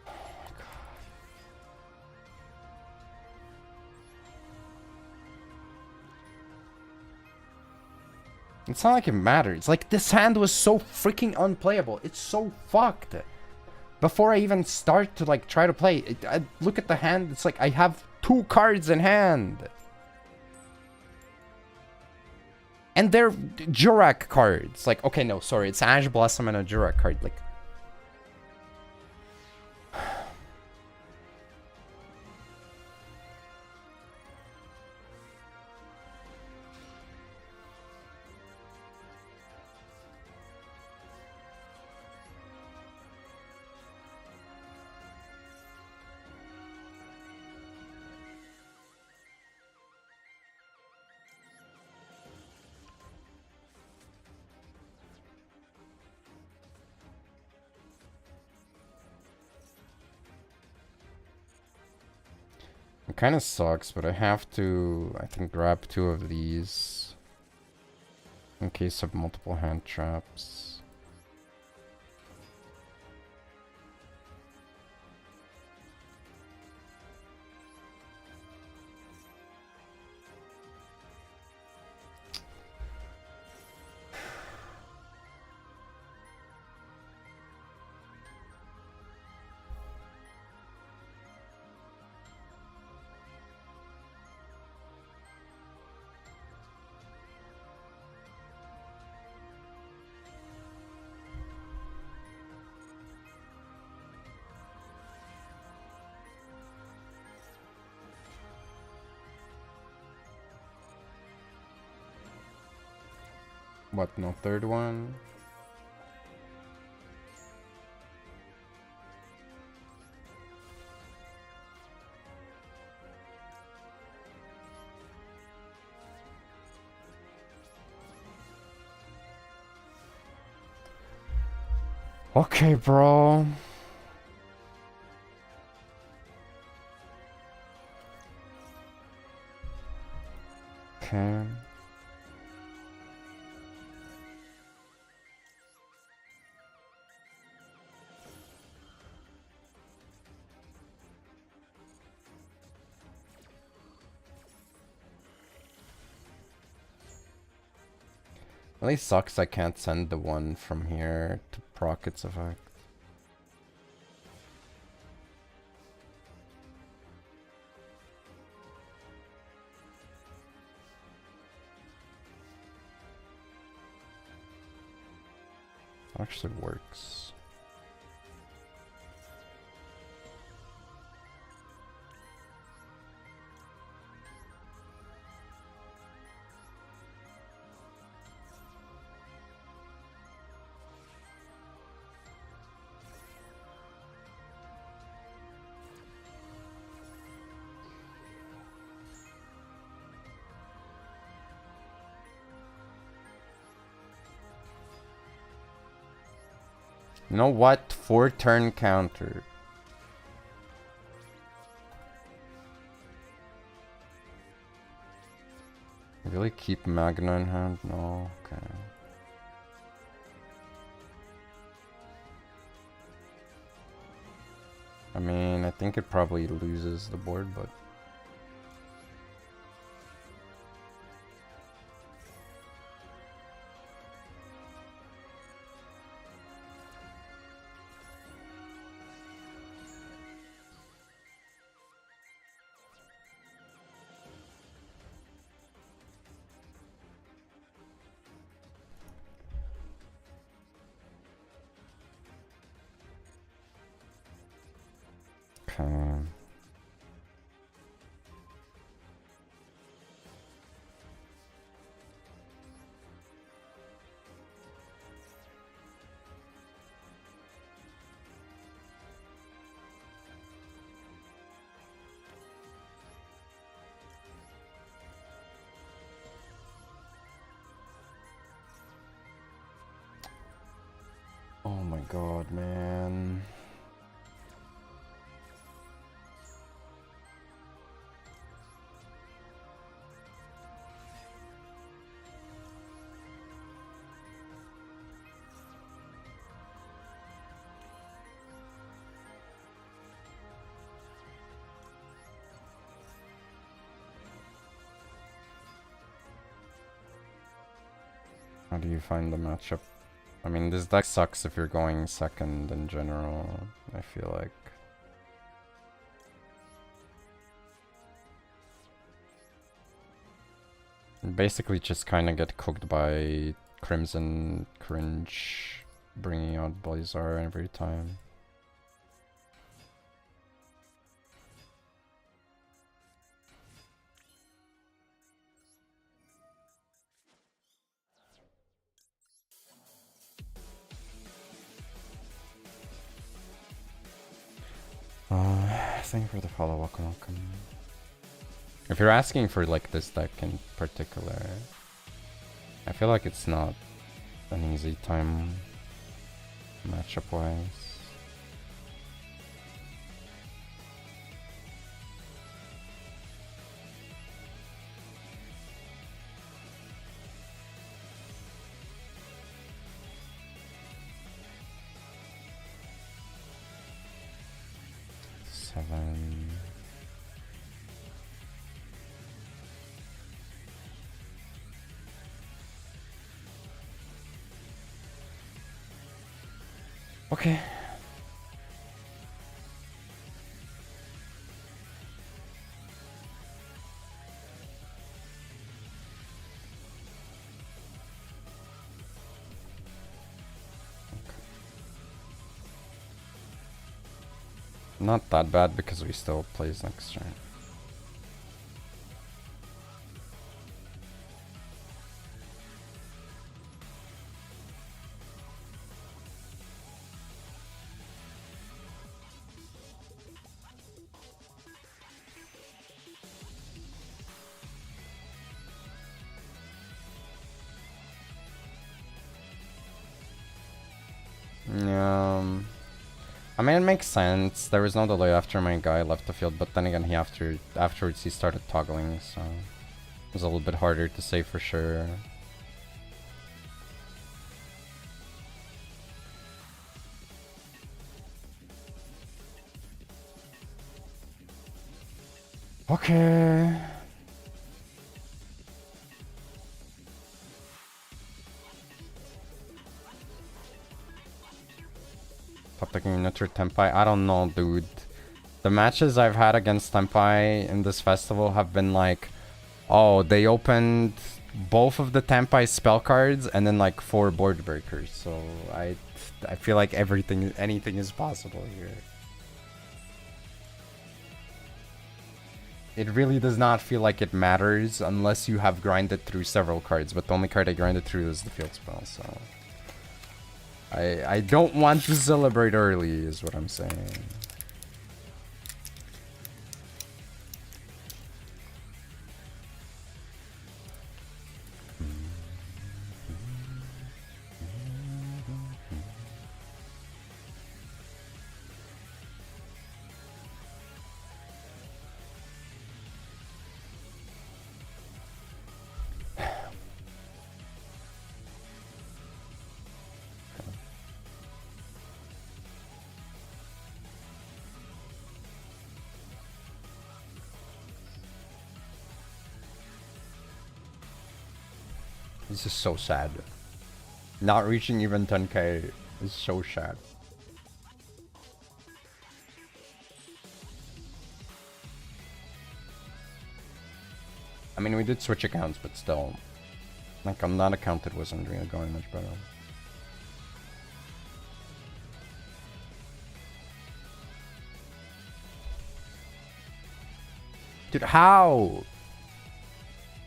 Oh my god. It's not like it matters. Like, this hand was so freaking unplayable. It's so fucked. Before I even start to, like, try to play, I look at the hand, it's like I have 2 cards in hand. And they're Jurak cards. Like, okay, no, sorry, it's Ash Blossom and a Jurak card. Like, kind of sucks, but I have to, I think, grab 2 of these in case of multiple hand traps. What, no third one? Okay, bro. Okay. Really sucks I can't send the one from here to proc its effect. Actually works. You know what? 4-turn counter. Really keep Magna in hand? No, okay. I mean, I think it probably loses the board, but... Okay. Oh my god, man. How do you find the matchup? I mean, this deck sucks if you're going second in general, I feel like. You basically just kind of get cooked by Crimson Cringe bringing out Blazar every time. Thank you for the follow, welcome. If you're asking for like this deck in particular, I feel like it's not an easy time matchup wise. 7. Okay. Not that bad because we still plays next turn. I mean, it makes sense. There was no delay after my guy left the field, but then again, afterwards he started toggling, so it was a little bit harder to say for sure. Okay. Top taking Nutri Tempai. I don't know, dude. The matches I've had against Tempai in this festival have been like, oh, they opened both of the Tempai spell cards and then like 4 board breakers. So I feel like anything is possible here. It really does not feel like it matters unless you have grinded through several cards, but the only card I grinded through is the field spell, so I don't want to celebrate early, is what I'm saying. This is so sad. Not reaching even 10k is so sad. I mean, we did switch accounts, but still. Like, on that account, it wasn't really going much better. Dude, how?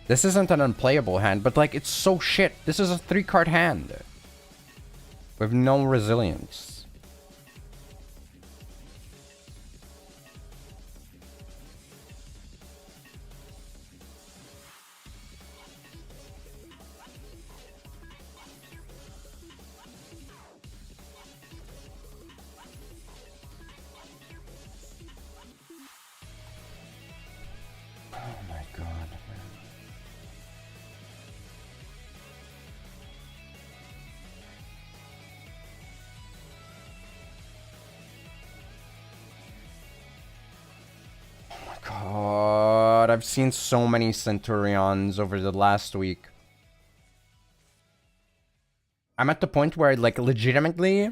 This isn't an unplayable hand, but like, it's so shit. This is a 3-card hand with no resilience. Oh my god. God, I've seen so many Centurions over the last week. I'm at the point where, like, legitimately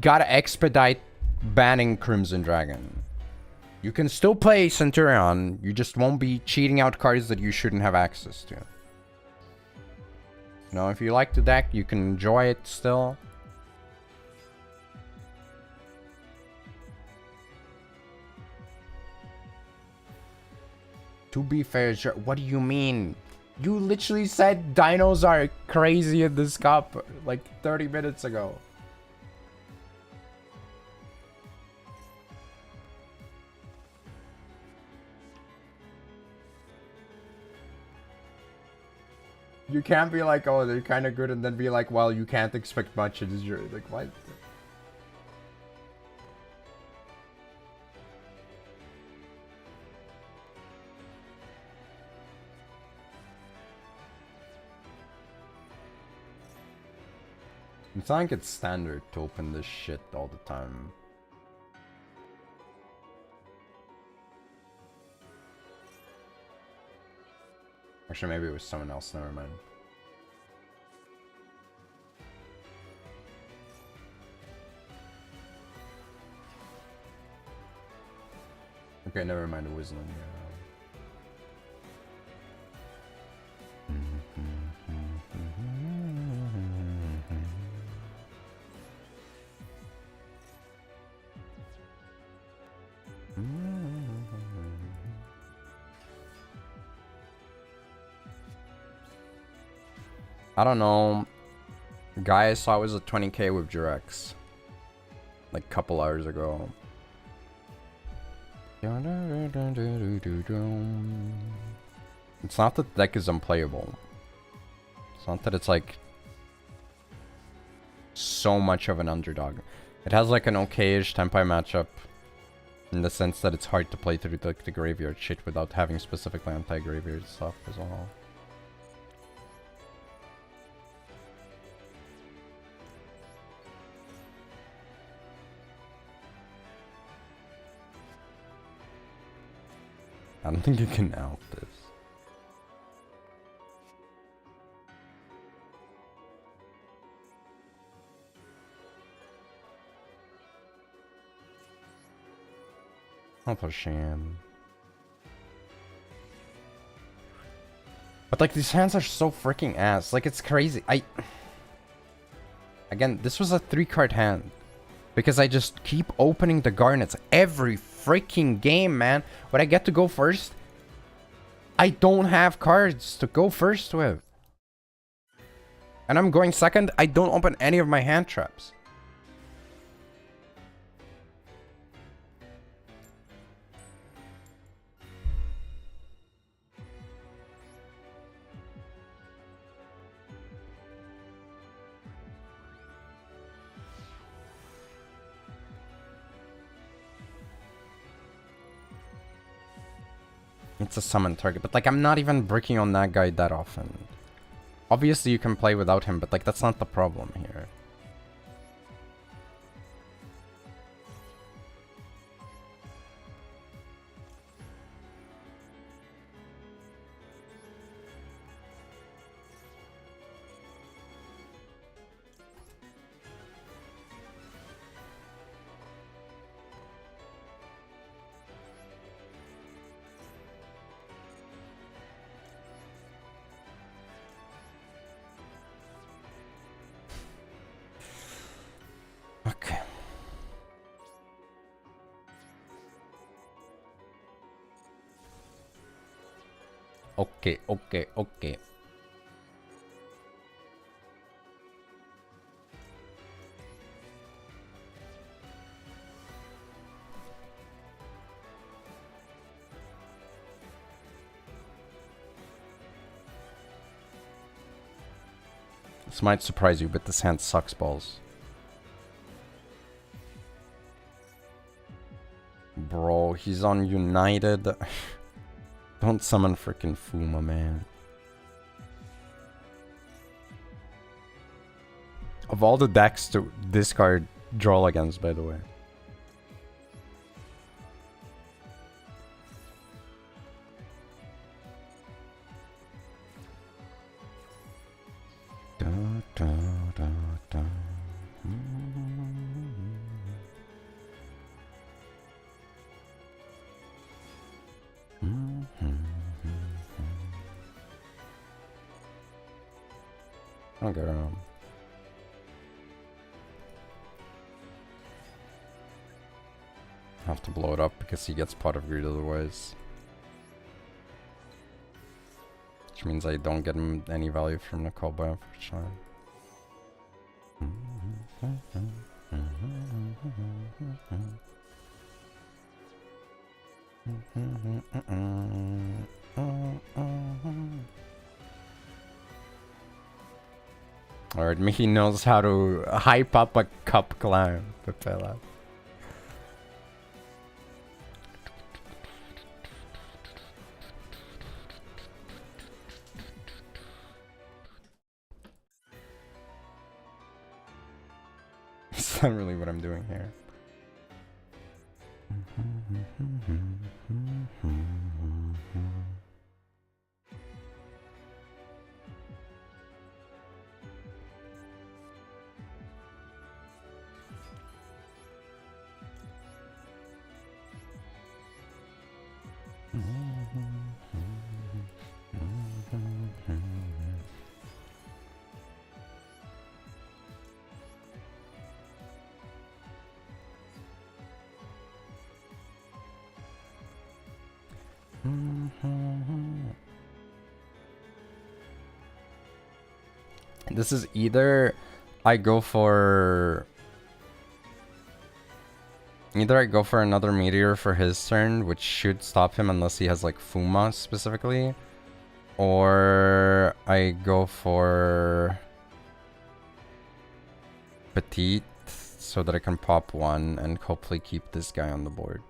gotta expedite banning Crimson Dragon. You can still play Centurion, you just won't be cheating out cards that you shouldn't have access to. You know, if you like the deck, you can enjoy it still. To be fair, what do you mean? You literally said dinos are crazy in this cup like 30 minutes ago. You can't be like, oh, they're kind of good, and then be like, well, you can't expect much. It is your, like, what? It's not like it's standard to open this shit all the time. Actually, maybe it was someone else, never mind. Okay, never mind, it wasn't on here. I don't know. Guy I saw was a 20k with Jurex. Like a couple hours ago. It's not that the deck is unplayable. It's not that it's like so much of an underdog. It has like an okay-ish Tempai matchup in the sense that it's hard to play through the graveyard shit without having specifically anti-graveyard stuff as well. I don't think you can out this. Not a shame. But like these hands are so freaking ass. Like it's crazy. Again, this was a 3-card hand. Because I just keep opening the garnets every freaking game, man. When I get to go first, I don't have cards to go first with. And I'm going second, I don't open any of my hand traps. It's a summon target, but like I'm not even breaking on that guy that often. Obviously you can play without him, but like that's not the problem here. Okay. Okay. This might surprise you, but this hand sucks balls. Bro, he's on United. Don't summon frickin' Fuma, man. Of all the decks to discard draw against, by the way. Okay. Have to blow it up because he gets Pot of Greed otherwise. Which means I don't get him any value from the Callboy, unfortunately. Alright, Mickey knows how to hype up a cup climb, Pepela. not really what I'm doing here. This is either I go for another meteor for his turn, which should stop him unless he has like Fuma specifically, or I go for Petite so that I can pop one and hopefully keep this guy on the board.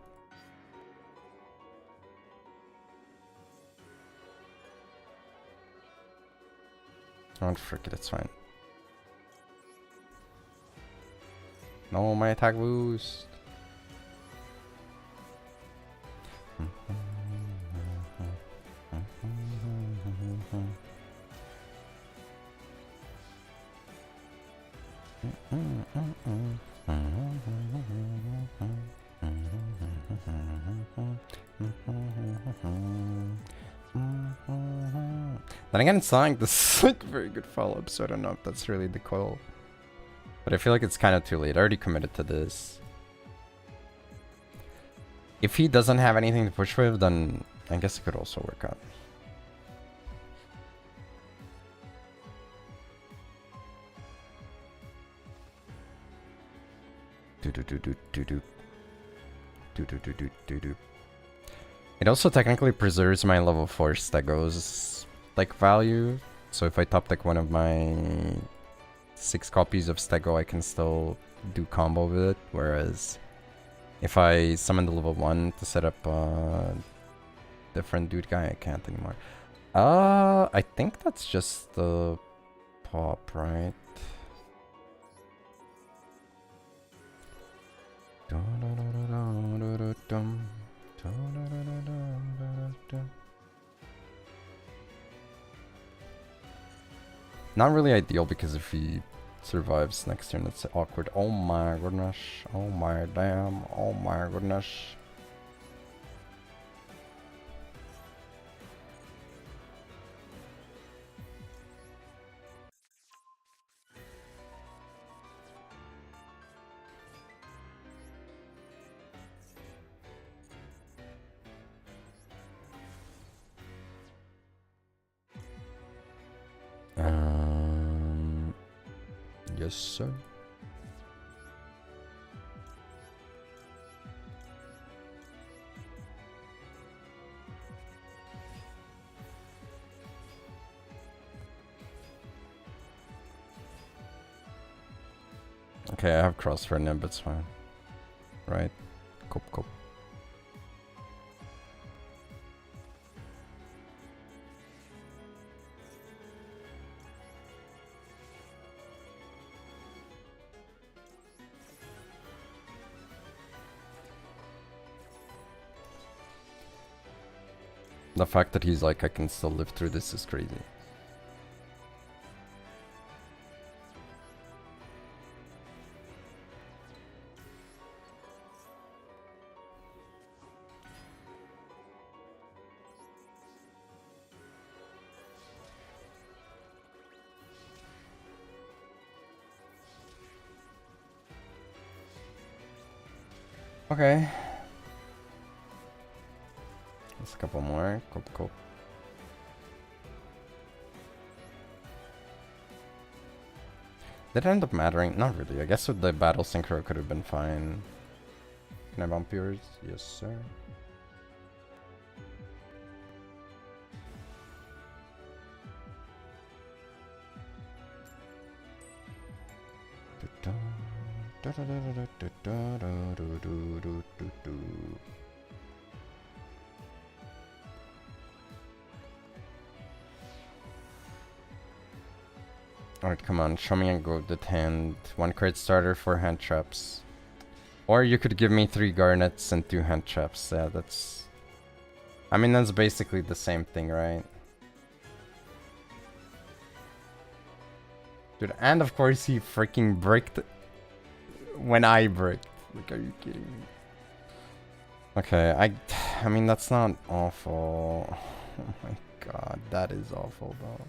Oh, frick it, it's fine. No, my attack boost. Then again, it's not like this is like a very good follow-up, so I don't know if that's really the call. But I feel like it's kind of too late. I already committed to this. If he doesn't have anything to push with, then I guess it could also work out. It also technically preserves my level 4 Stegos like value. So if I top deck one of my 6 copies of Stego, I can still do combo with it. Whereas if I summon the level 1 to set up a different dude guy, I can't anymore. I think that's just the pop, right? Not really ideal, because if he survives next turn, it's awkward. Oh my goodness. Oh my damn. Oh my goodness. Yes, sir. Okay, I have cross for Nib, it's fine. Right? Cool. The fact that he's like, I can still live through this is crazy. Okay. Just a couple more. Cool. Did it end up mattering? Not really. I guess with the battle synchro could have been fine. Can I bump yours? Yes, sir. Alright, come on, show me a good hand. 1 card starter, 4 hand traps. Or you could give me 3 garnets and 2 hand traps. Yeah, that's... I mean, that's basically the same thing, right? Dude, and of course he freaking bricked when I bricked. Like, are you kidding me? Okay, I mean, that's not awful. Oh my god, that is awful though.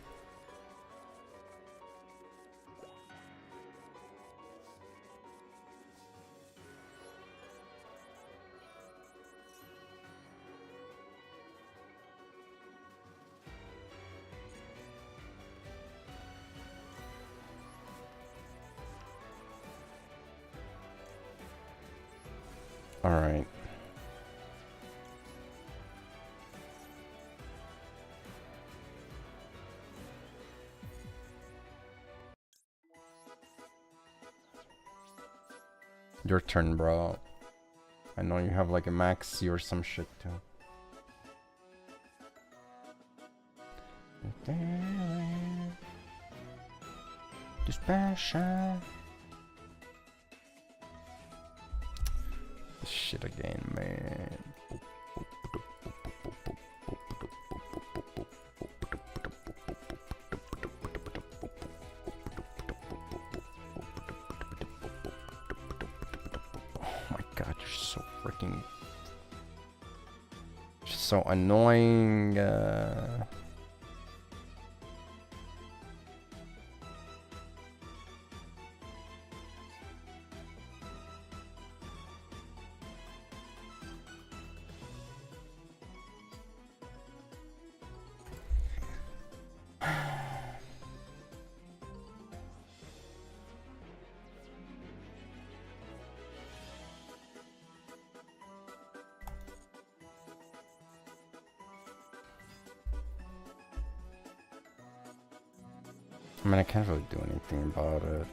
Alright. Your turn, bro. I know you have like a maxi or some shit too. Dispassion. This shit again, man. So annoying. I mean, I can't really do anything about it.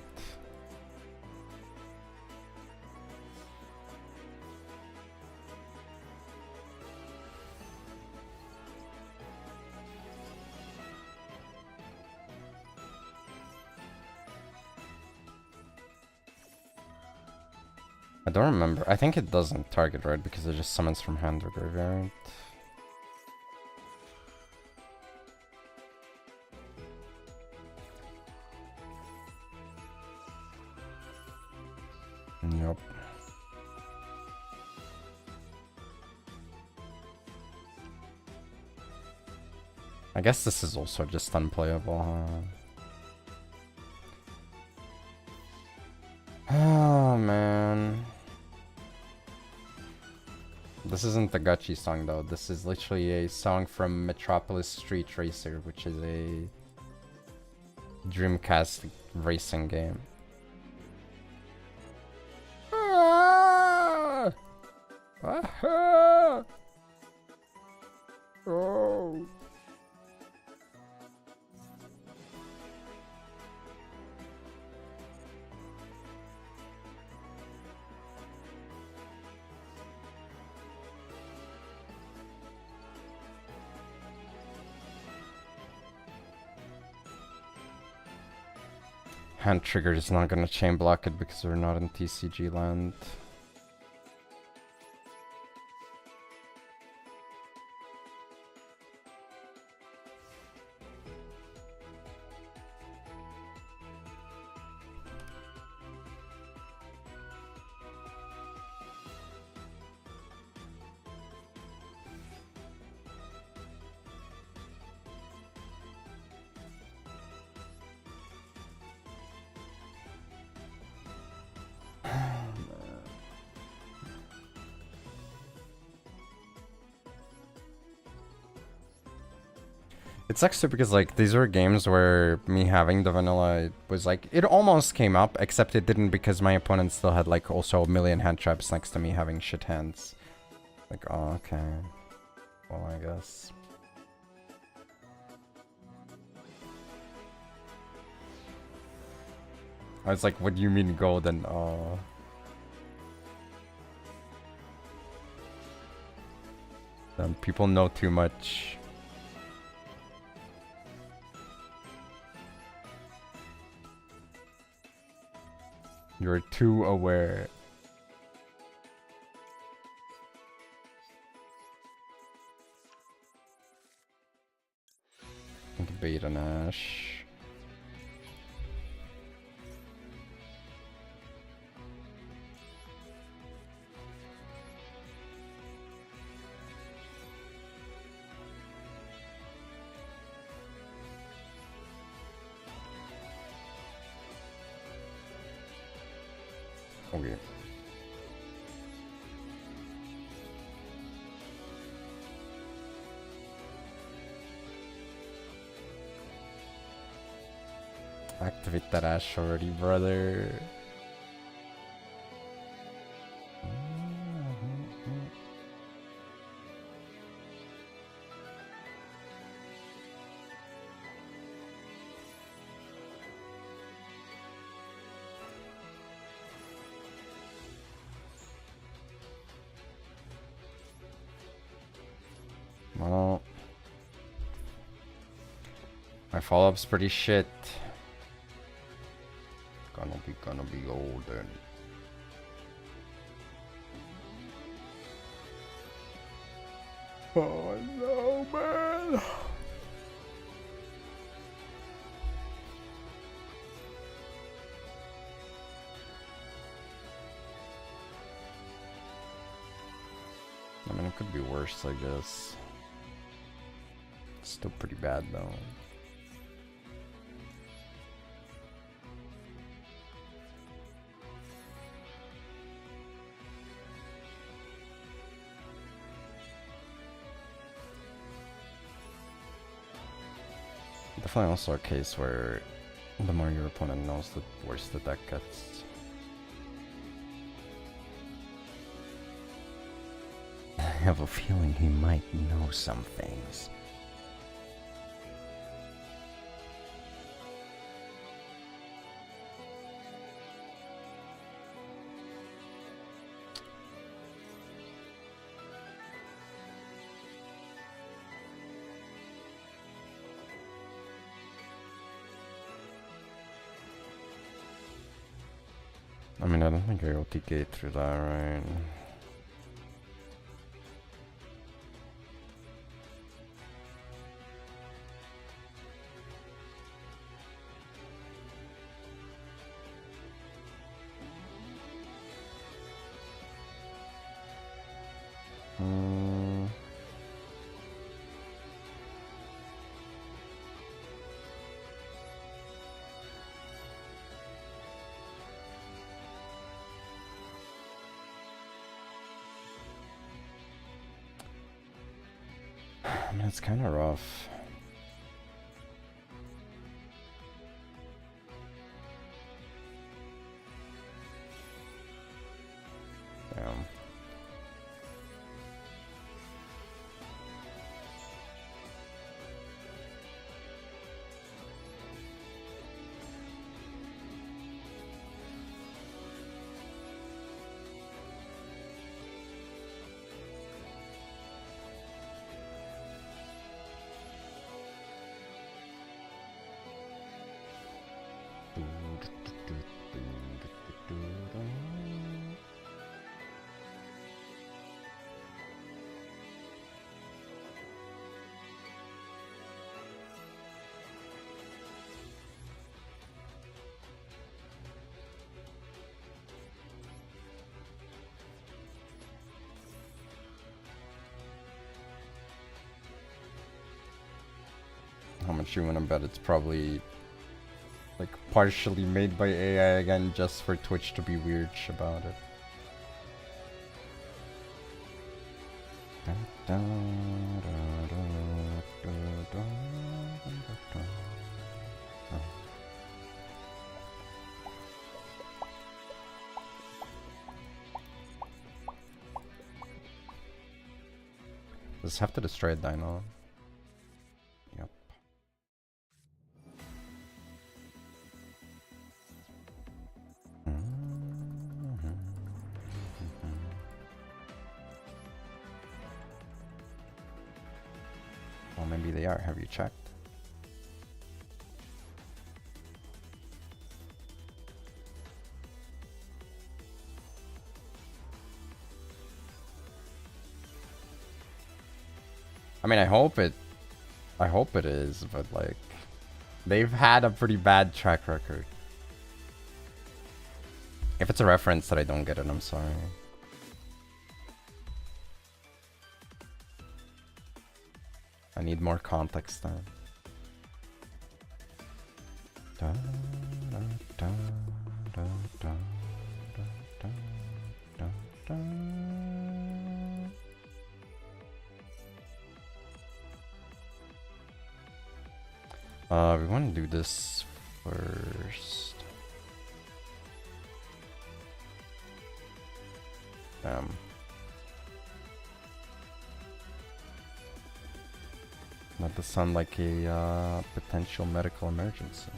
I don't remember. I think it doesn't target, right? Because it just summons from hand or graveyard. Yep. I guess this is also just unplayable, huh? Oh, man. This isn't the Gachi song, though. This is literally a song from Metropolis Street Racer, which is a Dreamcast racing game. Oh. Hand trigger is not gonna chain block it because we're not in TCG land. It sucks too because like these were games where me having the vanilla was like it almost came up, except it didn't because my opponent still had like also a million hand traps next to me having shit hands. Like, oh, okay. Well, I guess. I was like, what do you mean golden? Oh. People know too much. You're too aware. Beta Nash. Okay. Activate that Ash already, brother. Well, my follow-up's pretty shit. Gonna be golden. Oh no, man. I mean, it could be worse, I guess. It's still pretty bad, though. Definitely also a case where the more your opponent knows, the worse the deck gets. I have a feeling he might know some things. I mean, I don't think I OTK through that, right? I mean, it's kind of rough. Damn. How much you want to bet it's probably like partially made by AI again, just for Twitch to be weird about it. Does this have to destroy a dino? Yep. Well, maybe they are. Have you checked? I mean, I hope it is, but like, they've had a pretty bad track record. If it's a reference that I don't get it, I'm sorry. I need more context then. Da, da, da, da, da, da, da, da, da. We want to do this first. Not to sound like a potential medical emergency.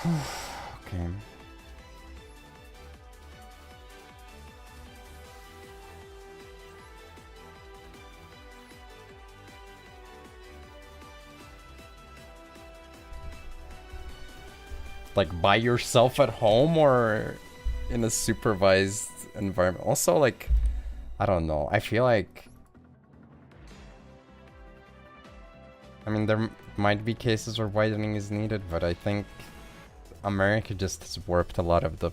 Okay. Like by yourself at home or in a supervised environment? Also, like, I don't know. I feel like, I mean, there might be cases where widening is needed, but I think America just has warped a lot of the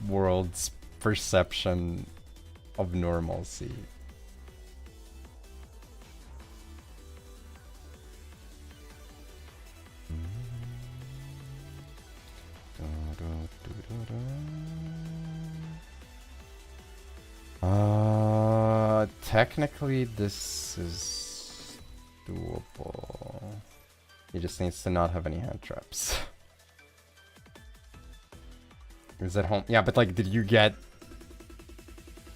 world's perception of normalcy. Technically this is doable. He just needs to not have any hand traps. Is at home? Yeah, but like, did you get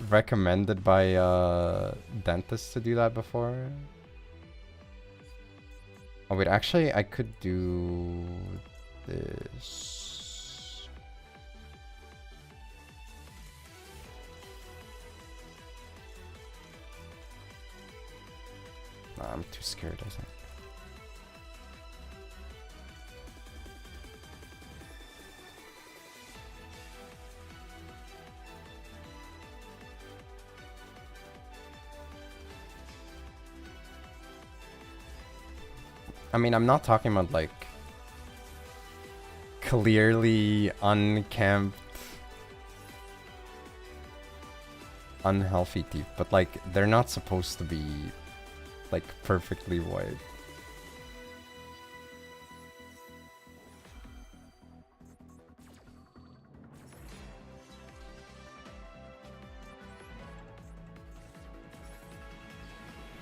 recommended by dentists to do that before? Oh wait, actually I could do this. Nah, I'm too scared, I think. I mean, I'm not talking about like clearly unkempt, unhealthy teeth, but like they're not supposed to be like perfectly white.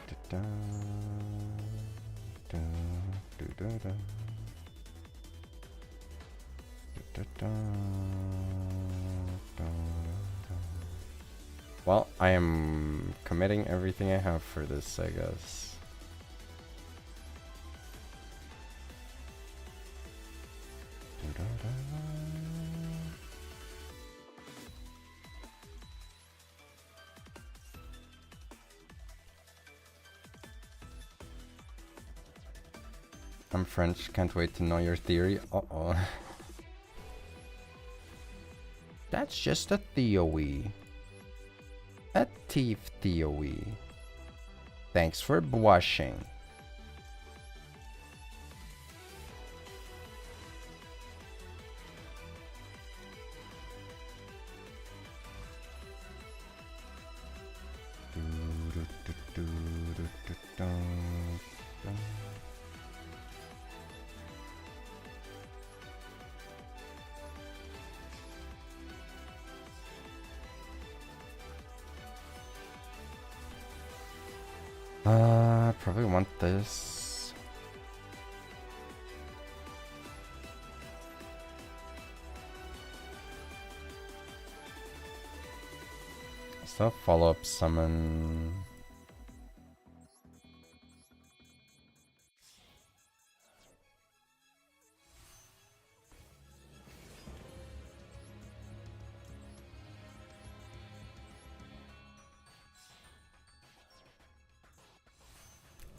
Da, da, da, da, da. Da, da, da, da. Well, I am committing everything I have for this, I guess. Da, da, da. I'm French, can't wait to know your theory. Uh-oh. That's just a theory. A teeth theory. Thanks for blushing. Probably want this. Still follow-up summon.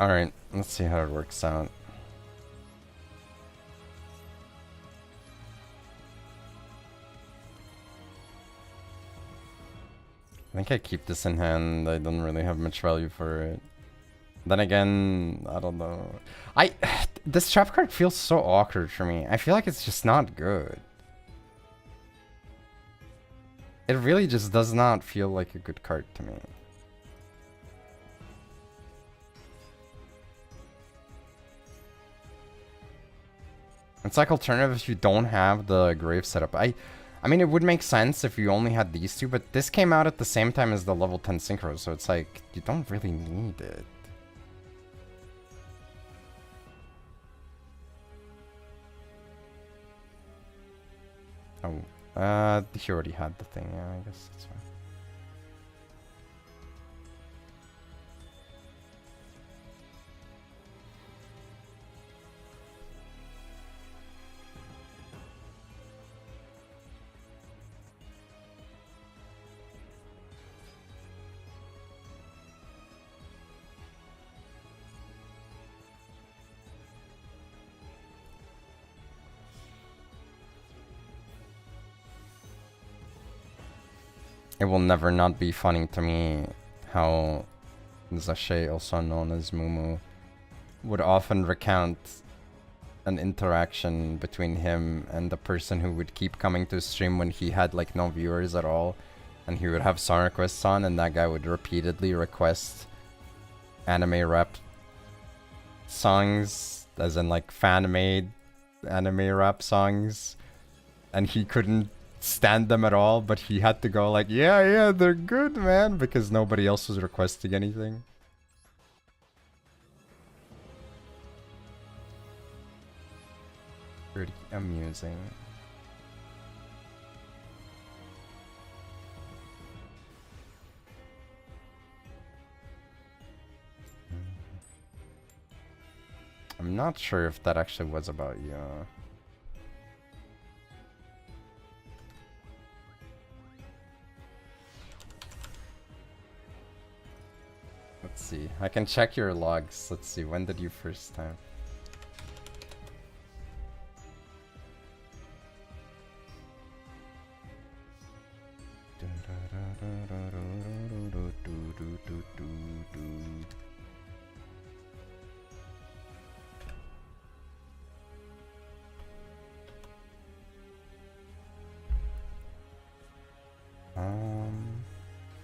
Alright, let's see how it works out. I think I keep this in hand. I don't really have much value for it. Then again, I don't know. This trap card feels so awkward for me. I feel like it's just not good. It really just does not feel like a good card to me. It's like alternative if you don't have the grave setup. I mean, it would make sense if you only had these two, but this came out at the same time as the level 10 Synchro, so it's like, you don't really need it. Oh, he already had the thing, yeah, I guess that's fine. It will never not be funny to me how Zashay, also known as Mumu, would often recount an interaction between him and the person who would keep coming to stream when he had like no viewers at all, and he would have song requests on, and that guy would repeatedly request anime rap songs, as in like fan-made anime rap songs, and he couldn't stand them at all, but he had to go like, yeah, they're good, man, because nobody else was requesting anything. Pretty amusing. I'm not sure if that actually was about you. Let's see. I can check your logs. Let's see. When did you first time?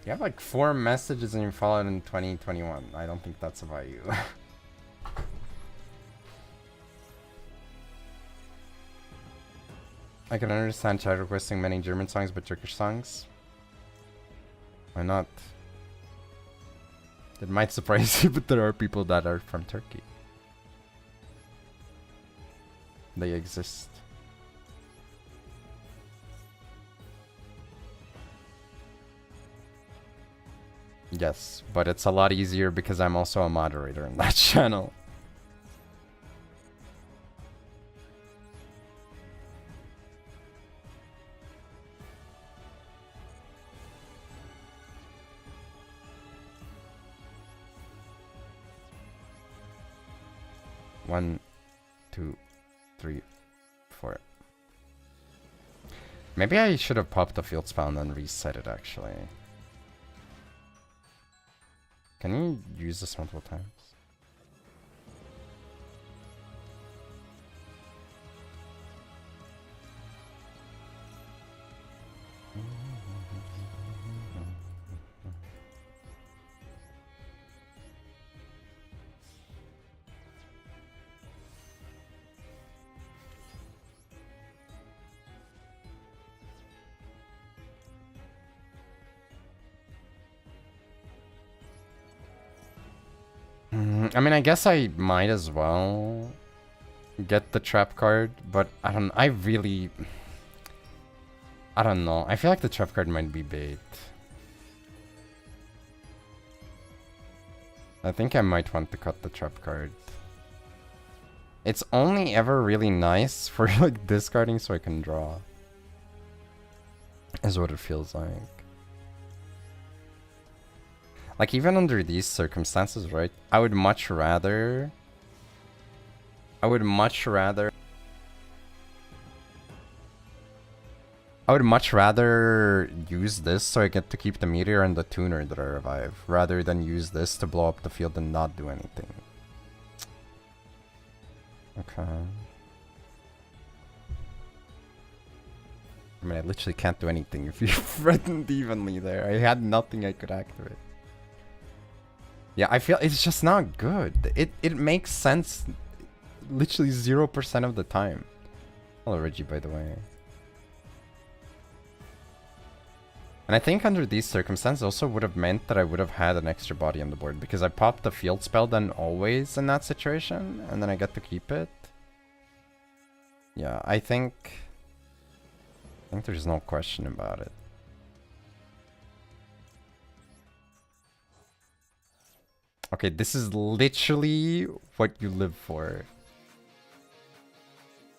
You have like 4 messages and you followed in 2021. I don't think that's about you. I can understand chat requesting many German songs but Turkish songs. Why not? It might surprise you, but there are people that are from Turkey. They exist. Yes, but it's a lot easier because I'm also a moderator in that channel. One, 2, 3, 4. Maybe I should have popped the field spell and then reset it actually. Can you use this multiple times? I mean, I guess I might as well get the trap card, but I don't know. I don't know. I feel like the trap card might be bait. I think I might want to cut the trap card. It's only ever really nice for like discarding so I can draw. Is what it feels like. Like, even under these circumstances, right? I would much rather I would much rather use this so I get to keep the meteor and the tuner that I revive, rather than use this to blow up the field and not do anything. Okay. I mean, I literally can't do anything if you threatened evenly there. I had nothing I could activate. Yeah, I feel it's just not good. It makes sense literally 0% of the time. Hello, Reggie, by the way. And I think under these circumstances also would have meant that I would have had an extra body on the board, because I popped the field spell then always in that situation, and then I get to keep it. Yeah, I think there's no question about it. Okay, this is literally what you live for.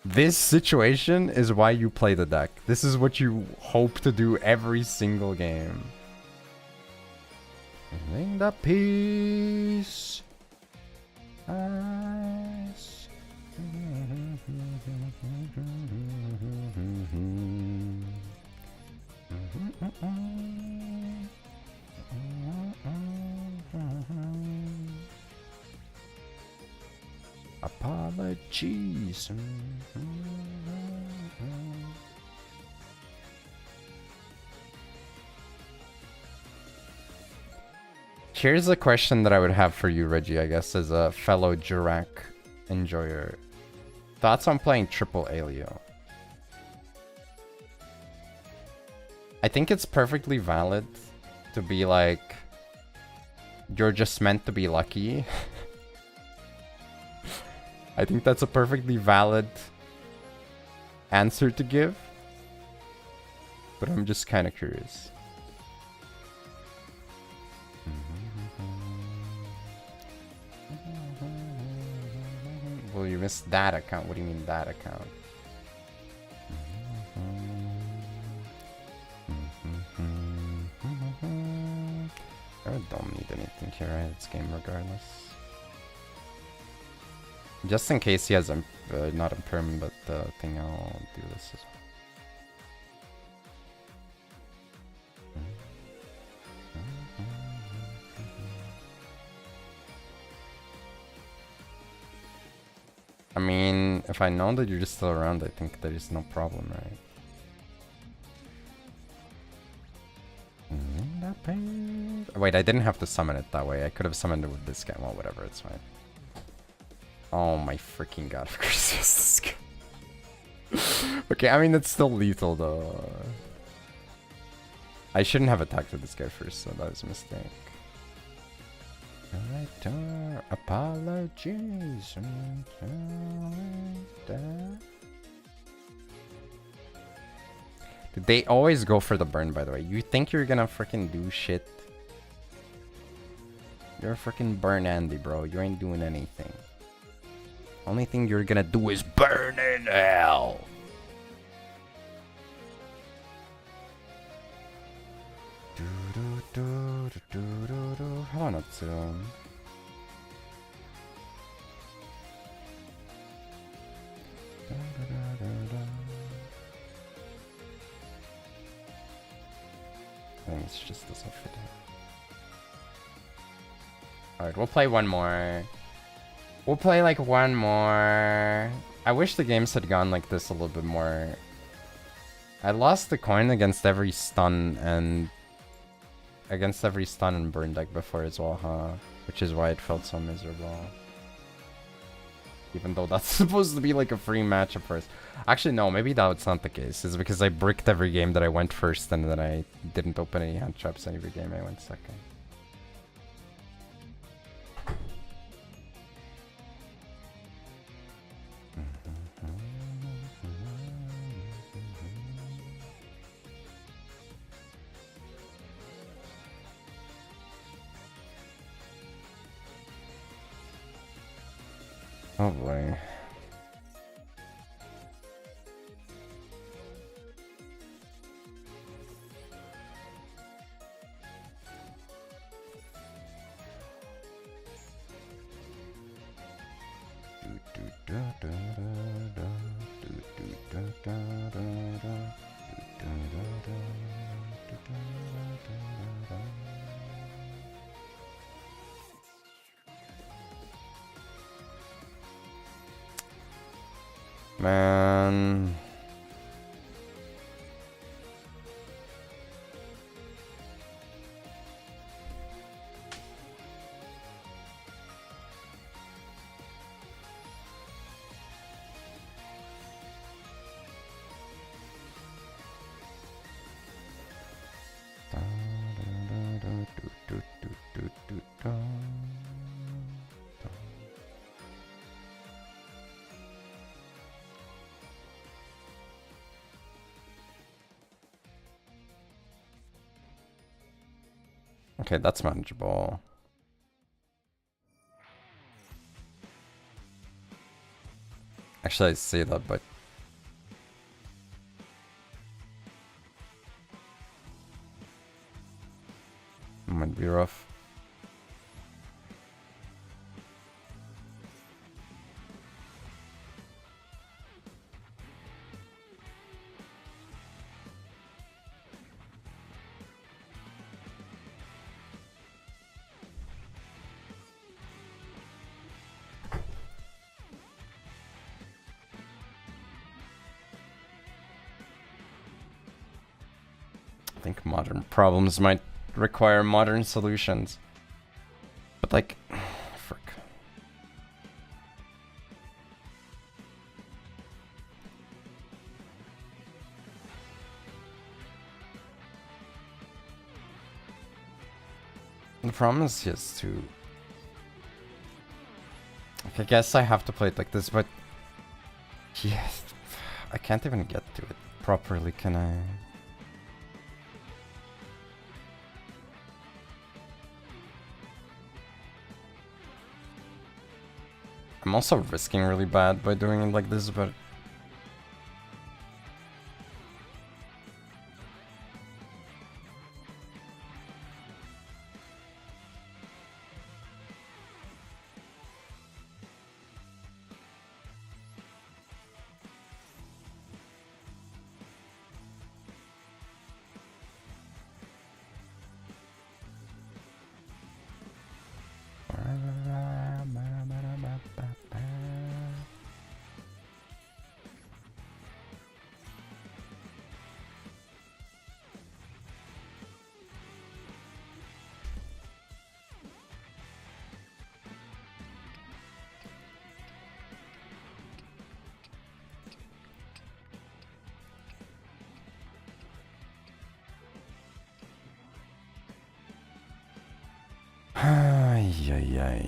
This situation is why you play the deck. This is what you hope to do every single game. Bring the peace. Ice. Apologies. Here's a question that I would have for you, Reggie, I guess, as a fellow Jirac enjoyer. Thoughts on playing triple Alio? I think it's perfectly valid to be like, you're just meant to be lucky. I think that's a perfectly valid answer to give. But I'm just kind of curious. Well, you missed that account. What do you mean that account? I don't need anything here, right? It's game regardless. Just in case he has not imperm, but thing, I'll do this as well. I mean, if I know that you're just still around, I think there is no problem, right? Wait, I didn't have to summon it that way. I could have summoned it with this guy. Well, whatever, it's fine. Oh my freaking god, of course it's this guy. Okay, I mean, it's still lethal though. I shouldn't have attacked with this guy first, so that was a mistake. Apologies. They always go for the burn, by the way. You think you're gonna freaking do shit? You're a freaking burn Andy, bro. You ain't doing anything. Only thing you're gonna do is burn in hell. Hello, Natsu. I think it's just this outfit here. Alright, we'll play one more. We'll play like one more. I wish the games had gone like this a little bit more. I lost the coin against every stun and burn deck before as well, huh? Which is why it felt so miserable. Even though that's supposed to be like a free matchup first. Actually, no, maybe that's not the case. It's because I bricked every game that I went first and then I didn't open any hand traps every game I went second. Oh boy. Man. Okay, that's manageable. Actually, I say that, but might be rough. I think modern problems might require modern solutions. But like, frick. The problem is he has to... Like, I guess I have to play it like this, but... Yes, I can't even get to it properly, can I? I'm also risking really bad by doing it like this, but... Ay, ay, ay.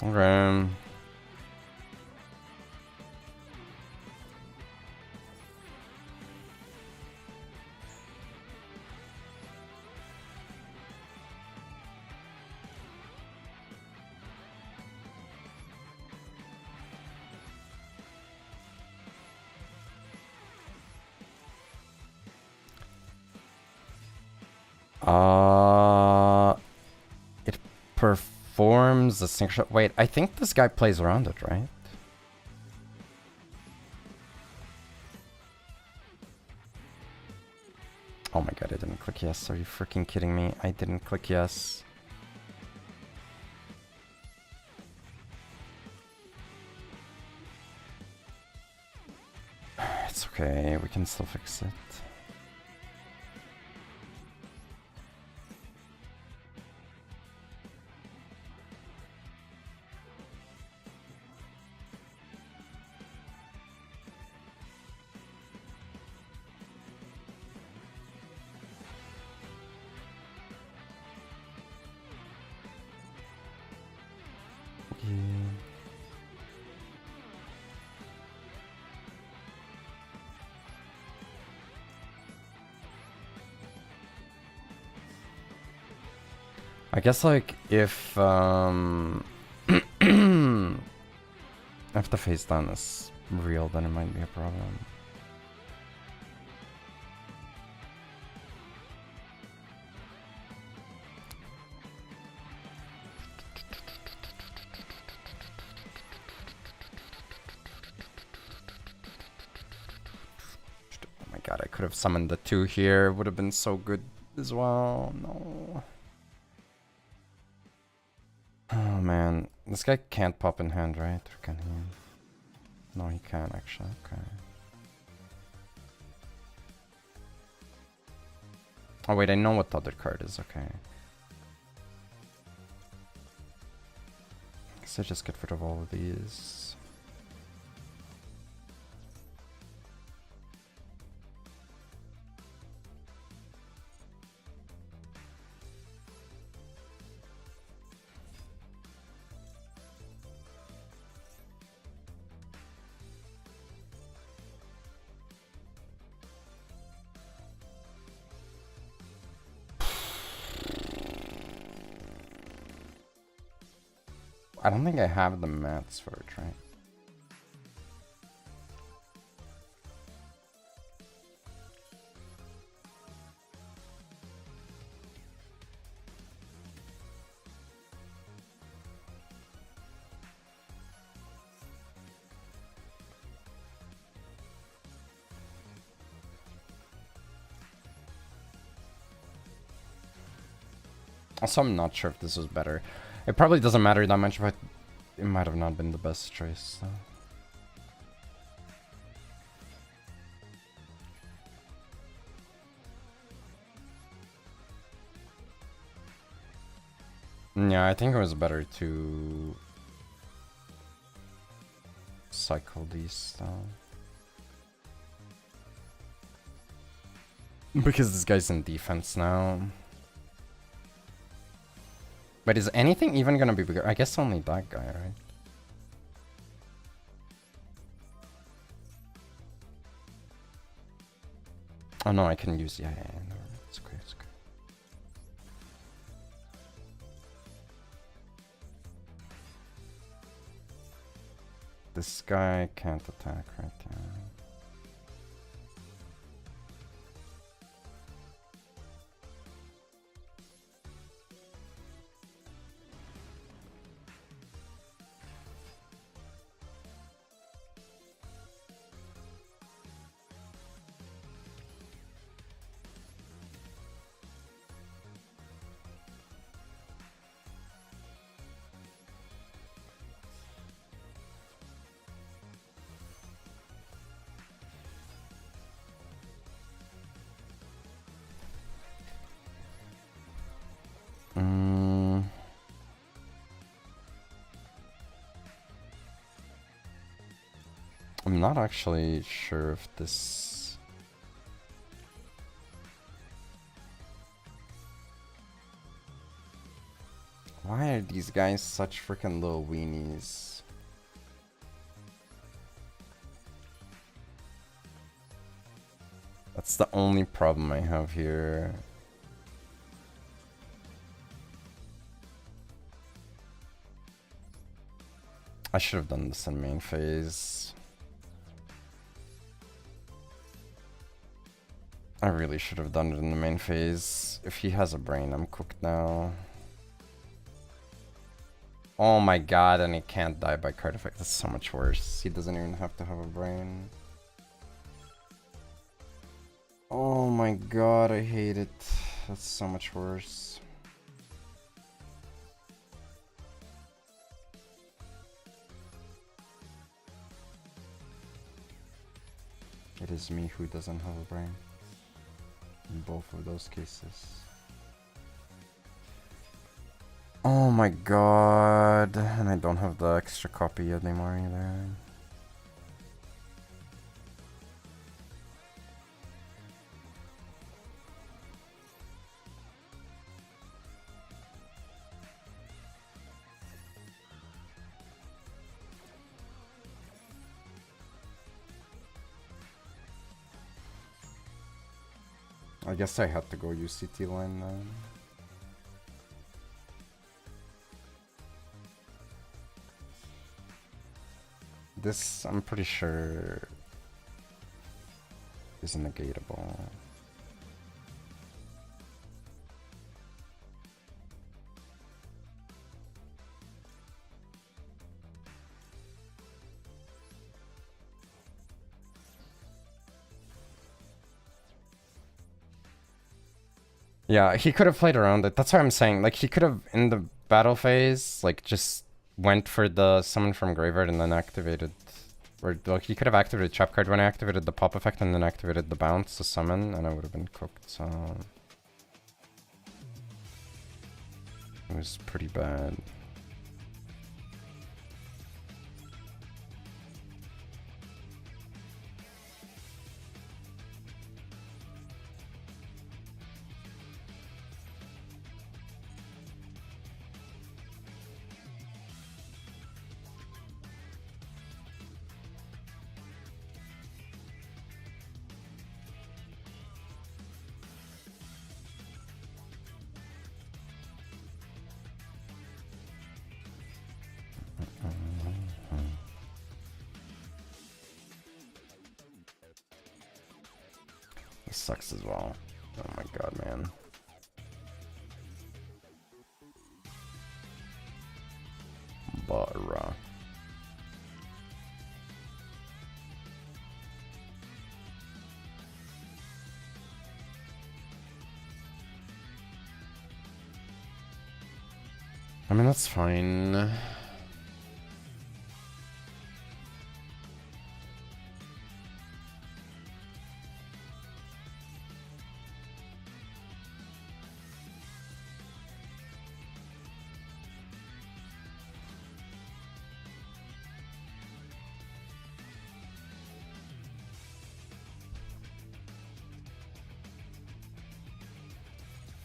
Okay. It performs the Synchro. Wait, I think this guy plays around it, right? Oh my god, I didn't click yes. Are you freaking kidding me? I didn't click yes. It's okay, we can still fix it. I guess, like, if the face down is real, then it might be a problem. God, I could have summoned the 2 here. Would have been so good as well. No. Oh man, this guy can't pop in hand, right? Or can he? No, he can actually. Okay. Oh wait, I know what the other card is. Okay. Guess I just get rid of all of these. I don't think I have the mats for it, right? Also, I'm not sure if this was better. It probably doesn't matter that much, but it might have not been the best choice, though. Yeah, I think it was better to cycle these though. Because this guy's in defense now. But is anything even gonna be bigger? I guess only that guy, right? Oh no, I can use, yeah, no, it's okay, it's okay. This guy can't attack right now. I'm not actually sure if this... Why are these guys such freaking little weenies? That's the only problem I have here. I should have done this in main phase. I really should have done it in the main phase. If he has a brain, I'm cooked now. Oh my god, and he can't die by card effect. That's so much worse. He doesn't even have to have a brain. Oh my god, I hate it. That's so much worse. It is me who doesn't have a brain. In both of those cases. Oh my god. And I don't have the extra copy anymore either. I guess I had to go UCT line then. This, I'm pretty sure, is negatable. Yeah, he could have played around it. That's what I'm saying. Like, he could have, in the battle phase, like, just went for the summon from graveyard and then activated. Or, like, he could have activated trap card when I activated the pop effect and then activated the bounce to summon, and I would have been cooked, so... It was pretty bad. This sucks as well. Oh my god, man. Barra. I mean, that's fine.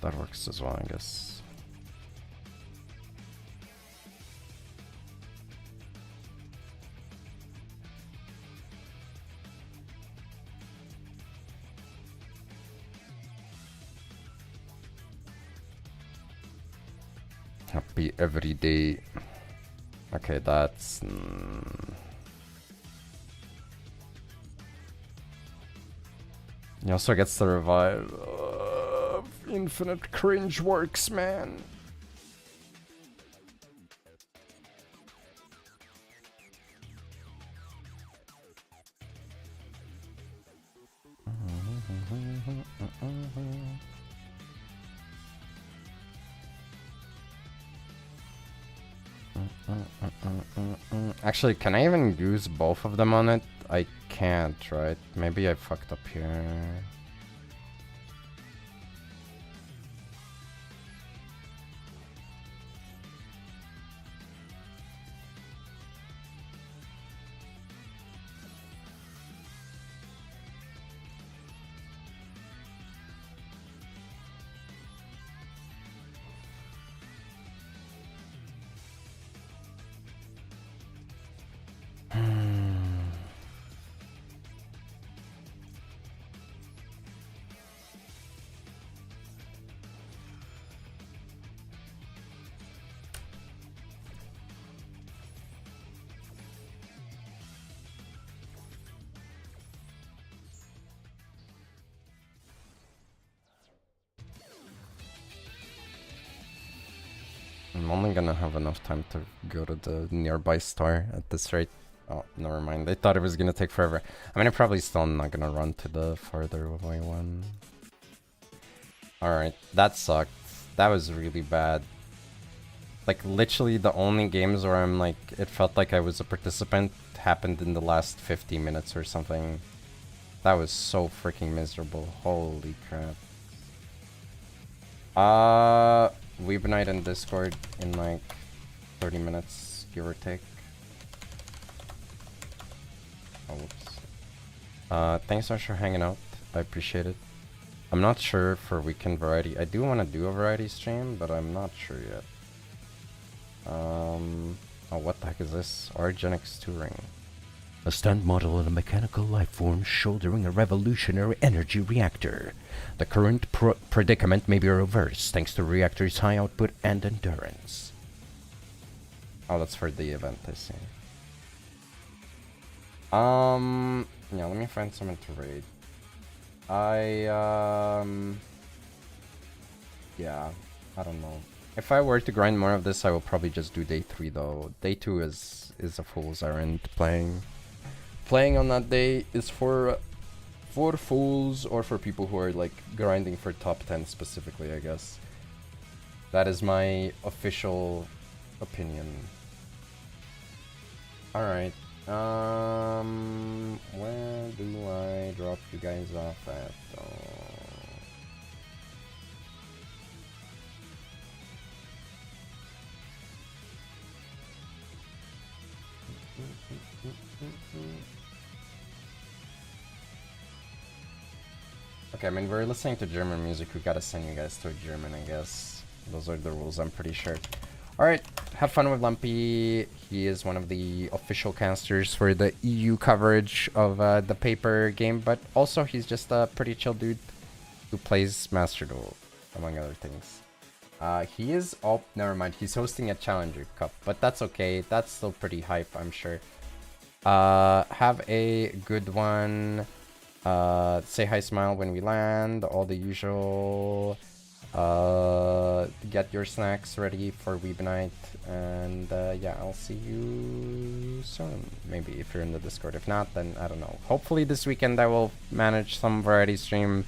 That works as well, I guess. Happy every day. Okay, that's... He also gets the revive. Infinite cringe works, man. Actually, can I even use both of them on it? I can't, right? Maybe I fucked up here. I'm only gonna have enough time to go to the nearby store at this rate. Oh, never mind. They thought it was gonna take forever. I mean, I'm probably still not gonna run to the farther away one. Alright, that sucked. That was really bad. Like, literally the only games where I'm like, it felt like I was a participant happened in the last 50 minutes or something. That was so freaking miserable. Holy crap. Weebnight in Discord in like 30 minutes, give or take. Oh, whoops. Thanks so much for hanging out. I appreciate it. I'm not sure for weekend variety. I do want to do a variety stream, but I'm not sure yet. Oh, what the heck is this? Origenics Touring. A stunt model of a mechanical life form shouldering a revolutionary energy reactor. The current predicament may be reversed thanks to the reactor's high output and endurance. Oh, that's for the event, I see. Yeah, let me find someone to raid. Yeah, I don't know. If I were to grind more of this, I will probably just do day 3 though. Day 2 is a fool's errand. Playing on that day is for For fools or for people who are like grinding for top 10 specifically, I guess. That is my official opinion. Alright. Where do I drop you guys off at? Okay, I mean, we're listening to German music. We gotta send you guys to a German, I guess. Those are the rules, I'm pretty sure. Alright, have fun with Lumpy. He is one of the official casters for the EU coverage of the paper game, but also he's just a pretty chill dude who plays Master Duel, among other things. He is... Oh, never mind. He's hosting a Challenger Cup, but that's okay. That's still pretty hype, I'm sure. Have a good one. Say hi, smile when we land. All the usual. Get your snacks ready for Weeb Night. And yeah, I'll see you soon. Maybe if you're in the Discord. If not, then I don't know. Hopefully this weekend I will manage some variety stream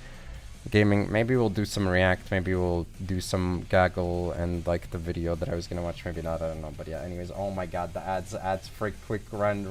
gaming. Maybe we'll do some React. Maybe we'll do some Gaggle and like the video that I was gonna watch. Maybe not. I don't know. But yeah, anyways. Oh my god, the ads. Frick, quick, run.